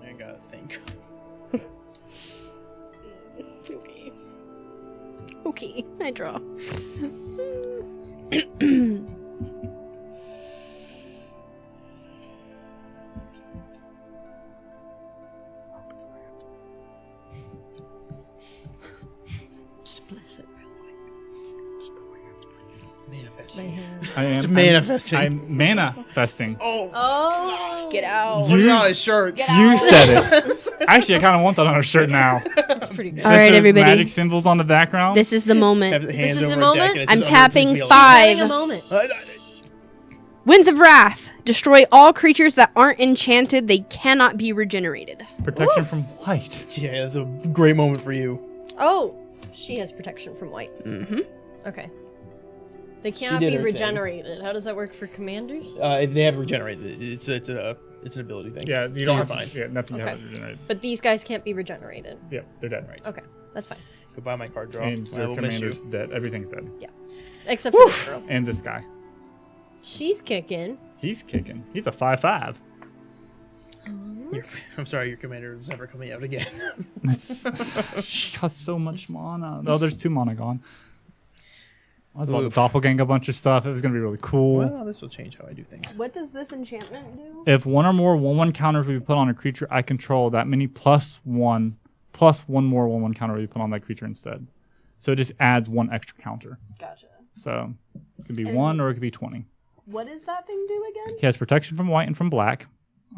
I gotta think. Okay. Okay, I draw. Just bless it real quick. Manifest my hand. It's manifesting. I'm manifesting. Oh. Get out. Put it on his shirt. Get You out. said it. Actually, I kind of want that on our shirt now. That's pretty good. All right, Just everybody. Magic symbols on the background. This is the moment. Have hands is over the a moment? deck and it I'm says, tapping "Please be 5. Having a moment. alive." Winds of Wrath. Destroy all creatures that aren't enchanted. They cannot be regenerated. Protection from white. Yeah, that's a great moment for you. Oh, she has protection from white. Mm-hmm. Okay. They cannot did be her thing. regenerated. How does that work for commanders? They have regenerated. It's an ability thing. Yeah, you So don't you're have fine. Yeah, nothing you Okay. have regenerated. But these guys can't be regenerated. Yeah, they're dead. Right. Okay, that's fine. Goodbye, my card draw. And I your will miss commander's you. dead. Everything's dead. Except for this girl. And this guy. She's kicking. He's kicking. He's a 5/5. I'm sorry, your commander is never coming out again. She costs so much mana. Oh, there's 2 mana gone. I was about to Oof. doppelgang a bunch of stuff. It was gonna be really cool. Well, this will change how I do things. What does this enchantment do? If one or more 1/1 counters will be put on a creature I control, that many plus one more 1/1 counter will be put on that creature instead. So it just adds 1 extra counter. Gotcha. So it could be 1 or it could be 20. What does that thing do again? He has protection from white and from black.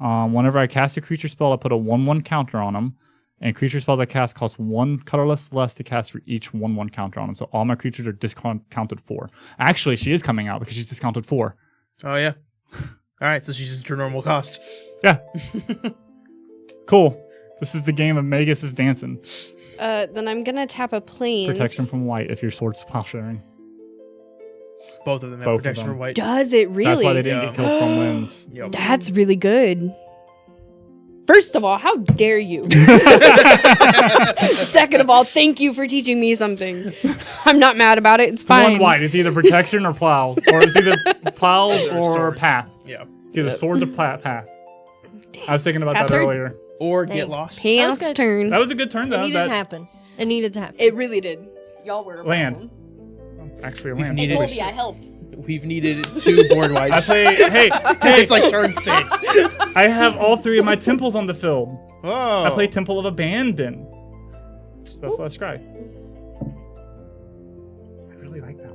Whenever I cast a creature spell, I put a 1/1 counter on him. And creature spells I cast cost 1 colorless less to cast for each 1/1 counter on them. So all my creatures are discounted 4. Actually, she is coming out because she's discounted 4. Oh, yeah. All right, so she's just her normal cost. Yeah. Cool. This is the game of Magus is dancing. Then I'm gonna tap a plane. Protection from white if your sword's plowsharing. Both of them have Both of protection them. from white. Does it really? That's why they didn't Yeah. get killed from winds. Yep. That's really good. First of all, how dare you? Second of all, thank you for teaching me something. I'm not mad about it. It's It's fine. one white. It's either protection or plows. Or it's either plows or swords. path. Yeah. It's either swords or path. I was thinking about Pass that turn? earlier. Or Dang. get lost. Chaos That was good. turn. That was a good turn, It though. needed to happen. It needed to happen. It really did. Y'all were a Land. problem. Actually, a We've land. Hey, needed- Colby, I helped. We've needed 2 board I wipes. say, hey, It's like turn 6. I have all 3 of my temples on the field. Oh. I play Temple of Abandon. So that's what I scry. I really like that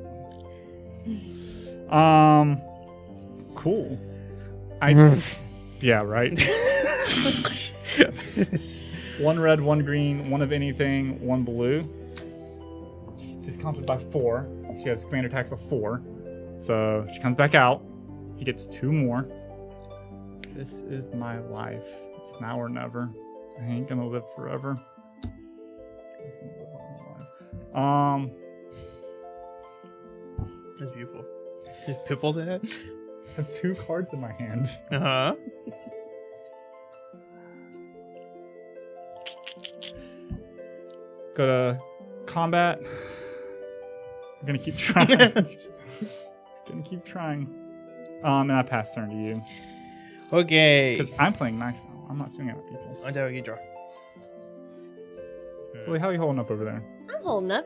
one. Cool. Yeah, right. 1 red, 1 green, 1 of anything, 1 blue. Discounted by 4. She has commander attacks of 4. So she comes back out. He gets 2 more. This is my life. It's now or never. I ain't gonna live forever. It's gonna live all my life. That's beautiful. His pipples ahead. I have 2 cards in my hand. Uh-huh. Go to combat. I'm gonna keep trying. Gonna keep trying. And I pass turn to you. Okay. Because I'm playing nice now. I'm not swinging at people. Until you draw. Sully, how are you holding up over there? I'm holding up.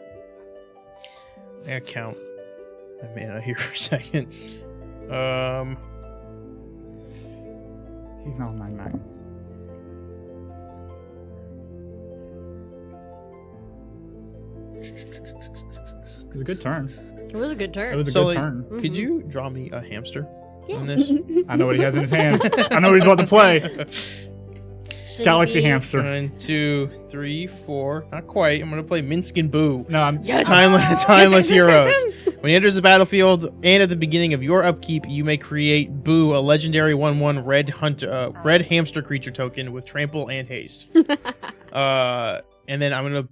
I gotta count my mana here for a second. He's now 9/9. It was a good turn. It was a good turn. It was a Sully, good turn. Could you draw me a hamster Yeah. on this? I know what he has in his hand. I know what he's about to play. Should Galaxy he be- hamster. 1, 2, 3, 4. Not quite. I'm gonna play Minsc and Boo. No, I'm. Yes. Timeless Yes, yes, heroes. yes, yes. When he enters the battlefield and at the beginning of your upkeep, you may create Boo, a legendary 1/1 red hamster creature token with trample and haste. And then I'm gonna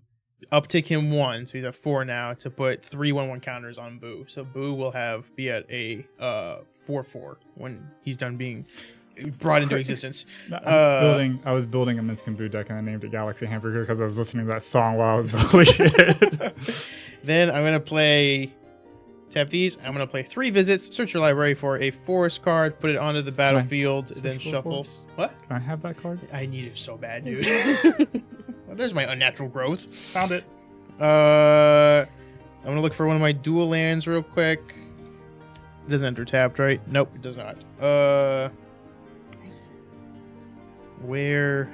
uptick him 1, so he's at 4 now, to put 3 1/1 counters on Boo. So Boo will be at a 4/4 when he's done being brought into existence. I was building a Minsk and Boo deck and I named it Galaxy Hamburger because I was listening to that song while I was building it. Then I'm gonna tap these. I'm gonna play 3 visits. Search your library for a forest card. Put it onto the battlefield. Then search for shuffle. forest? What? Can I have that card? I need it so bad, dude. Well, there's my unnatural growth. Found it. I'm gonna look for one of my dual lands real quick. It doesn't enter tapped, right? Nope, it does not. Where?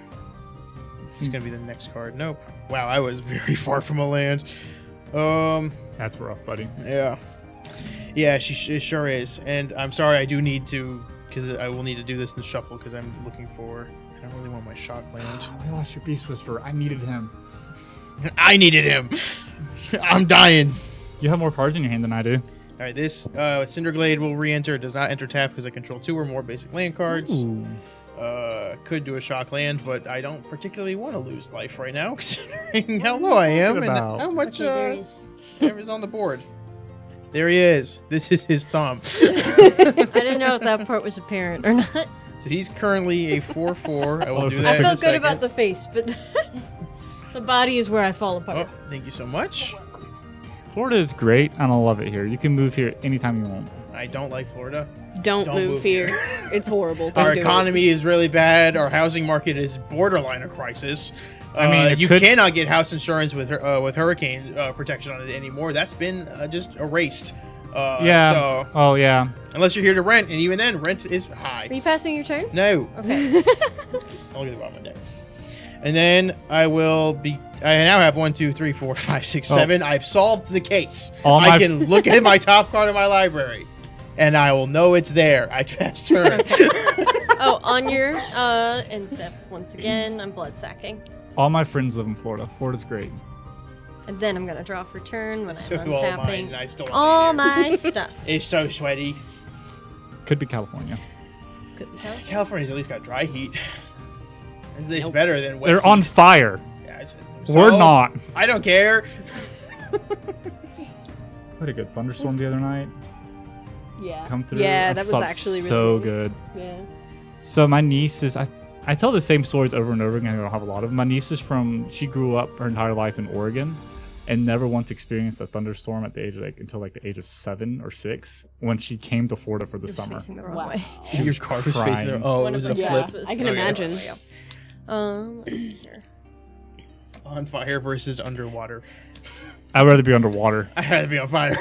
This is gonna be the next card. Nope. Wow, I was very far from a land. That's rough, buddy. Yeah. Yeah, it sure is. And I'm sorry, I do need to, because I will need to do this in the shuffle, because I'm looking for, I don't really want my shock land. I lost your Beast Whisperer. I needed him. I needed him. I'm dying. You have more cards in your hand than I do. All right, this Cinderglade will re-enter. It does not enter tap because I control 2 or more basic land cards. Ooh. Could do a shock land, but I don't particularly want to lose life right now, considering how low I am and about? how much Okay, there he is. is on the board. There he is. This is his thumb. I didn't know if that part was apparent or not. So he's currently a 4/4. I will Oh, do it's a that. I in a felt good second. about the face, but the body is where I fall apart. Oh, thank you so much. Florida is great, and I love it here. You can move here anytime you want. I don't like Florida. Don't Don't move move here. It's horrible. Don't Our do it. economy is really bad. Our housing market is borderline a crisis. I mean, it you could- cannot get house insurance with hurricane protection on it anymore. That's been just erased. Yeah. So Oh, yeah. unless you're here to rent, and even then, rent is high. Are you passing your turn? No. Okay. I'll get the bottom of my deck. And then I will be. I now have 1, 2, 3, 4, 5, 6, 7. I've solved the case. All my I can look at my top card of my library, and I will know it's there. I pass turn. Oh, on your end step. Once again, I'm blood sacking. All my friends live in Florida. Florida's great. And then I'm going to draw for turn when So I'm do all mine, untapping and I still want all to be here. my stuff. It's so sweaty. Could be California. Could be California. California's at least got dry heat. It's Nope. better than wet They're heat. on fire. Yeah, so We're not. I don't care. We had a good thunderstorm the other night. Yeah. Come through. Yeah, I that was slept actually really so nice. good. Yeah. So my niece is I tell the same stories over and over again. I don't have a lot of them. My niece is she grew up her entire life in Oregon and never once experienced a thunderstorm at the age of until the age of 7 or 6 when she came to Florida for the You're summer. facing the wrong Wow. way. Your car was crying. facing. Oh, One it was of a her Yeah, flip. friends was I can facing the wrong imagine. way, yeah. Let's see here. On fire versus underwater. I'd rather be underwater. I'd rather be on fire.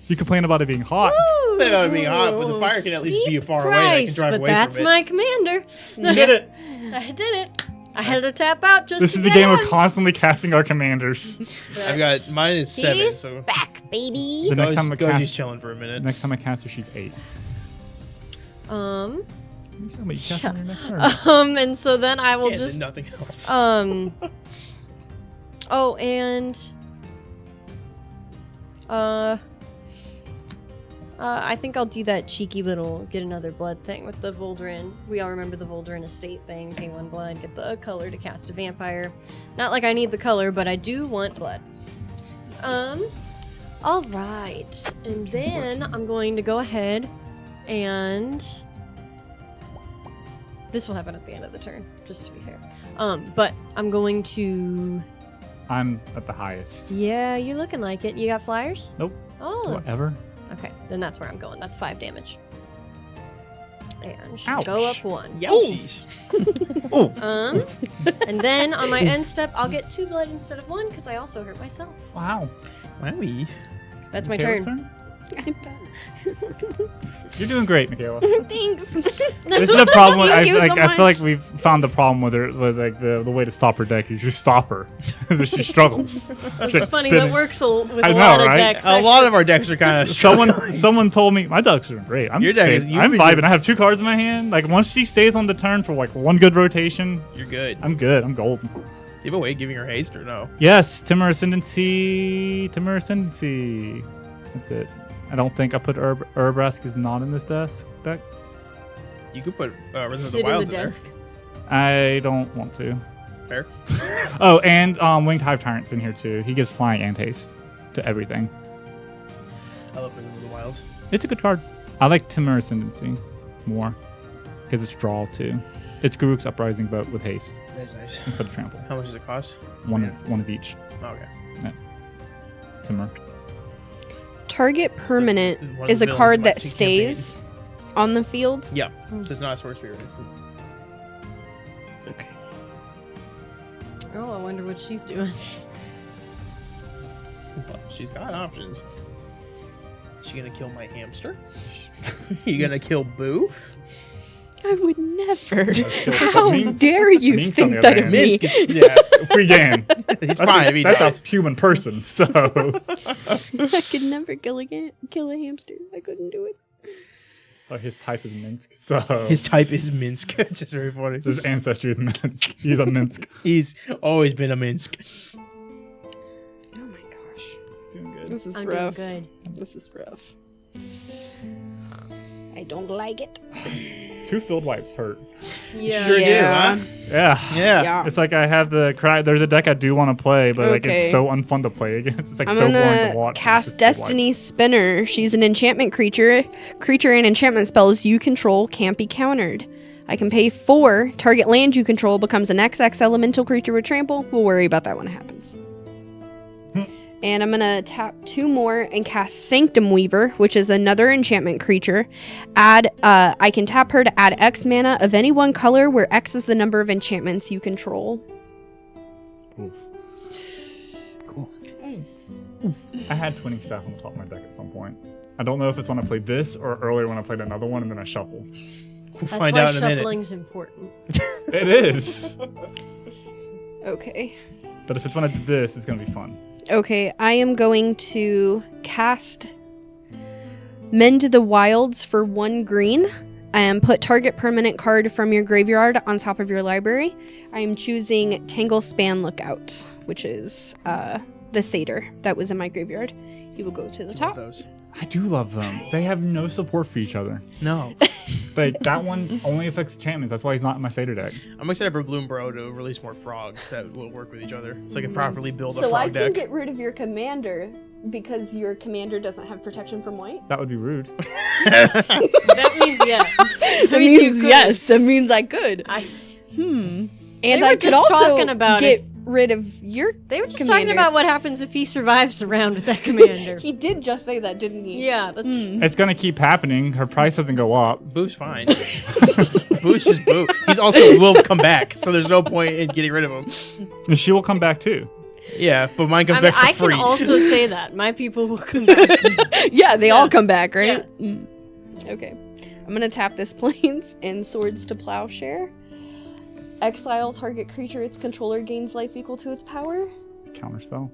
You complain about it being hot. They don't be hot, but the fire can at least be far away. And I can drive but away that's from it. my commander. You did it. I did it. I had to tap out just This to is the get game of on. constantly casting our commanders. I've got mine is 7, He's so back, baby. The next time I Goji's cast, chilling for a minute. next time I cast her, she's 8. You cast on your next turn. And so then I will Yeah, just nothing else. oh, and I think I'll do that cheeky little get another blood thing with the Voldrin. We all remember the Voldrin estate thing. Pay 1 blood, get the color to cast a vampire. Not like I need the color, but I do want blood. All right, and then I'm going to go ahead and this will happen at the end of the turn, just to be fair. But I'm going to. I'm at the highest. Yeah, you looking like it. You got flyers? Nope. Oh. Whatever. Okay, then that's where I'm going. That's 5 damage. And should Ouch. go up 1. Ouchies. And then on my end step, I'll get 2 blood instead of 1 because I also hurt myself. Wow. Wowie. That's my Michaela's turn. You're doing great, Michaela. Thanks. This is a problem. With, Thank you so I feel like much. we've found the problem with her. With like the way to stop her deck is just stop her. She struggles. Which is Just funny. spinning. That works with I a know, lot of right? decks. A lot of our decks are kind of Someone told me my decks are great. I'm Your deck is- you've I'm been vibing. doing- I have 2 cards in my hand. Like once she stays on the turn for like 1 good rotation, You're good. I'm good. I'm golden. Do you have a way of giving her haste or no? Yes, Timur Ascendancy. Timur Ascendancy. That's it. I don't think I put Urbrask is not in this deck. You could put Rhythm of the Sit in the Wilds in there. desk. I don't want to. Fair. Oh, and Winged Hive Tyrant's in here too. He gives flying and haste to everything. I love Rhythm of the Wilds. It's a good card. I like Timur Ascendancy more because it's draw too. It's Garruk's Uprising, but with haste That's nice. instead of trample. How much does it cost? One of each. Oh, okay. Timur. Target permanent one of the is a villains card of my that two stays on the field. Yeah. So it's not a Sword Spirit. It's Okay. Oh, I wonder what she's doing. well, she's got options. Is she gonna kill my hamster? You gonna kill Boo? I would never. But How Minx- dare you Minx, on think the that other of hand, me? Minsk is, yeah, Free game. he's fine if he That's dies. a human person, so. I could never kill a hamster. I couldn't do it. Oh, his type is Minsk, so. His type is Minsk. It's just very funny. His ancestry is Minsk. He's a Minsk. He's always been a Minsk. Oh my gosh. Doing good. This is I'm rough. doing This is rough. I don't like it. 2 field wipes hurt. good. Yeah. Sure Yeah. do, huh? Yeah. Yeah. It's like I have the cry. There's a deck I do want to play, but like Okay. it's so unfun to play against. It's like I'm so boring to gonna watch. cast It's just field Destiny wipes. Spinner. She's an enchantment creature. Creature and enchantment spells you control can't be countered. I can pay 4. Target land you control becomes an XX elemental creature with trample. We'll worry about that when it happens. And I'm gonna tap 2 more and cast Sanctum Weaver, which is another enchantment creature. I can tap her to add X mana of any one color, where X is the number of enchantments you control. Oof. Cool. I had Twinning Staff on the top of my deck at some point. I don't know if it's when I played this or earlier when I played another one and then I shuffled. We'll That's find why out in a minute. shuffling's important. It is. Okay. But if it's when I did this, it's gonna be fun. Okay, I am going to cast Mend the Wilds for 1 green and put target permanent card from your graveyard on top of your library. I am choosing Tangle Span Lookout, which is the satyr that was in my graveyard. He will go to the Love top. those. I do love them. They have no support for each other. No. But that one only affects enchantments. That's why he's not in my satyr deck. I'm excited for Bloombro to release more frogs that will work with each other, so I can properly build a So I frog can deck. get rid of your commander because your commander doesn't have protection from white? That would be rude. That means yeah. That means you means could. yes. That means I could. I, And They were I could just also talking about get rid of your they were just Commander. talking about what happens if he survives the round with that commander. He did just say that, didn't he? Yeah, that's It's gonna keep happening. Her price doesn't go up. Boo's fine. Boo's just Boo. He's also will come back, so there's no point in getting rid of him. And she will come back too. Yeah, but mine comes I mean, back for I free. can also say that. My people will come back. Yeah, they all Yeah. come back, right? Okay. I'm going to tap this Plains and Swords to Plowshare. Exile target creature its controller gains life equal to its power. Counterspell.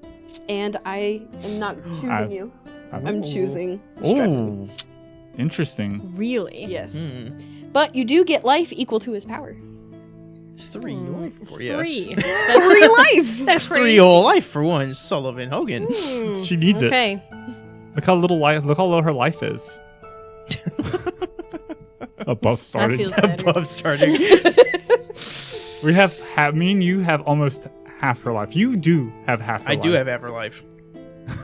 And I am not choosing you. I'm choosing Ooh. Strefan. Interesting. Really? Yes. Hmm. But you do get life equal to his power. 3 life for you. 3. 3 life! That's Crazy. 3 whole life for one Sullivan Hogan. She needs it. Okay. Look how little life. Look how low her life is. Above That starting. feels better. Above starting. We have me and you have almost half her life. You do have half her I life. do have half her life.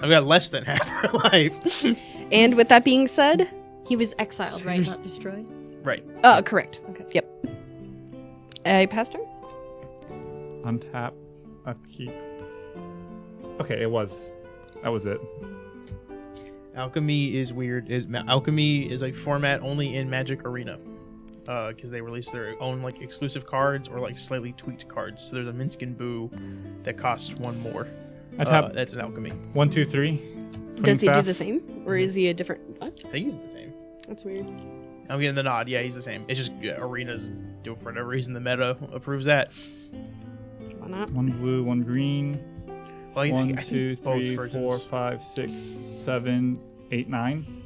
I've got less than half her life. And with that being said, He was exiled, right? There's- Not destroyed. Right. correct. Okay. Yep. I passed her? Untap, upkeep. Okay, that was it. Alchemy is weird. Alchemy is a format only in Magic Arena. Because they release their own like exclusive cards or like slightly tweaked cards. So there's a Minskin Boo that costs 1 more. I tap That's an alchemy. 1, 2, 3. Does he do staff. the same? Or is he a different... What? I think he's the same. That's weird. I'm getting the nod. Yeah, he's the same. It's just Arena's do for whatever reason the meta approves that. Why not? 1 blue, 1 green. Well, I 1, think 2, both 3, versions- 4, 5, 6, 7, 8, 9.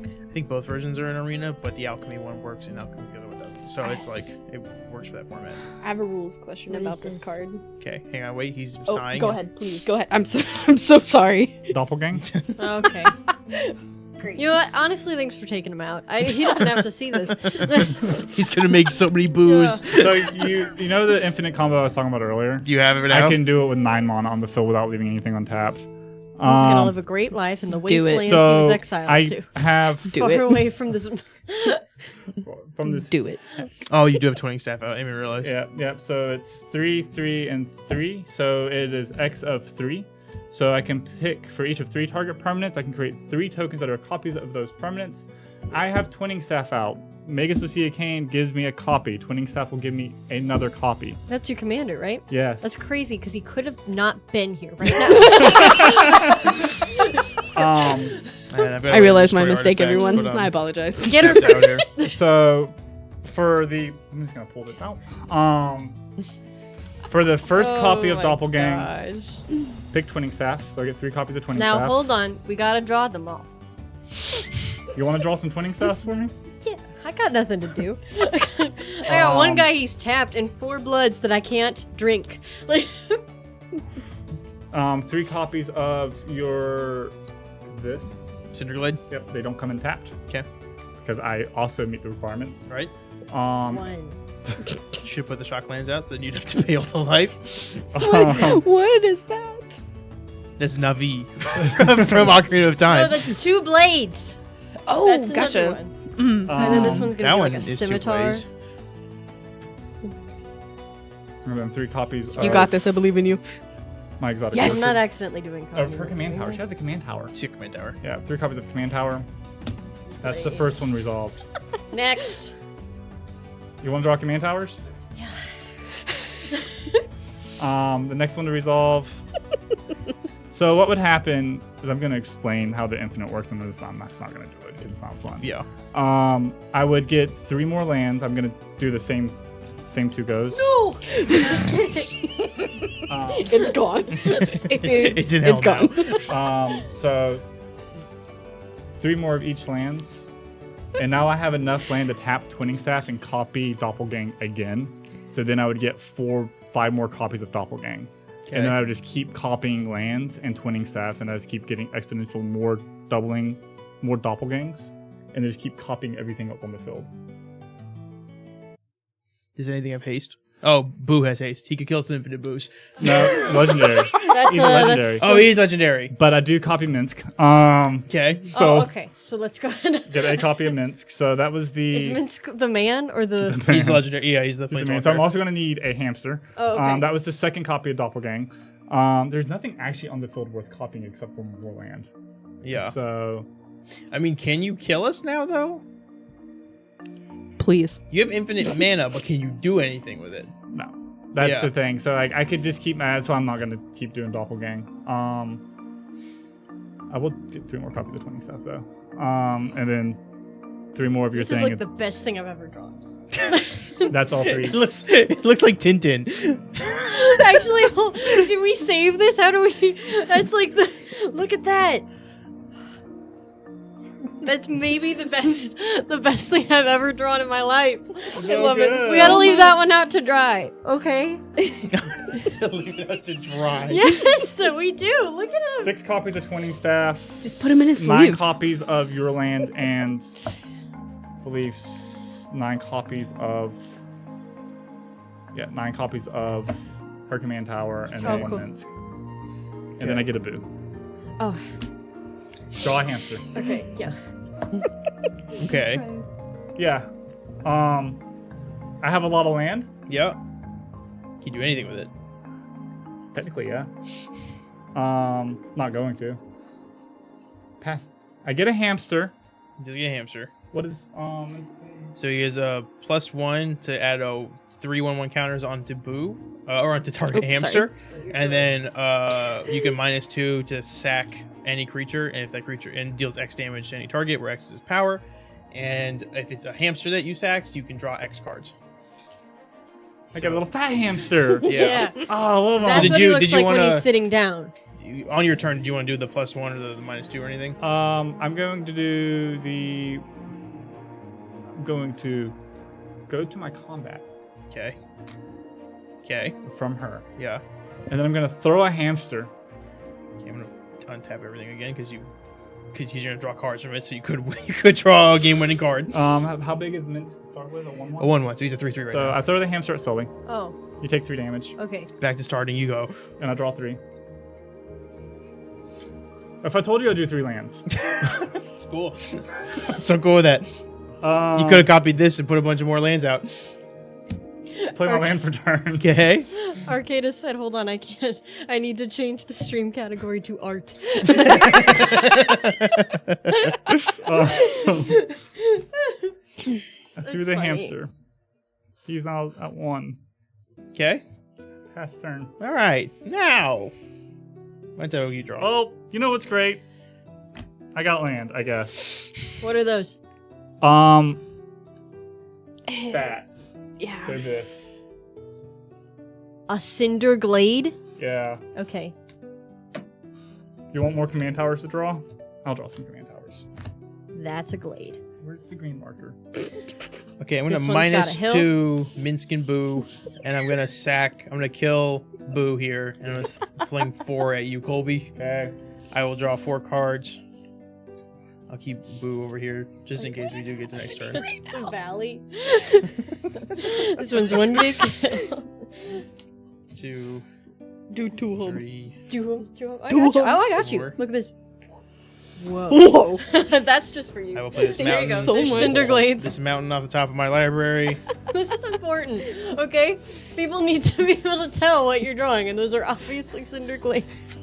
I think both versions are in Arena, but the alchemy one works and alchemy the other one doesn't. So it's like it works for that format. I have a rules question What about is this this? card. Okay, hang on, wait. He's Oh, sighing. go ahead, please. Go ahead. I'm so sorry. Doppelgang? Okay. Great. You know what? Honestly, thanks for taking him out. He doesn't have to see this. He's gonna make so many boos. So you know the infinite combo I was talking about earlier? Do you have it now? I can do it with 9 mana on the field without leaving anything untapped. He's gonna live a great life in the Do it. wastelands So he was exiled I to. have Do Far it. away from this. from this. Do it. Oh, you do have Twinning Staff out. I didn't even realize. Yeah. So it's 3, 3, and 3. So it is X of 3. So I can pick for each of 3 target permanents. I can create 3 tokens that are copies of those permanents. I have Twinning Staff out. Magus Lucea Kane gives me a copy. Twinning Staff will give me another copy. That's your commander, right? Yes. That's crazy because he could have not been here right now. Man, I've got I to realized my destroy mistake, artifacts, everyone. but, I apologize. Get her tapped out first. here. So for the, I'm just gonna pull this out. For the first copy of Doppelgang, pick Twinning Staff. So I get 3 copies of Twinning Now Staff. hold on, we gotta draw them all. You want to draw some Twinning Staffs for me? Yeah, I got nothing to do. I got one guy, he's tapped, and 4 bloods that I can't drink. Like, 3 copies of your this. Cinderglade. Yep, they don't come in tapped. Okay. Because I also meet the requirements. Right. 1. Should put the shock lands out so then you'd have to pay all the life. What is that? That's Navi from Ocarina of Time. No, that's 2 blades. Oh, That's gotcha. another one. And then this one's that gonna be one like a is 2 scimitar. plays. And then 3 copies. You got this. I believe in you. My exotic. Yes. I'm not accidentally doing Of common her ones command tower. anyway. She has a command tower. See a command tower. Yeah, 3 copies of command tower. That's the first one resolved. Next. You want to draw command towers? Yeah. The next one to resolve. So what would happen is I'm going to explain how the infinite works, and I'm just not going to do it because it's not fun. Yeah. I would get 3 more lands. I'm going to do the same 2 goes. No. It's gone. It's in hell gone. So 3 more of each lands, and now I have enough land to tap Twinning Staff and copy Doppelgang again. So then I would get 5 more copies of Doppelgang. Okay. And then I would just keep copying lands and Twinning Staffs, and I just keep getting exponential more Doppelgangs, and just keep copying everything else on the field. Does anything have haste? Oh, Boo has haste. He could kill some infinite Boos. No, legendary. That's He's a legendary. Oh, he's legendary. But I do copy Minsk. Okay. So okay. So let's go ahead. get a copy of Minsk. So that was the. Is Minsk the man or the? He's the legendary. Yeah, he's the He's the man. planeswalker. So I'm also going to need a hamster. Oh, okay. That was the second copy of Doppelgang. There's nothing actually on the field worth copying except for more land. Yeah. So I mean, can you kill us now, though? Please. You have infinite mana, but can you do anything with it? no, that's Yeah. the thing. So like I could just keep that's why I'm not going to keep doing Doppelgang. I will get 3 more copies of Twinning Stuff though. And then 3 more of your This is thing. like the best thing I've ever drawn. That's all 3. It looks like Tintin. Actually, can we save this? How do we? That's like the. Look at that. That's maybe the best thing I've ever drawn in my life. I love it. We gotta leave that one out to dry, okay? To leave it out to dry. Yes, so we do. Look at him. 6 copies of Twinning Staff. Just put him in his 9 sleeve. copies of your land, and I believe 9 copies of 9 copies of her command tower, and then cool. Minsk. And then I get a boo. Oh, Draw a hamster. okay, yeah. Okay. Yeah. I have a lot of land. Yep. Can you do anything with it? Technically, yeah. Not going to. Pass. I get a hamster. Just get a hamster. What is So he has a +1 to add 3/1/1 counters onto Boo, or onto target Oops, hamster, and then you can -2 to sack any creature, and if that creature deals X damage to any target, where X is his power, and if it's a hamster that you sacked, you can draw X cards. I got a little fat hamster. Yeah. Oh, little That's one. did what you- he looks did you like when wanna- he's sitting down. On your turn, do you want to do the +1 or the -2 or anything? I'm going to do the. I'm going to go to my combat Okay. Okay. from her, Yeah. and then I'm going to throw a hamster. Okay, I'm gonna untap everything again because he's gonna draw cards from it, so you could draw a game-winning card. How big is Minsk to start with? A 1/1. A 1/1, so he's a 3/3 right So now. I throw the hamster at Sully. Oh, You take 3 damage, okay. Back to starting, you go. and I draw 3. If I told you I'd do 3 lands, It's cool. I'm so cool with that. You could have copied this and put a bunch of more lands out. play my land per turn. Okay. Arcadis said, hold on, I can't. I need to change the stream category to art. I threw That's the funny. hamster. He's now at 1. Okay. Pass turn. All right. Now, what do you draw? Oh, you know what's great? I got land, I guess. What are those? that. Yeah. They're this. A cinder glade? Yeah. Okay. You want more command towers to draw? I'll draw some command towers. That's a glade. Where's the green marker? Okay, I'm gonna This one's got a hill. -2 Minsk and Boo, and I'm gonna kill Boo here, and I'm gonna fling 4 at you, Colby. Okay. I will draw 4 cards. I'll keep Boo over here just in case we do get to next turn. It's a valley. This one's one big kill. 2, Do 2 homes. 3. I got you. Oh, I got you. 4. Look at this. Whoa. Whoa. That's just for I you. will play this There you mountain. go. So There's much. cinder glades. This mountain off the top of my library. This is important, okay? People need to be able to tell what you're drawing, and those are obviously cinder glades.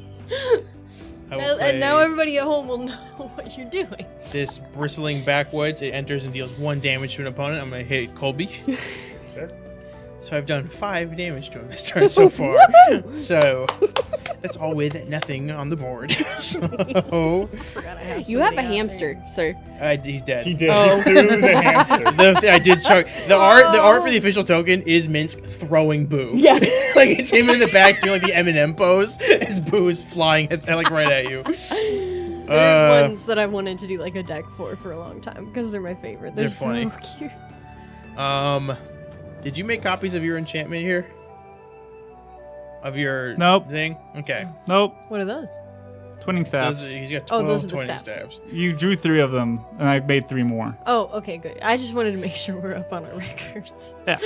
I will And now play everybody at home will know what you're doing. this bristling backwoods. It enters and deals 1 damage to an opponent. I'm gonna hit Colby. Okay. So I've done 5 damage to him this turn so far. So that's all with nothing on the board. So Forgot I have You have a somebody out hamster, sir. he's dead. He did. Oh. He threw the hamster. I did chuck the art for the official token is Minsk throwing Boo. Yeah. Like it's him in the back doing like the Eminem pose as Boo is flying like right at you. They're ones that I've wanted to do like a deck for a long time because they're my favorite. They're so funny. cute. Did you make copies of your enchantment here? Of your Nope. thing? Okay. Nope. What are those? Twinning staffs. He's got Oh, 12 those are the twinning staffs. staffs. You drew 3 of them, and I made 3 more. Oh, okay, good. I just wanted to make sure we're up on our records. Yeah.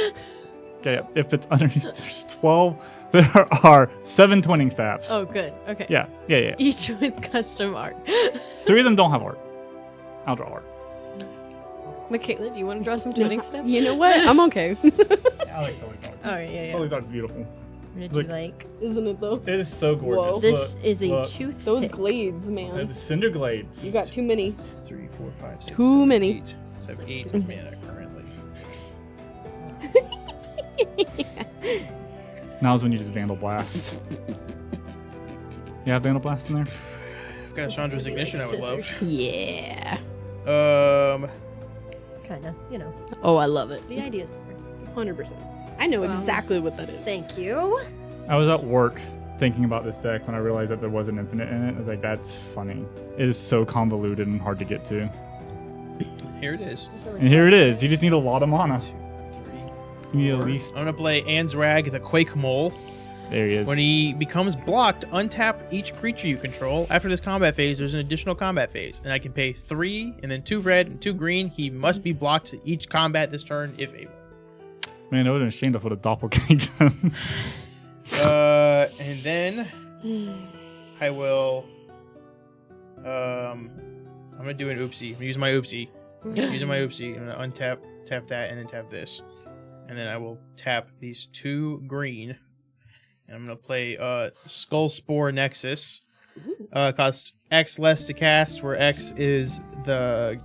Okay, if it's underneath, there's 12. There are 7 twinning staffs. Oh, good. Okay. Yeah. Each with custom art. 3 of them don't have art. I'll draw art. Michaela, do you want to draw some twinning stuff? You know what? I'm okay. I like Sully's art. Oh, yeah. Sully's art's beautiful. What did Look. you like? Isn't it though? It is so gorgeous. Whoa. This Look, is a look. tooth Those pick. glades, man. It's cinder glades. You got too many. 3, 4, 5, 6, Too 7, many. 8. So I have 8 mana currently. Now's when you just Vandal Blast. You have Vandal Blast in there? I've got Chandra's It's gonna be Ignition like I would love. scissors. Yeah. Kinda, you know. Oh, I love it. The idea's there. 100%. I know Well, exactly what that is. Thank you. I was at work thinking about this deck when I realized that there was an infinite in it. I was like, that's funny. It is so convoluted and hard to get to. Here it is. And here it is. You just need a lot of mana. 3. You need at least... I'm gonna play Anzrag, the Quake Mole. There he is. When he becomes blocked, untap each creature you control. After this combat phase, there's an additional combat phase, and I can pay 3 and then 2 red and 2 green. He must be blocked each combat this turn if able. Man, it would have been a shame to put a doppelganger. And then I will. I'm gonna do an oopsie. I'm gonna use my oopsie. Using my oopsie, I'm gonna untap, tap that, and then tap this, and then I will tap these 2 green. And I'm gonna play Skull Spore Nexus. Costs X less to cast, where X is the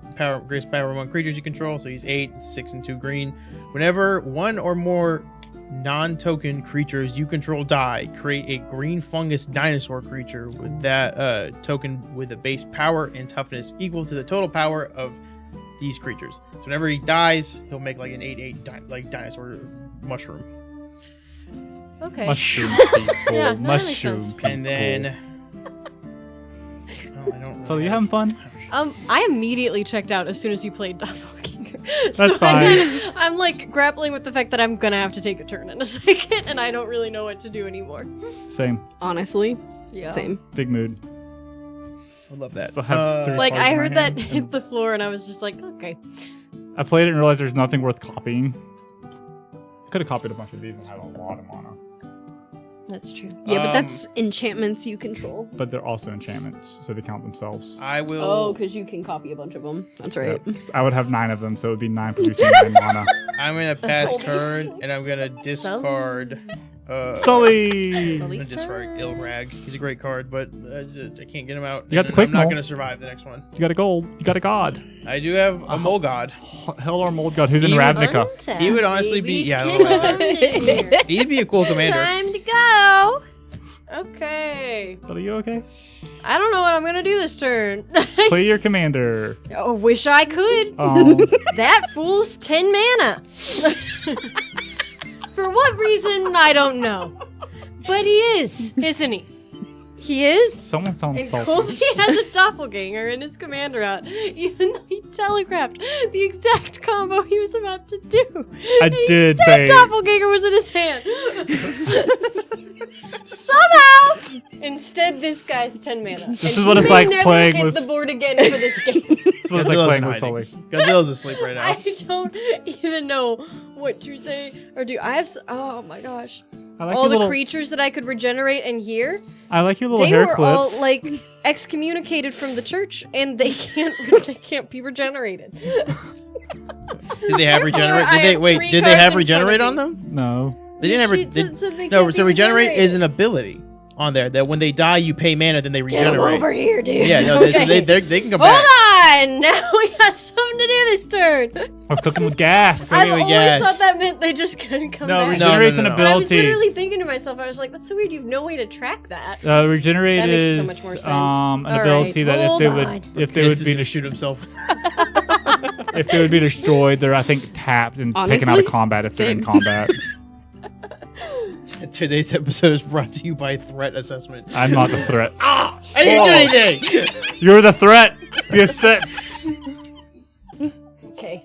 greatest power among creatures you control. So he's 8, 6, and 2 green. Whenever 1 or more non-token creatures you control die, create a green fungus dinosaur creature with that token with a base power and toughness equal to the total power of these creatures. So whenever he dies, he'll make like an 8/8 like dinosaur mushroom. Okay. Mushroom people. Yeah, no, that makes Mushroom sense. people. And then I don't So really you have- having fun? I immediately checked out as soon as you played Doppelganger. That's fine. I'm like grappling with the fact that I'm gonna have to take a turn in a second, and I don't really know what to do anymore. Same. Honestly, Yeah. same. Big mood. I love that. Still have 3 Like cards I in my heard that hand, hit the floor, and I was just like, okay. I played it and realized there's nothing worth copying. Could have copied a bunch of these and had a lot of mana. That's true. Yeah, but Um, that's enchantments you control. But they're also enchantments, so they count themselves. I will. Oh, because you can copy a bunch of them. That's right. Yep. I would have 9 of them, so it would be 9 producing 9 mana. I'm gonna pass turn, and I'm gonna discard. Sully! I'm gonna Sully's discard turn. Ilrag. He's a great card, but I can't get him out. You got the and quick I'm not mole. gonna survive the next one. You got a gold. You got a god. I do have a mole god. Hell or Mold God, who's in You- Ravnica. He would honestly be- Baby, yeah, I get don't know on in here. He'd be a cool commander. Time to go. Okay. Sully, you okay? I don't know what I'm gonna do this turn. Play your commander. Oh, wish I could. That fool's 10 mana. For what reason, I don't know. But he is, isn't he? He is? Someone sounds And salty. Colby has a doppelganger in his commander out, even though he telegraphed the exact combo he was about to do. I And he did said say- doppelganger was in his hand. Somehow, instead, this guy's 10 mana. This is what it's like playing hit with- the board again for this game. This was like Godzilla's playing with hiding. Sully. Godzilla's asleep right now. I don't even know what to say or do. I have. Oh my gosh. I like All your the little, creatures that I could regenerate and hear, I like your little they hair were clips. all like excommunicated from the church, and they can't be regenerated. Did they have regenerate? I Did they have wait? three Did they cards have in front regenerate of on me. them? No. They didn't have. She said they No, can't so be regenerate is regenerated. an ability on there that when they die, you pay mana, then they Get 'em regenerate. over here, dude. Yeah, no, they, so Okay. they can come Hold back. on! Now we got something to do this turn. I'm cooking with gas. Cooking I've with always gas. thought that meant they just couldn't come No, back. regenerate's No, no, an no. But I was ability. literally thinking to myself, I was like, that's so weird. You have no way to track that. Regenerate That makes is so much more sense. an All ability right, that hold if on. they would Kids is be gonna shoot himself. if they would be destroyed, they're I think tapped and taken out Honestly, of combat if they're in same. combat. Today's episode is brought to you by Threat Assessment. I'm not the threat. I didn't do anything. You're the threat. Be assessed. Okay.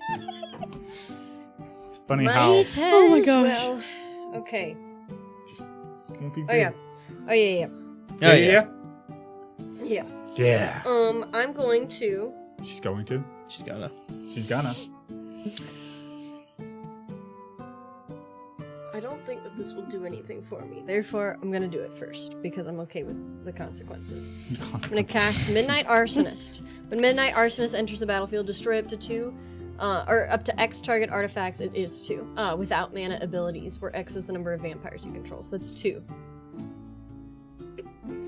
It's funny how. Might Oh my as gosh. well. Okay. Can't be Oh yeah. Oh yeah. Oh yeah. Yeah. Yeah. I'm going to. She's going to. She's gonna. She's gonna. I don't think that this will do anything for me. Therefore, I'm gonna do it first because I'm okay with the consequences. I'm gonna cast Midnight Arsonist. When Midnight Arsonist enters the battlefield, destroy up to 2, or up to X target artifacts. It is 2. Without mana abilities, where X is the number of vampires you control. So that's 2.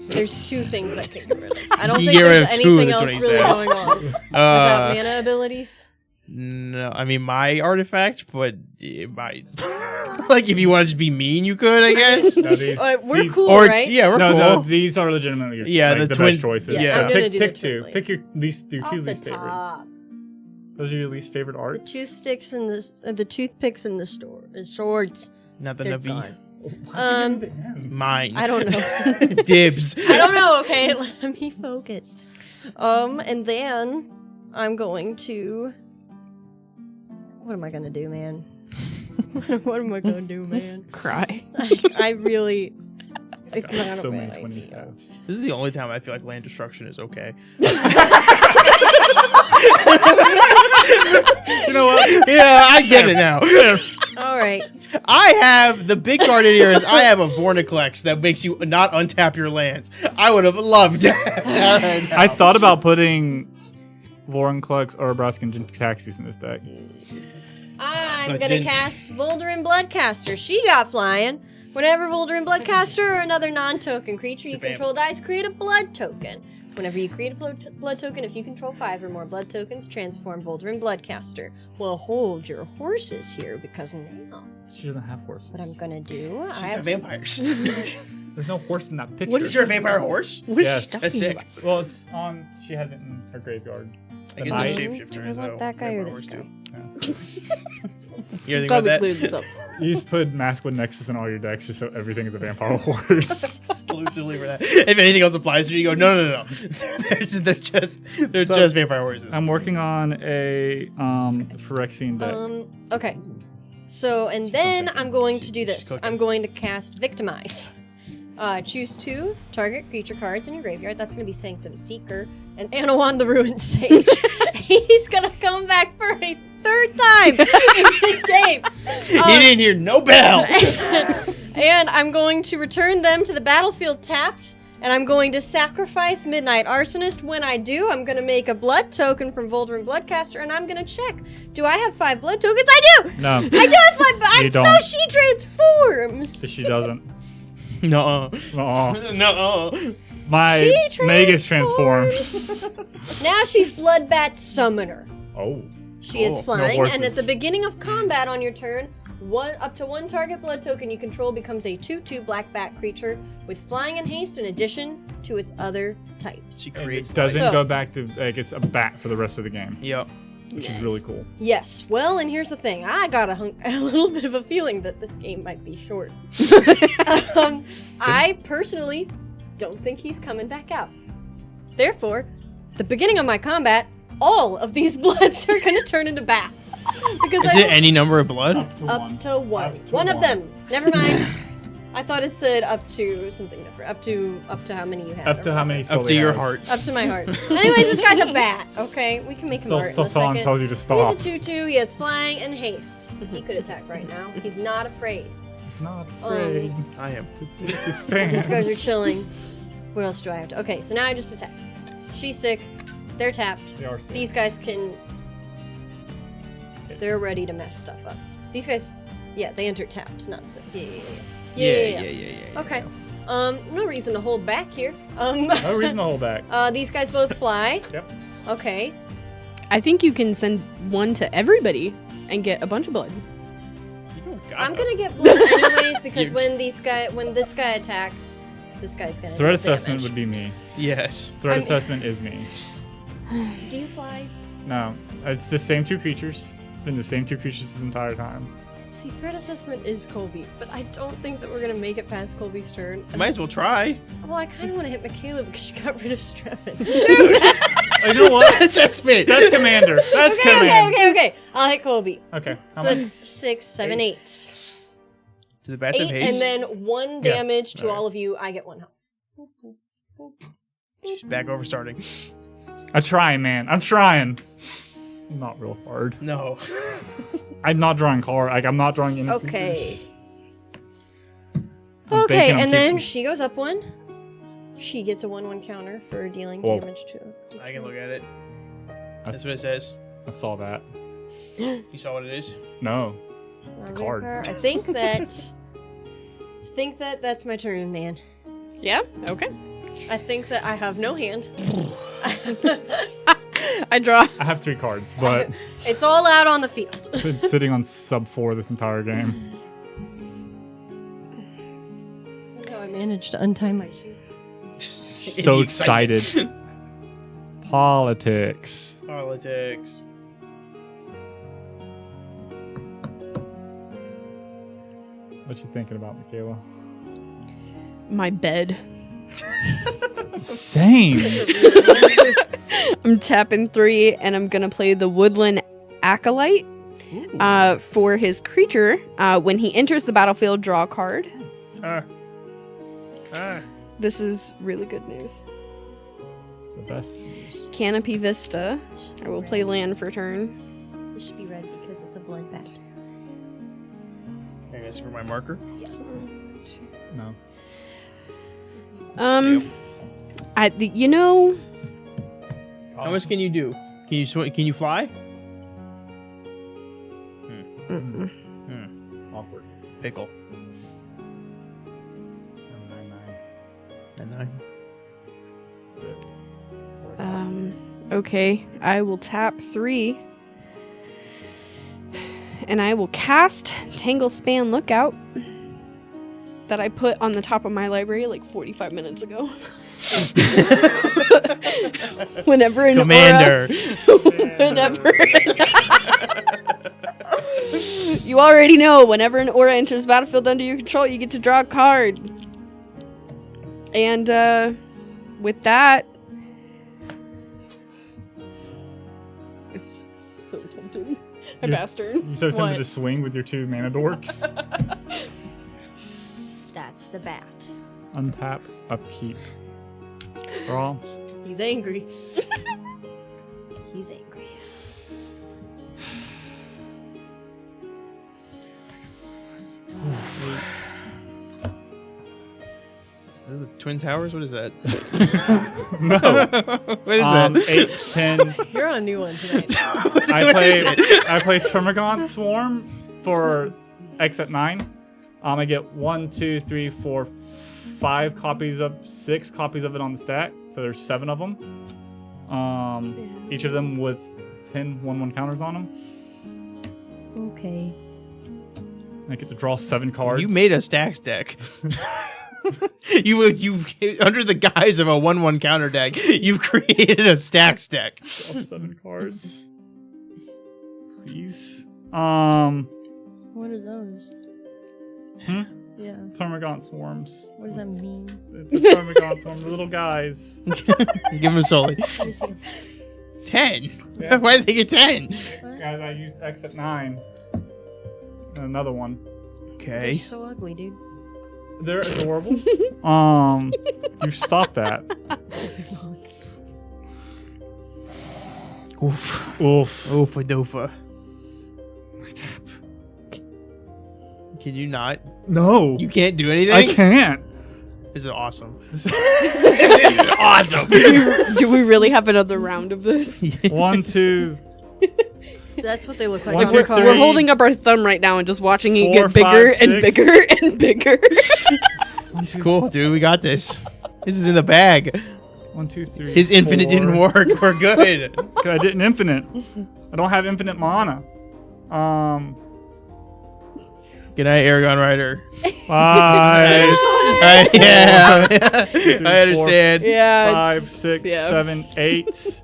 There's 2 things I can get rid of. I don't You think get rid there's of 2, anything that's else what he really says. going on without mana abilities. No, I mean my artifact, but it might. Like if you want to just be mean, you could, I guess. No, these, We're these- cool, Or right? yeah, we're No, cool. no, these are legitimately Yeah, like, the the twin- best choices. yeah, So I'm gonna pick, do pick the 2. twin Pick your least, your Off 2 the least favorites. top. Those are your least favorite The arts. toothsticks in the toothpicks in the store. The swords. Not the They're Navi. gone. Why'd you give them to him? Mine. I don't know. Dibs. I don't know. Okay, let me focus. And then I'm going to. What am I gonna do, man? What am I gonna do, man? Cry. I really. It's not So a many bad 20 idea. stabs. This is the only time I feel like land destruction is okay. You know what? Yeah, I get it now. All right. I have the big card in here is I have a Vorniclex that makes you not untap your lands. I would have loved that. Right now. I thought about putting Vorinclex or Braskin Taxis in this deck. I'm But you gonna didn't- cast Voldurin Bloodcaster. She got flying. Whenever Voldurin Bloodcaster or another non-token creature you The vamps. control dies, create a blood token. Whenever you create a blood token, if you control 5 or more blood tokens, transform Voldurin Bloodcaster. Well, hold your horses here because now She doesn't have horses. what I'm gonna do, She's I got have vampires. There's no horse in that picture. What is your vampire horse? What Yes. is she That's talking sick. about? Well, it's on. She has it in her graveyard. I guess Night. a Do shapeshifter I is want a that guy or vampire this horse guy? too. You ever think Glad about we that? cleared this up. You just put Maskwood Nexus in all your decks just so everything is a vampire horse. Exclusively for that. If anything else applies to you, you go, no. they're just vampire horses. I'm working on a Phyrexian deck. Okay. So, and then thinking. I'm going to do She's this. cooking. I'm going to cast Victimize. Choose 2 target creature cards in your graveyard. That's going to be Sanctum Seeker and Anawan the Ruined Sage. He's going to come back for a 3rd time in this game. He didn't hear no bell. And I'm going to return them to the battlefield tapped. And I'm going to sacrifice Midnight Arsonist. When I do, I'm going to make a blood token from Voldurin Bloodcaster, and I'm going to check. Do I have 5 blood tokens? I do! No, I do have 5, but You I'm so don't. she transforms! she doesn't. No. Aw. No. My She Magus transforms. Now she's Bloodbat Summoner. Oh. She is Cool. flying, No and at horses. the beginning of combat on your turn, up to 1 target blood token you control becomes a 2/2 black bat creature with flying and haste in addition back to its other types. She And creates. it doesn't life. go back to like it's a bat for the rest of the game, Yep. which Nice. is really cool. Yes. Well, and here's the thing. I got a little bit of a feeling that this game might be short. I personally don't think he's coming back out. Therefore, the beginning of my combat, all of these bloods are going to turn into bats. Because Is it any number of blood? Up to up one. to one. Up to One of one. them. Never mind. I thought it said up to something different. Up to how many you have. Up to or how many? Up to Sully your has. heart. Up to my heart. Anyways, this guy's a bat. Okay, we can make him So art in a Strefan second. tells you to stop. He's a 2/2. He has flying and haste. He could attack right now. He's not afraid. He's not afraid I am. to take the These guys are stance. chilling. What else do I have to? Okay, so now I just attack. She's sick. They're tapped. They are sick. These guys can. They're ready to mess stuff up. These guys, yeah, they entered tapped, not sick. Yeah. Okay. No reason to hold back here. No reason to hold back. These guys both fly. Yep. Okay. I think you can send one to everybody and get a bunch of blood. I'm gonna get blood anyways because when this guy attacks, this guy's gonna. Threat deal assessment damage. would be me. Yes. Threat I'm- assessment is me. Do you fly? No, it's the same two creatures. It's been the same two creatures this entire time. See, threat assessment is Colby, but I don't think that we're gonna make it past Colby's turn. Might as well try. Well, I kind of want to hit Michalea because she got rid of Strefan. Oh, you know what? Assessment. That's Commander. That's Command. Okay. I'll hit Colby. Okay. How So much? that's 6, 7, 8. Does the bats have 8, haste? and then 1 Yes. damage to Alright. all of you. I get 1 health. She's back over starting. I'm trying, man. I'm trying. Not real hard. No. I'm not drawing card. Like I'm not drawing any. Okay. I'm Okay, banking on and then keeping- she goes up 1. She gets a 1/1 counter for dealing Whoa. damage to. I can look at it. I, That's what it says. I saw that. You saw what it is? No. It's not It's a a card. card. I think that that's my turn, man. Yeah? Okay. I think that I have no hand. I draw. I have 3 cards, but It's all out on the field. I've been sitting on sub 4 this entire game. Somehow I managed to untie my shoe. So excited. Politics. Politics. What you thinking about, Michalea? My bed. Same. I'm tapping 3 and I'm gonna play the Woodland Acolyte. For his creature, when he enters the battlefield, draw a card. This is really good news. The best news. Canopy Vista. I will play land for turn. This should be red because it's a bloodbath. Can I ask for my marker? No. You know, How much can you do? Can you Can you fly? Awkward. Pickle. 9/9. And 9. Okay, I will tap 3. And I will cast Tangle Span Lookout that I put on the top of my library like 45 minutes ago. Whenever an Commander. whenever you already know, whenever an aura enters the battlefield under your control, you get to draw a card. And with that, so tempting. I You- passed turn. You so What? tempted to swing with your 2 mana dorks. That's the bat. Untap, upkeep. Draw. He's angry. He's angry. This is Twin Towers? What is that? No. What is that? 8, 10. You're on a new one tonight. What is it? I play Termagant Swarm for X at 9. I get 1, 2, 3, 4, 5 copies of 6 copies of it on the stack. So there's 7 of them. Each of them with 10 1/1 counters on them. Okay. I get to draw 7 cards. You made a stacks deck. You under the guise of a 1/1 counter deck, you've created a stacks deck. Draw 7 cards. Please. What are those? Hmm? Yeah. Termagant swarms. What does that mean? It's a Termagant swarm. The little guys. Give him a Sully. Let me see. 10. Yeah. Why did they get 10? Guys, I used X at 9. And another one. They're Okay. so ugly, dude. They're adorable. You stop that. Oof. Oof. Oofa doofa. Can you not? No. You can't do anything? I can't. This is awesome. This is awesome. Do we really have another round of this? 1, 2. That's what they look like. One, on two, the card. We're three. holding up our thumb right now and just watching it 4, get bigger 5, and 6. bigger and bigger. It's cool, dude. We got this. This is in the bag. 1, 2, 3. His infinite 4. didn't work. We're good. I didn't infinite. I don't have infinite mana. Good night, Aragon Rider. 5. Yeah. Two, I understand. Yeah. 5, it's- 6, yeah. 7, 8.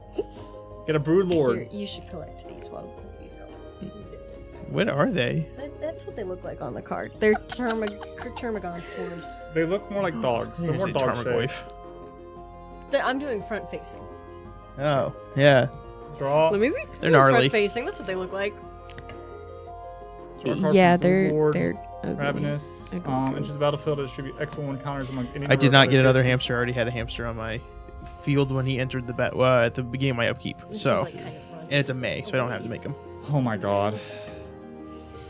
Get a brood lord. Here, you should collect these while Colby's going. What are they? That's what they look like on the card. They're Termagant swarms. They look more like dogs. They're more Say dog Tarmogoyf. shaped. I'm doing front facing. Oh, yeah. Draw. Let me see. They're gnarly. Front facing. That's what they look like. Draw a card Yeah, from brood lord. they're ugly. Ravenous. Ugly Enters ghosts. the battlefield to distribute X1 counters among any I number did of not other get another creatures. hamster. I already had a hamster on my field when he entered the at the beginning of my upkeep. This So, is, like, kind of fun. and it's a May, so I don't have to make him. Oh my god.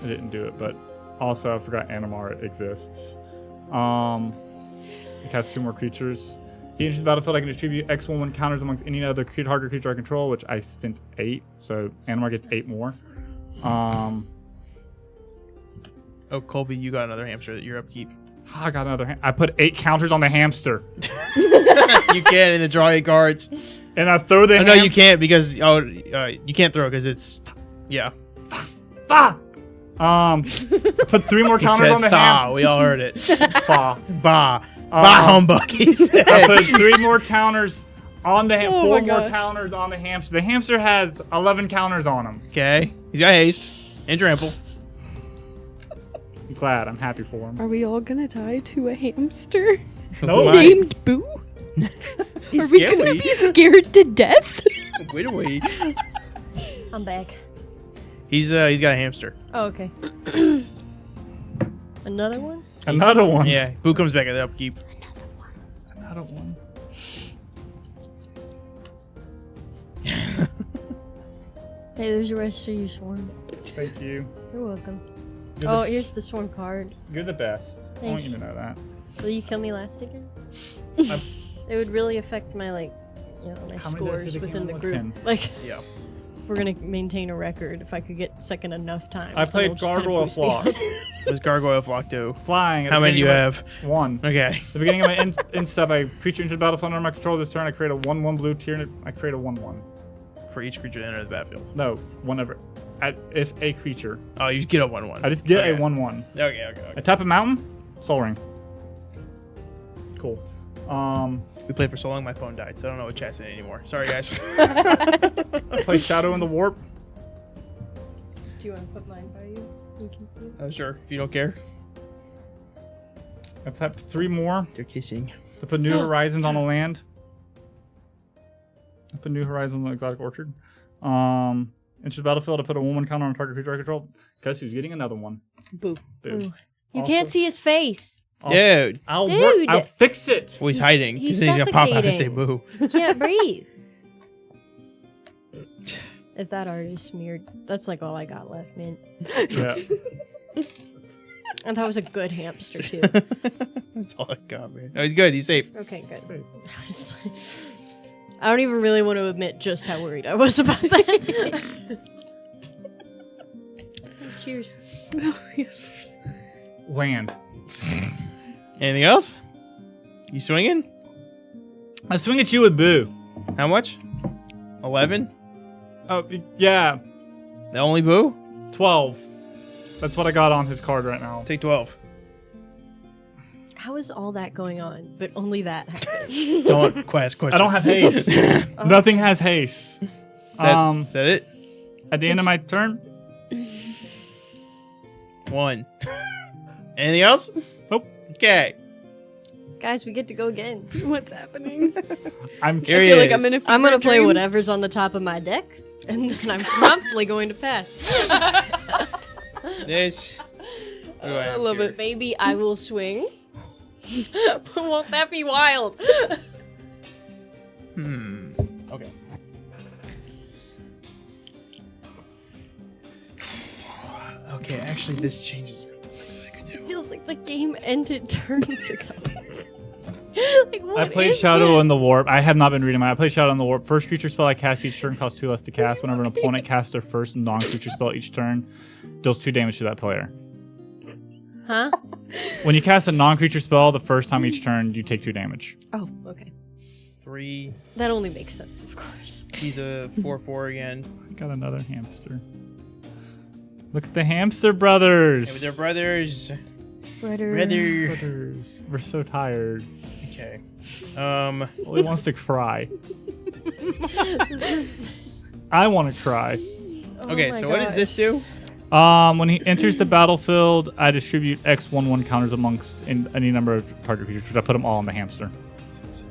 I didn't do it, but also I forgot Animar exists. It has 2 more creatures. He enters the battlefield. I can distribute X1 counters amongst any other target creature I control, which I spent 8, so Animar gets 8 more. Oh, Colby, you got another hamster at your upkeep. I got another. I put 8 counters on the hamster, You can in the draw 8 cards. and I throw the. Oh, no, you can't because you can't throw because it's Bah! Put 3 more He counters said on the thaw. hamster. We all heard it. Bah. Bah. Bah humbug. He said. I put 3 more counters on the Oh 4 my more gosh. counters on the hamster. The hamster has 11 counters on him. Okay. He's got haste and trample. I'm glad. I'm happy for him. Are we all gonna die to a hamster No. Why? named Boo? He's Are we gonna scary. be scared to death? Wait a wait. I'm back. He's got a hamster. Oh, okay. Another one? Another one. Yeah. Boo comes back at the upkeep. Another one. Hey, there's the rest of your swarm. Thank you. You're welcome. You're Oh, the, here's the swarm card. you're the best. I want you to know that. Will you kill me last again? I'm- It would really affect my my How many did I say scores they within came the out? group. 10. Like, Yeah. if we're gonna maintain a record, if I could get second enough times. I then played it'll just kinda Gargoyle boost me Flock. up. What's Gargoyle Flock do? Flying. At How the many do you beginning of have? my- 1. Okay. At the beginning of my end step, I creature into the battlefield under my control this turn. I create a 1/1 blue tier. I create a 1/1. For each creature to enter the battlefield. No, whenever. If a creature. Oh, you just get a 1/1. I just get okay. a 1/1. Okay. I tap a mountain. Soul Ring. Cool. We played for so long, my phone died, so I don't know what chat's in anymore. Sorry, guys. Play Shadow in the Warp. Do you want to put mine by you? You can see. Oh, sure. If you don't care. I tap 3 more They're kissing. to put New Horizons on the land. I put New Horizons on the Exotic Orchard. Into the battlefield, I put a 1/1 counter on target creature I control. Guess who's getting another one? Boo. Boo. Ooh. You Also- can't see his face. Dude. I'll Dude. I'll fix it. Well, he's He's- hiding. he's Because then he's going to pop out and say suffocating. boo. He can't breathe. If that art is smeared, that's like all I got left, man. Yeah. And that was a good hamster too. That's all I got, man. No, he's good. He's safe. Okay, good. Safe. Honestly, I don't even really want to admit just how worried I was about that. Cheers. Oh, yes. Land. Anything else? You swinging? I swing at you with Boo. How much? 11? Oh, yeah. The only boo? 12. That's what I got on his card right now. Take 12. How is all that going on, but only that happened? Don't ask questions. I don't have haste. Nothing has haste. Is that it? At the end of my turn. 1. Anything else? Nope. Okay. Guys, we get to go again. What's happening? I'm Here I he feel like is. I'm in a I'm gonna fever play dream. whatever's on the top of my deck, and then I'm promptly going to pass. This. What do I have love here? it. Maybe I will swing. But won't that be wild? Okay. Okay, actually, this changes things that I could do. Feels like the game ended turns ago. Like, I what played is Shadow this? in the Warp. I have not been reading mine. I played Shadow in the Warp. First creature spell I cast each turn costs 2 less to cast. Whenever an opponent casts their first non-creature spell each turn, deals 2 damage to that player. Huh? When you cast a non-creature spell the first time each turn, you take 2 damage. Oh, okay. 3. That only makes sense, of course. He's a 4/4 again. I got another hamster. Look at the hamster brothers. And with their brothers. Brother. Brother. Brothers. We're so tired. Okay. Sully wants to cry. I want to cry. Oh Okay, my so what does gosh. this do? When he enters the battlefield, I distribute X/1/1 counters amongst any number of target creatures, which I put them all on the hamster. 6, 7,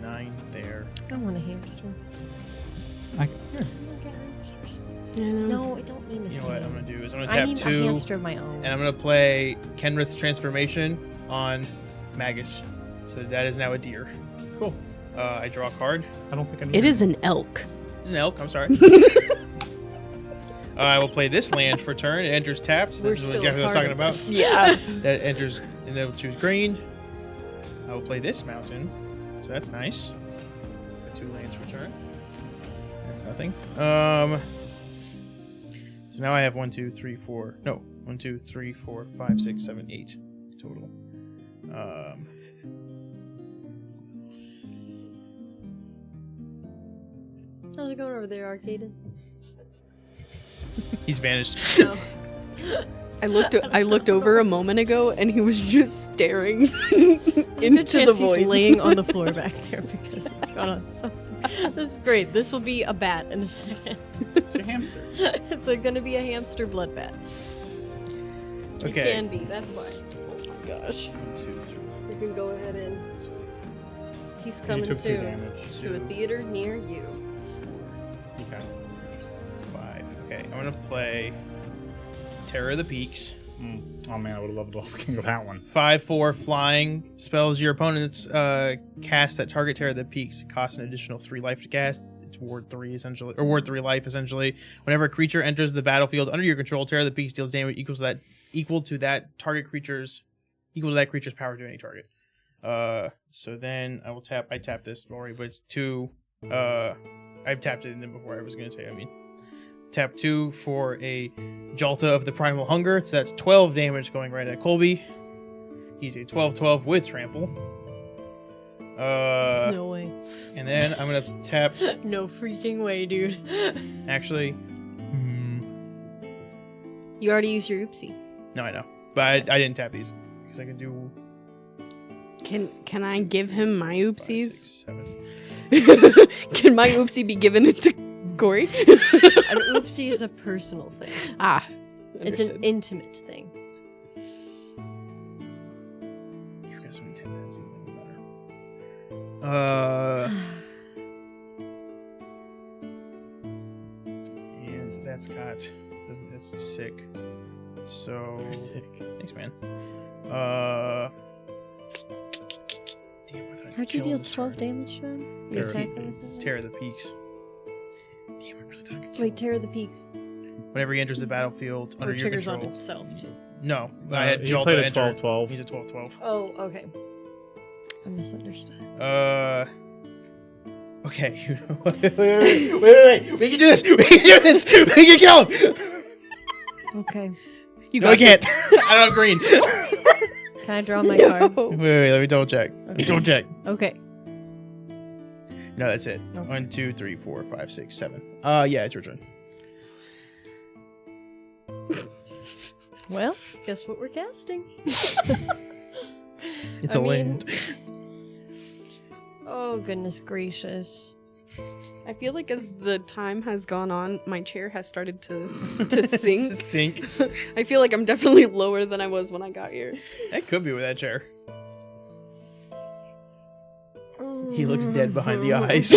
8, 9 there. I want a hamster. Here. I don't get hamsters. I know. No, I don't mean this. You know what I'm going to do is I'm going to I tap need 2. a hamster of my own. And I'm going to play Kenrith's Transformation on Magus. So that is now a deer. Cool. I draw a card. I don't think I need It is an elk. It's an elk, I'm sorry. I will play this land for turn. It enters tapped. We're This is still exactly what I was part talking of about. this. Yeah. That enters, and then we'll choose green. I will play this mountain. So that's nice. Got 2 lands for turn. That's nothing. So now I have 1, 2, 3, 4. No, 1, 2, 3, 4, 5, 6, 7, 8 total. How's it going over there, Arcadis? He's vanished. No. I looked over a moment ago and he was just staring Good into the chance void. he's laying on the floor back there because it's gone on so. This is great. This will be a bat in a second. It's your hamster. It's gonna be a hamster blood bat. Okay. It can be. That's why. Oh my gosh. 1, 2, 3. You can go ahead and. He's You coming took 2 soon damage. to a theater near you. You cast 5. Okay, I'm gonna play Terror of the Peaks. Oh man, I would have loved to go that one. 5/4 flying spells your opponent's cast at target Terror of the Peaks costs an additional 3 life to cast. It's ward 3 essentially, or ward 3 life essentially. Whenever a creature enters the battlefield under your control, Terror of the Peaks deals damage equal to that creature's power to any target. So then I will tap. I tapped this already, but it's 2. I've tapped it in before. I was gonna say. Tap 2 for a Zilortha of the Primal Hunger. So that's 12 damage going right at Colby. He's a 12/12 with trample. No way. And then I'm gonna tap. No freaking way, dude. Actually, You already used your oopsie. no, I know, but I didn't tap these because I can do Can I give him my 5, oopsies? 6, 7. Can my oopsie be given it to Corey? An oopsie is a personal thing. Ah. It's an understood. intimate thing. You've got so many 10/10s, it doesn't matter. And that's got. That's sick. So. You're sick. Thanks, man. Damn, I thought I How'd you killed deal this 12 card. damage to him? You Terror attacked of him the with Peaks. something? Terror of the Peaks. Damn, I really thought I could kill Wait, him. Terror of the Peaks. Whenever he enters the battlefield under Or your triggers on control. himself, too. No, I had he Zilortha played a enter. 12/12. He's a 12/12. Oh, okay. I misunderstood. Okay. wait. We can do this. We can do this. We can kill him. Okay. You No, I got can't. I don't have green. Can I draw my card? Wait. Let me double check. Let me double check. Okay. No, that's it. Okay. 1, 2, 3, 4, 5, 6, 7. Yeah, it's your turn. Well, guess what we're casting? It's I a mean- land. Oh, goodness gracious. I feel like as the time has gone on, my chair has started to sink. Sink. I feel like I'm definitely lower than I was when I got here. That could be with that chair. He looks dead behind the eyes.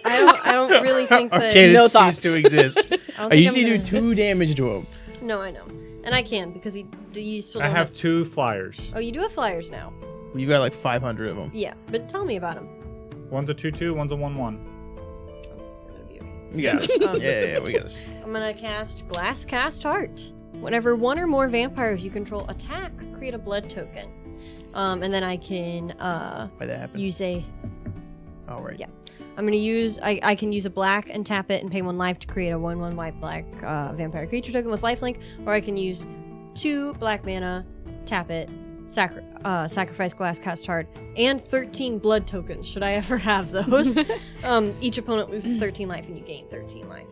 I don't really think that... Arcanus No ceased thoughts. to exist. I don't I think usually I'm do gonna- 2 damage to him. No, I know. And I can, because you still I don't have 2 flyers. Oh, you do have flyers now. You got like 500 of them. Yeah, but tell me about them. One's a 2/2, one's a 1/1. We're gonna be okay. We got this. Yeah, we got this. I'm gonna cast Glass Cast Heart. Whenever one or more vampires you control attack, create a blood token. And then I can Why that happened? use a... Oh, right. Yeah. I'm gonna use... I can use a black and tap it and pay 1 life to create a 1/1 white black vampire creature token with lifelink, or I can use 2 black mana, tap it, sacrifice Glass Cast Heart, and 13 blood tokens, should I ever have those. Each opponent loses 13 life and you gain 13 life.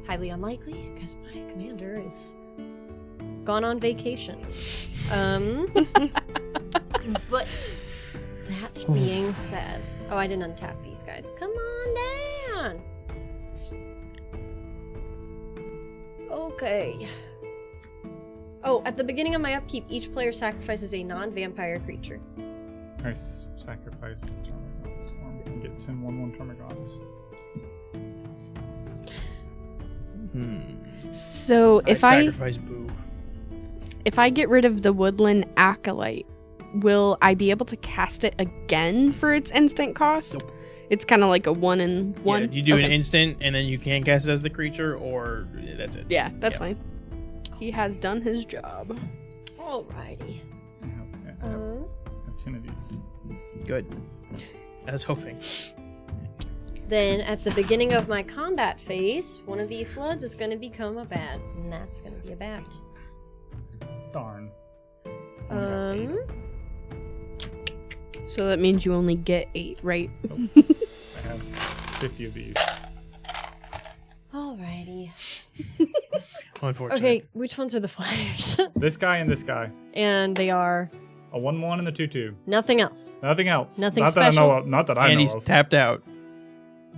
Highly unlikely, because my commander is gone on vacation. But that being said... Oh, I didn't untap these guys. Come on down! Okay. Oh, at the beginning of my upkeep, each player sacrifices a non-vampire creature. Nice. Sacrifice Termagants. Or we can get 10 1/1 Termagants. So if I sacrifice Boo. get rid of the Woodland Acolyte, will I be able to cast it again for its instant cost? Nope. It's kind of like a 1/1. Yeah, you do an Okay. instant, and then you can cast it as the creature, or that's it. Yeah, that's Yeah. fine. He has done his job. Alrighty. I have 10 of these. Good. I was hoping. Then at the beginning of my combat phase, one of these bloods is going to become a bat, and that's going to be a bat. Darn. So that means you only get 8, right? I have 50 of these. Alrighty. Unfortunate. Okay, which ones are the flyers? This guy and this guy. And they are A 1/1 and a 2/2. nothing else. Nothing else. Nothing not That I know special? of. Not that I And know he's of. tapped out.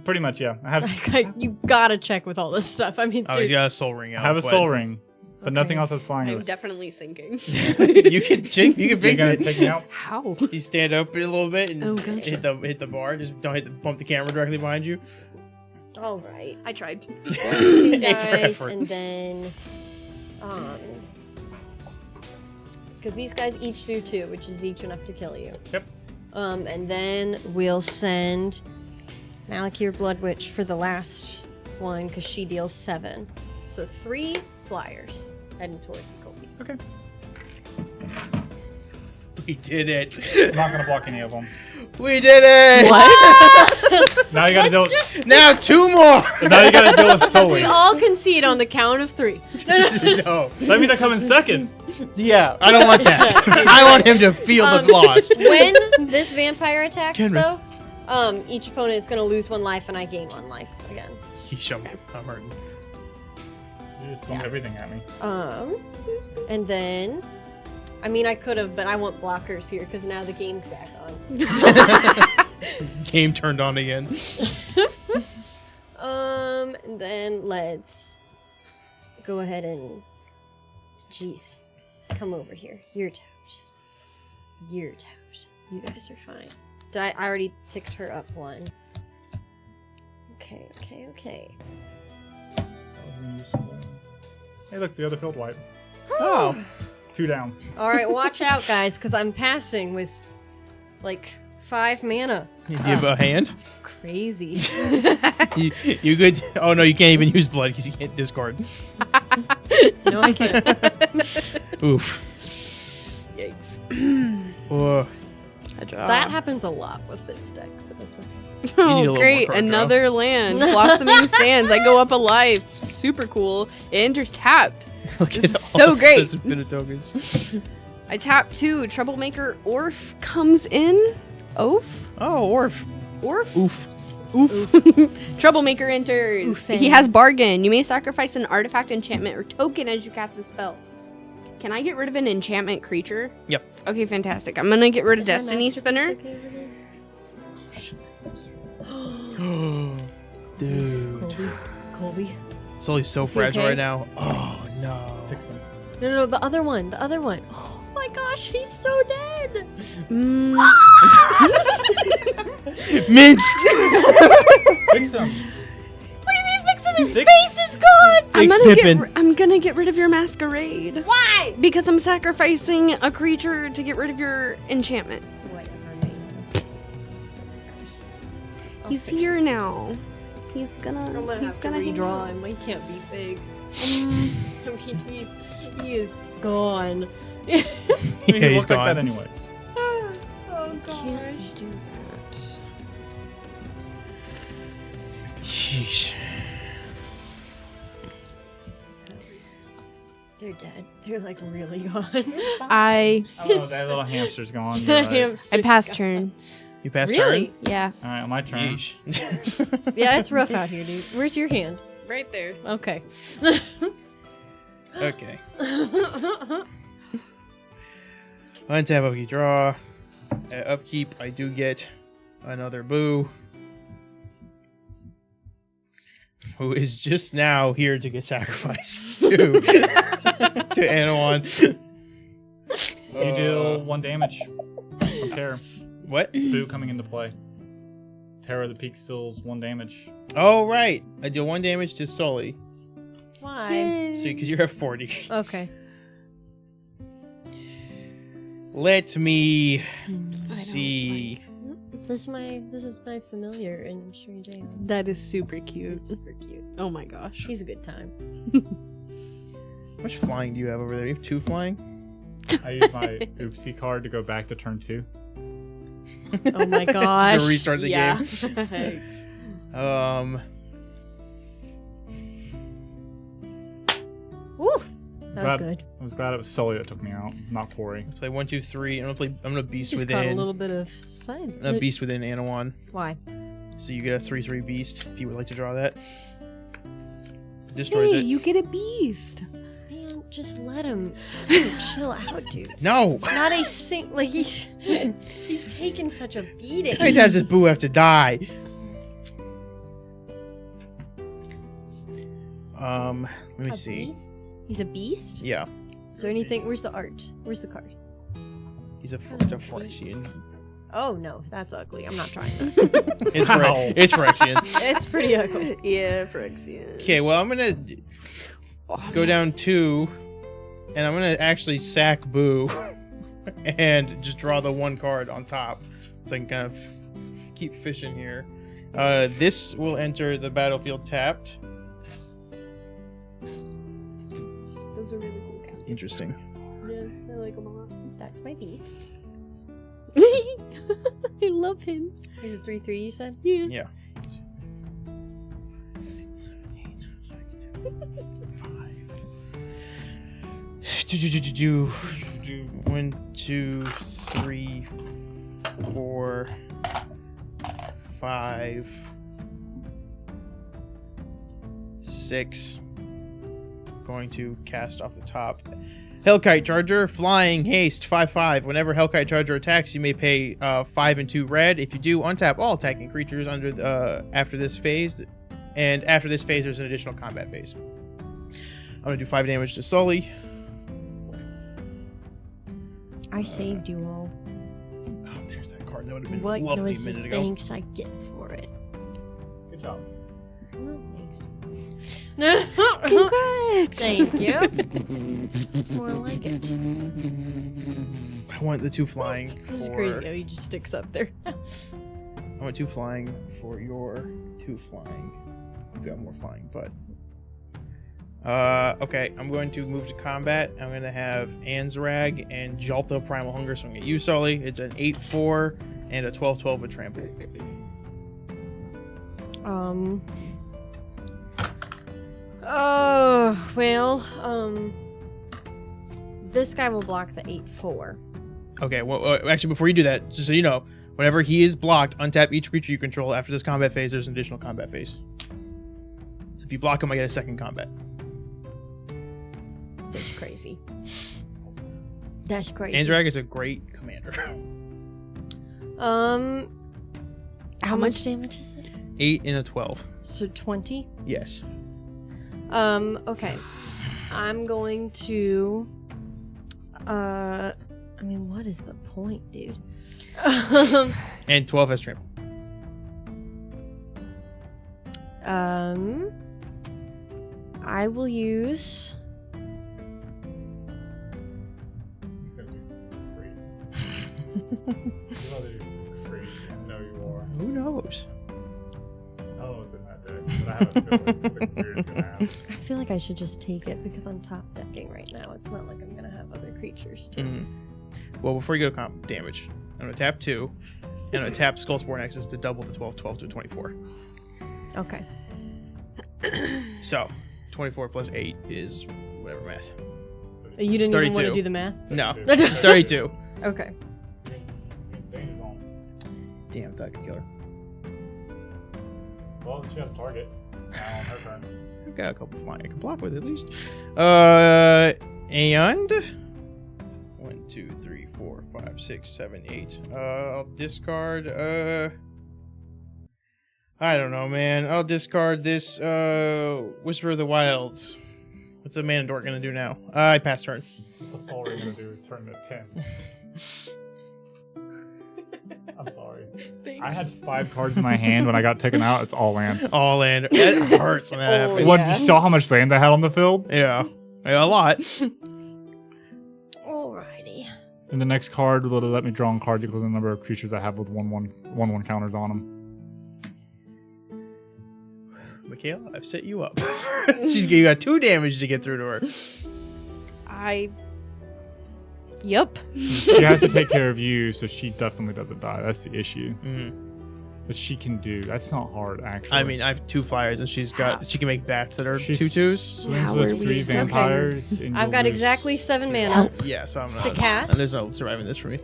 Pretty much, yeah. I have You gotta check with all this stuff. I mean, Oh, he's got a soul ring out. I have a but soul ring, but nothing Okay. else is flying. I'm definitely sinking. you can check. You can You're fix gonna it. take me out? How? You stand up a little bit and Oh, gotcha. hit the bar. Just don't bump the camera directly behind you. Alright. I tried. Those two A for guys, effort. and then, because these guys each do 2, which is each enough to kill you. Yep. And then we'll send Malakir Blood Witch for the last one, because she deals 7. So 3 flyers heading towards Colby. Okay. We did it. I'm not gonna block any of them. We did it. Now you gotta deal. Now 2 more. Now you gotta deal with We Sully. all concede on the count of 3. No. That means I come in second. Yeah, I don't want that. I want him to feel the loss. When this vampire attacks, Kenrith. though, each opponent is going to lose 1 life, and I gain 1 life again. He showed me. I'm hurting. You just swung everything at me. And then, I mean, I could have, but I want blockers here because now the game's back on. Game turned on again. And then let's go ahead and, jeez, come over here. You're tapped. You're tapped. You guys are fine. Did I already ticked her up 1? Okay. Hey, look, the other field wipe. Oh. 2 down. All right, watch out, guys, because I'm passing with like 5 mana. You give a hand. Crazy. You good? Oh no, you can't even use blood because you can't discard. No, I can't. Oof. Yikes. Whoa. That happens a lot with this deck, but that's okay. need a little Oh, more great. card draw. Another land. Blossoming Sands. I go up a life. Super cool. It enters tapped. Look This at is so all great. those infinite tokens. I tap 2. Troublemaker Orf comes in. Oaf? Oh, Orf. Orf? Oof. Oof. Troublemaker enters. Oofing. He has bargain. You may sacrifice an artifact, enchantment, or token as you cast the spell. Can I get rid of an enchantment creature? Yep. Okay, fantastic. I'm gonna get rid of Is my Destiny masterpiece Spinner. okay over Dude. there? Colby. Sully's so Is he fragile okay? right now. Oh, no. Fix him. No, the other one. The other one. Oh my gosh, he's so dead. Minsk! Fix him. What do you mean fix him? His Fix- face is gone. I'm gonna get rid of your masquerade. Why? Because I'm sacrificing a creature to get rid of your enchantment. Whatever, man. I'll He's fix here it. now. He's I'm gonna gonna have to hang redraw out. him. He can't be figs. I mean, he is gone. I mean, Yeah, he he's looked like that gone. anyways. Oh Can't do that. Sheesh. They're dead. They're like really gone. I Oh, that little hamster's gone. You're right. I passed turn. You passed Really? turn? Yeah. All right, on my turn. Sheesh. Yeah, it's rough out here, dude. Where's your hand? Right there. Okay. Okay. Untap, upkeep, draw. At upkeep, I do get another Boo. Who is just now here to get sacrificed to Anawan. You deal 1 damage. Don't care. What? Boo coming into play. Terror of the Peak steals 1 damage. Oh, right. I deal 1 damage to Sully. Why? So, because you're at 40. Okay. Let me see. This is my familiar in Strange Ales. That is super He's cute. super cute. Oh my gosh. He's a good time. How much flying do you have over there? You have 2 flying? I use my oopsie card to go back to turn 2. Oh my Just gosh. to restart the yeah. game. Ooh, that was Glad- good. I was glad it was Sully that took me out, not Tori. Play 1, 2, 3. I'm gonna beast Just caught a within. little bit of side. Beast within Anawan. Why? So you get a 3/3 beast if you would like to draw that. Destroys Hey, it. you get a beast. Man, just let him chill out, dude. No. Not a sing. Like he's taken such a beating. How many times does Boo have to die? Let me A see. beast? He's a beast. Yeah, Is there anything? Where's the art? Where's the card? it's a Phyrexian. Oh no, that's ugly. I'm not trying that. It's Wow. it's Phyrexian. It's pretty ugly. Yeah, Phyrexian. Okay, well I'm gonna go down 2, and I'm gonna actually sack Boo, and just draw the 1 card on top, so I can kind of keep fishing here. This will enter the battlefield tapped. Those are really cool guys. Interesting. Yeah, I like them a lot. That's my beast. I love him. Here's a 3/3. You said. Yeah. Yeah. 6, 7, 8, 1, 2, 3, 4, 5, 6. Going to cast off the top. Hellkite Charger, flying, haste, 5/5. Whenever Hellkite Charger attacks, you may pay 5 and 2 red. If you do, untap all attacking creatures under after this phase, and after this phase, there's an additional combat phase. I'm gonna do 5 damage to Sully. I saved you all. Oh, there's that card. That would have been What lovely a noises minute ago. thanks I get for it? Good job. Well, thanks. Congrats. Thank you. It's more like it. I want the 2 flying This is for. great. Oh, he just sticks up there. I want 2 flying for your 2 flying. You've got more flying, but. Okay, I'm going to move to combat. I'm going to have Anzrag and Zilortha Primal Hunger swing at you, Sully. It's an 8/4 and a 12/12 with trample. Oh, well, this guy will block the 8/4. Okay, well, actually, before you do that, just so you know, whenever he is blocked, untap each creature you control. After this combat phase, there's an additional combat phase. So if you block him, I get a second combat. That's crazy. That's crazy. Andrag is a great commander. How much damage is it? 8 and a 12. So 20? Yes. Okay. I'm going to I mean, what is the point, dude? And 12 has trample. I will use He's gonna do something crazy. He's about to do something crazy. I know you are. Who knows? Oh, it's in that deck. But I have a feeling something weird's gonna happen. I feel like I should just take it because I'm top decking right now. It's not like I'm gonna have other creatures too. Well, before you go to comp damage, I'm going to tap 2. And I'm going to tap Skullspore Nexus to double the 12 to a 24. Okay. So, 24 plus 8 is whatever math. You didn't even want 32. to do the math? No, 32. Okay. Bane is on. Damn, thought I could kill her. Well, she has target. Now on her turn. I've got a couple flying I can block with at least. And 1, 2, 3, 4, 5, 6, 7, 8. I'll discard. I don't know, man. I'll discard this. Whisper of the Wilds. What's a mana dork gonna do now? I pass turn. What's the soul ring gonna do? Turn to 10. I'm sorry. Thanks. I had 5 cards in my hand when I got taken out. It's all land. All land. It hurts when that Oh, happens. What, yeah. you saw how much land I had on the field? Yeah, a lot. Alrighty. And the next card will let me draw on cards equals the number of creatures I have with 1/1 counters on them. Michalea, I've set you up. You got 2 damage to get through to her. Yep. She has to take care of you, so she definitely doesn't die. That's the issue. Mm-hmm. But she can do. That's not hard, actually. I mean, I have 2 flyers, and she can make bats that are She 2/2s. swings How with are we 3 stuck? vampires. and I've you'll got lose- exactly 7 mana. Yeah, so I'm To not. cast? There's no surviving this for me.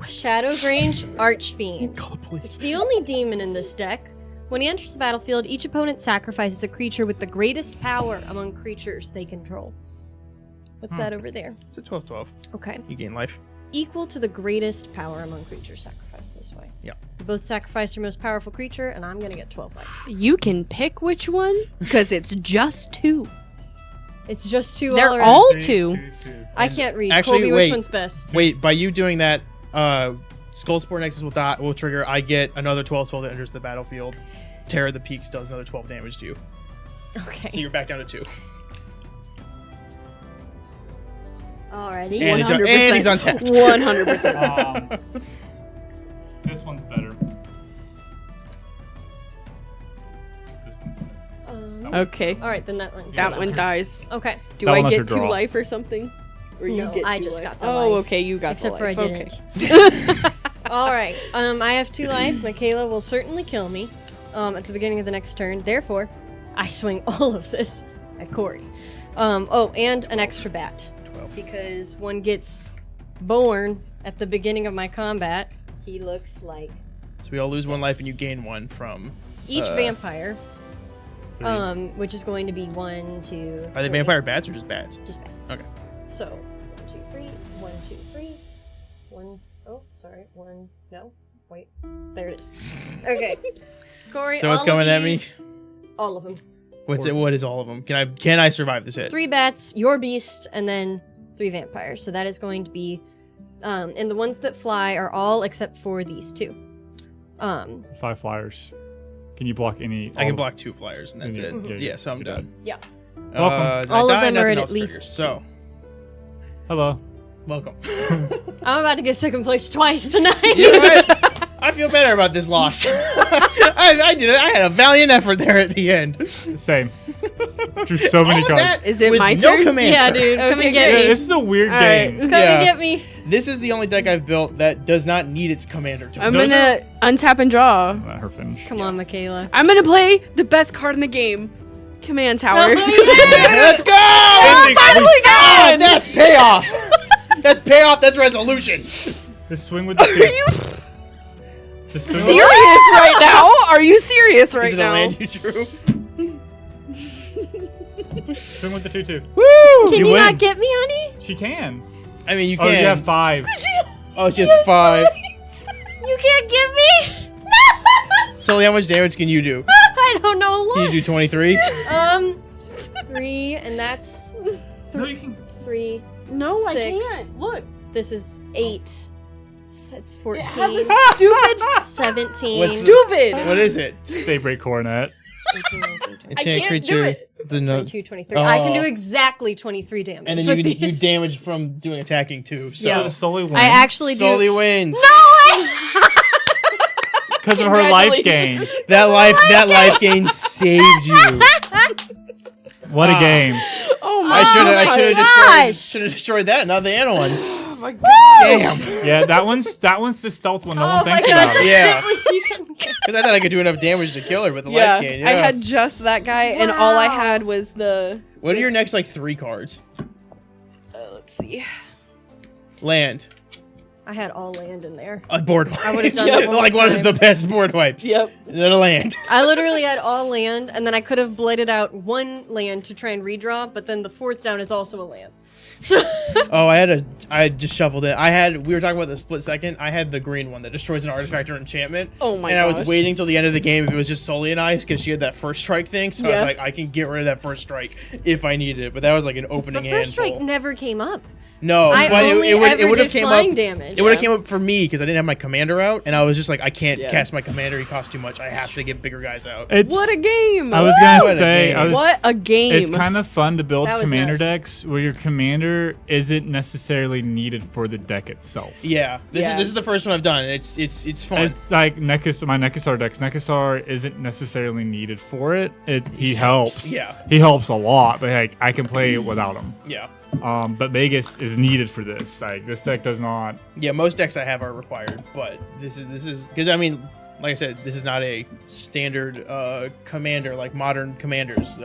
Shadow's Range Archfiend. Call the police. It's the only demon in this deck. When he enters the battlefield, each opponent sacrifices a creature with the greatest power among creatures they control. What's that over there? It's a 12/12. Okay. You gain life. Equal to the greatest power among creatures sacrificed this way. Yeah. You both sacrifice your most powerful creature, and I'm gonna get 12 life. You can pick which one because it's just 2. It's just 2 They're all around. all 3, 2. 2. I can't read. Actually, Colby, wait. which one's best? Wait, by you doing that, Skullspore Nexus will trigger. I get another 12/12 that enters the battlefield. Terror of the Peaks does another 12 damage to you. Okay. So you're back down to 2. Alrighty. And he's 100%. and he's untapped. 100%. This one's better. This one's Okay. Alright, then that one. Yeah, That one dies. Okay. Do That I one has get to 2 draw. life or something? Or No, you get 2 I just life? got the Oh, life. okay, you got Except the for I life. didn't. Alright. I have 2 life. Michalea will certainly kill me at the beginning of the next turn. Therefore, I swing all of this at Corey. Oh, and an extra bat. 12. Because one gets born at the beginning of my combat. He looks like So we all lose 1 life, and you gain 1 from each vampire. 3. Which is going to be 1, 2. Are they 3. vampire bats or just bats? Just bats. Okay. So 1, 2, 3. 1, 2, 3. 1. Oh, sorry. 1. No. Wait. There it is. Okay. Corey. So what's all coming of at me? these- All of them. What's it? What is all of them? Can I survive this hit? 3 bats, your beast, and then 3 vampires. So that is going to be, and the ones that fly are all except for these 2. 5 flyers. Can you block any? I can block 2 flyers, and that's Yeah, it. yeah, Yeah, so I'm you're done. Yeah. Welcome. All of I die, them are nothing at else least triggers. 2. So, Hello. welcome. I'm about to get second place twice tonight. You know what? I feel better about this loss. I did it. I had a valiant effort there at the end. Same. There's so many All of cards. that Is it with my no turn? commander. Yeah, dude. Come Okay, and get Yeah, me. this is a weird All right. game. Come Yeah. and get me. This is the only deck I've built that does not need its commander to I'm win. gonna untap and draw. Let her finish. Come on, Michalea. I'm gonna play the best card in the game, Command Tower. Oh, yeah. Let's go! finally Oh, done! that's payoff. That's payoff. That's resolution. Just swing with the Are 2. you Just swing serious right now? Are you serious right Is it a now? land you drew? Swing with the 2/2. Woo! Can you win. not get me, honey? She can. I mean, you Oh, can. you have 5. Oh, she has 5. You can't give me. Sully, how much damage can you do? I don't know. Can you do 23? 3, and that's No, you can. 3. No, I 6. can't. Look. This is 8. So that's 14. It has a stupid. 17. What's the- Stupid. What is it? Daybreak Coronet. 18, 19, 20, I can't do creature. it. The no- 22, 23. I can do Oh. exactly 23 damage. and then with you can do these. damage from doing attacking too. So So Sully wins. I actually do. Sully wins. No way! Because of her life gain. That life gain saved you. What a Ah. game. Oh my I gosh. should have destroyed that, not the other one. Oh my god. Damn. Yeah, that one's the stealth one. No Oh one my thinks gosh. about it. Yeah. You can- Because I thought I could do enough damage to kill her with the Yeah, life gain. Yeah. I had just that guy, and all I Wow. had was the. What are your next like 3 cards? Let's see. Land. I had all land in there. A board wipe. I would have done Yep. that one like more one of time. the best board wipes. Yep. Then a land. I literally had all land, and then I could have bladed out 1 land to try and redraw, but then the 4th down is also a land. So Oh, I had just shuffled it. We were talking about the split second. I had the green one that destroys an artifact or enchantment. Oh my And I gosh. was waiting till the end of the game if it was just Sully and I, because she had that first strike thing. So I Yeah. was like, I can get rid of that first strike if I needed it. But that was like an the opening first strike handful. never came up. No, I but only it would ever have did came flying up. damage. It would have Yeah. came up for me because I didn't have my commander out, and I was just like, I can't Yeah. cast my commander. He costs too much. I have to get bigger guys out. It's, What a game! I was What gonna a say. game. What a game! It's kind of fun to build That was commander nuts. decks where your commander isn't necessarily needed for the deck itself. Yeah, this Yeah. is the first one I've done. And it's fun. It's like my Nekasar decks. Nekasar isn't necessarily needed for it. He helps. Yeah. He helps a lot, but like I can play it without him. Yeah, But Magus is needed for this. Like this deck does not. yeah. Most decks I have are required, but this is because I mean, like I said, this is not a standard commander like modern commanders.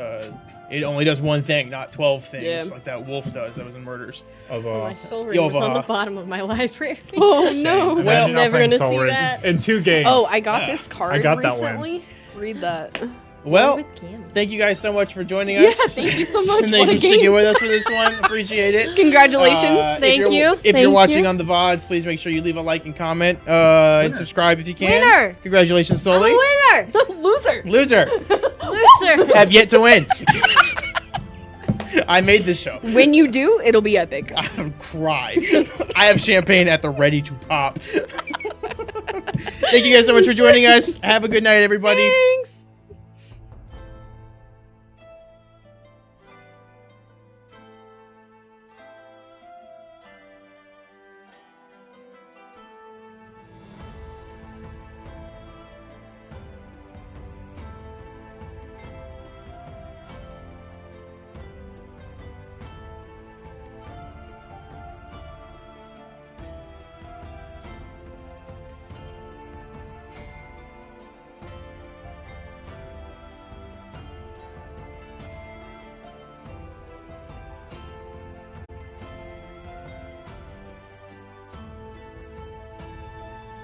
It only does one thing, not 12 things Yeah. like that wolf does. That was in murders. Of My soul ring Yo, was on the Vaha. bottom of my library. Oh no! Imagine Well, not never playing gonna Soul see Ring that. in 2 games. Oh, I got this card I got that one. recently. Read that. Well, With Cam. thank you guys so much for joining Yeah, us. thank you so much. and What thank a you for sticking game. with us for this one. Appreciate it. Congratulations. If Thank you're- you. If you're Thank watching you. on the VODs, please make sure you leave a like and comment and subscribe if you can. Winner. Congratulations, Sully. Winner! Loser. Loser. Loser! Have yet to win. I made this show. When you do, it'll be epic. I would cry. I have champagne at the ready to pop. Thank you guys so much for joining us. Have a good night, everybody. Thanks.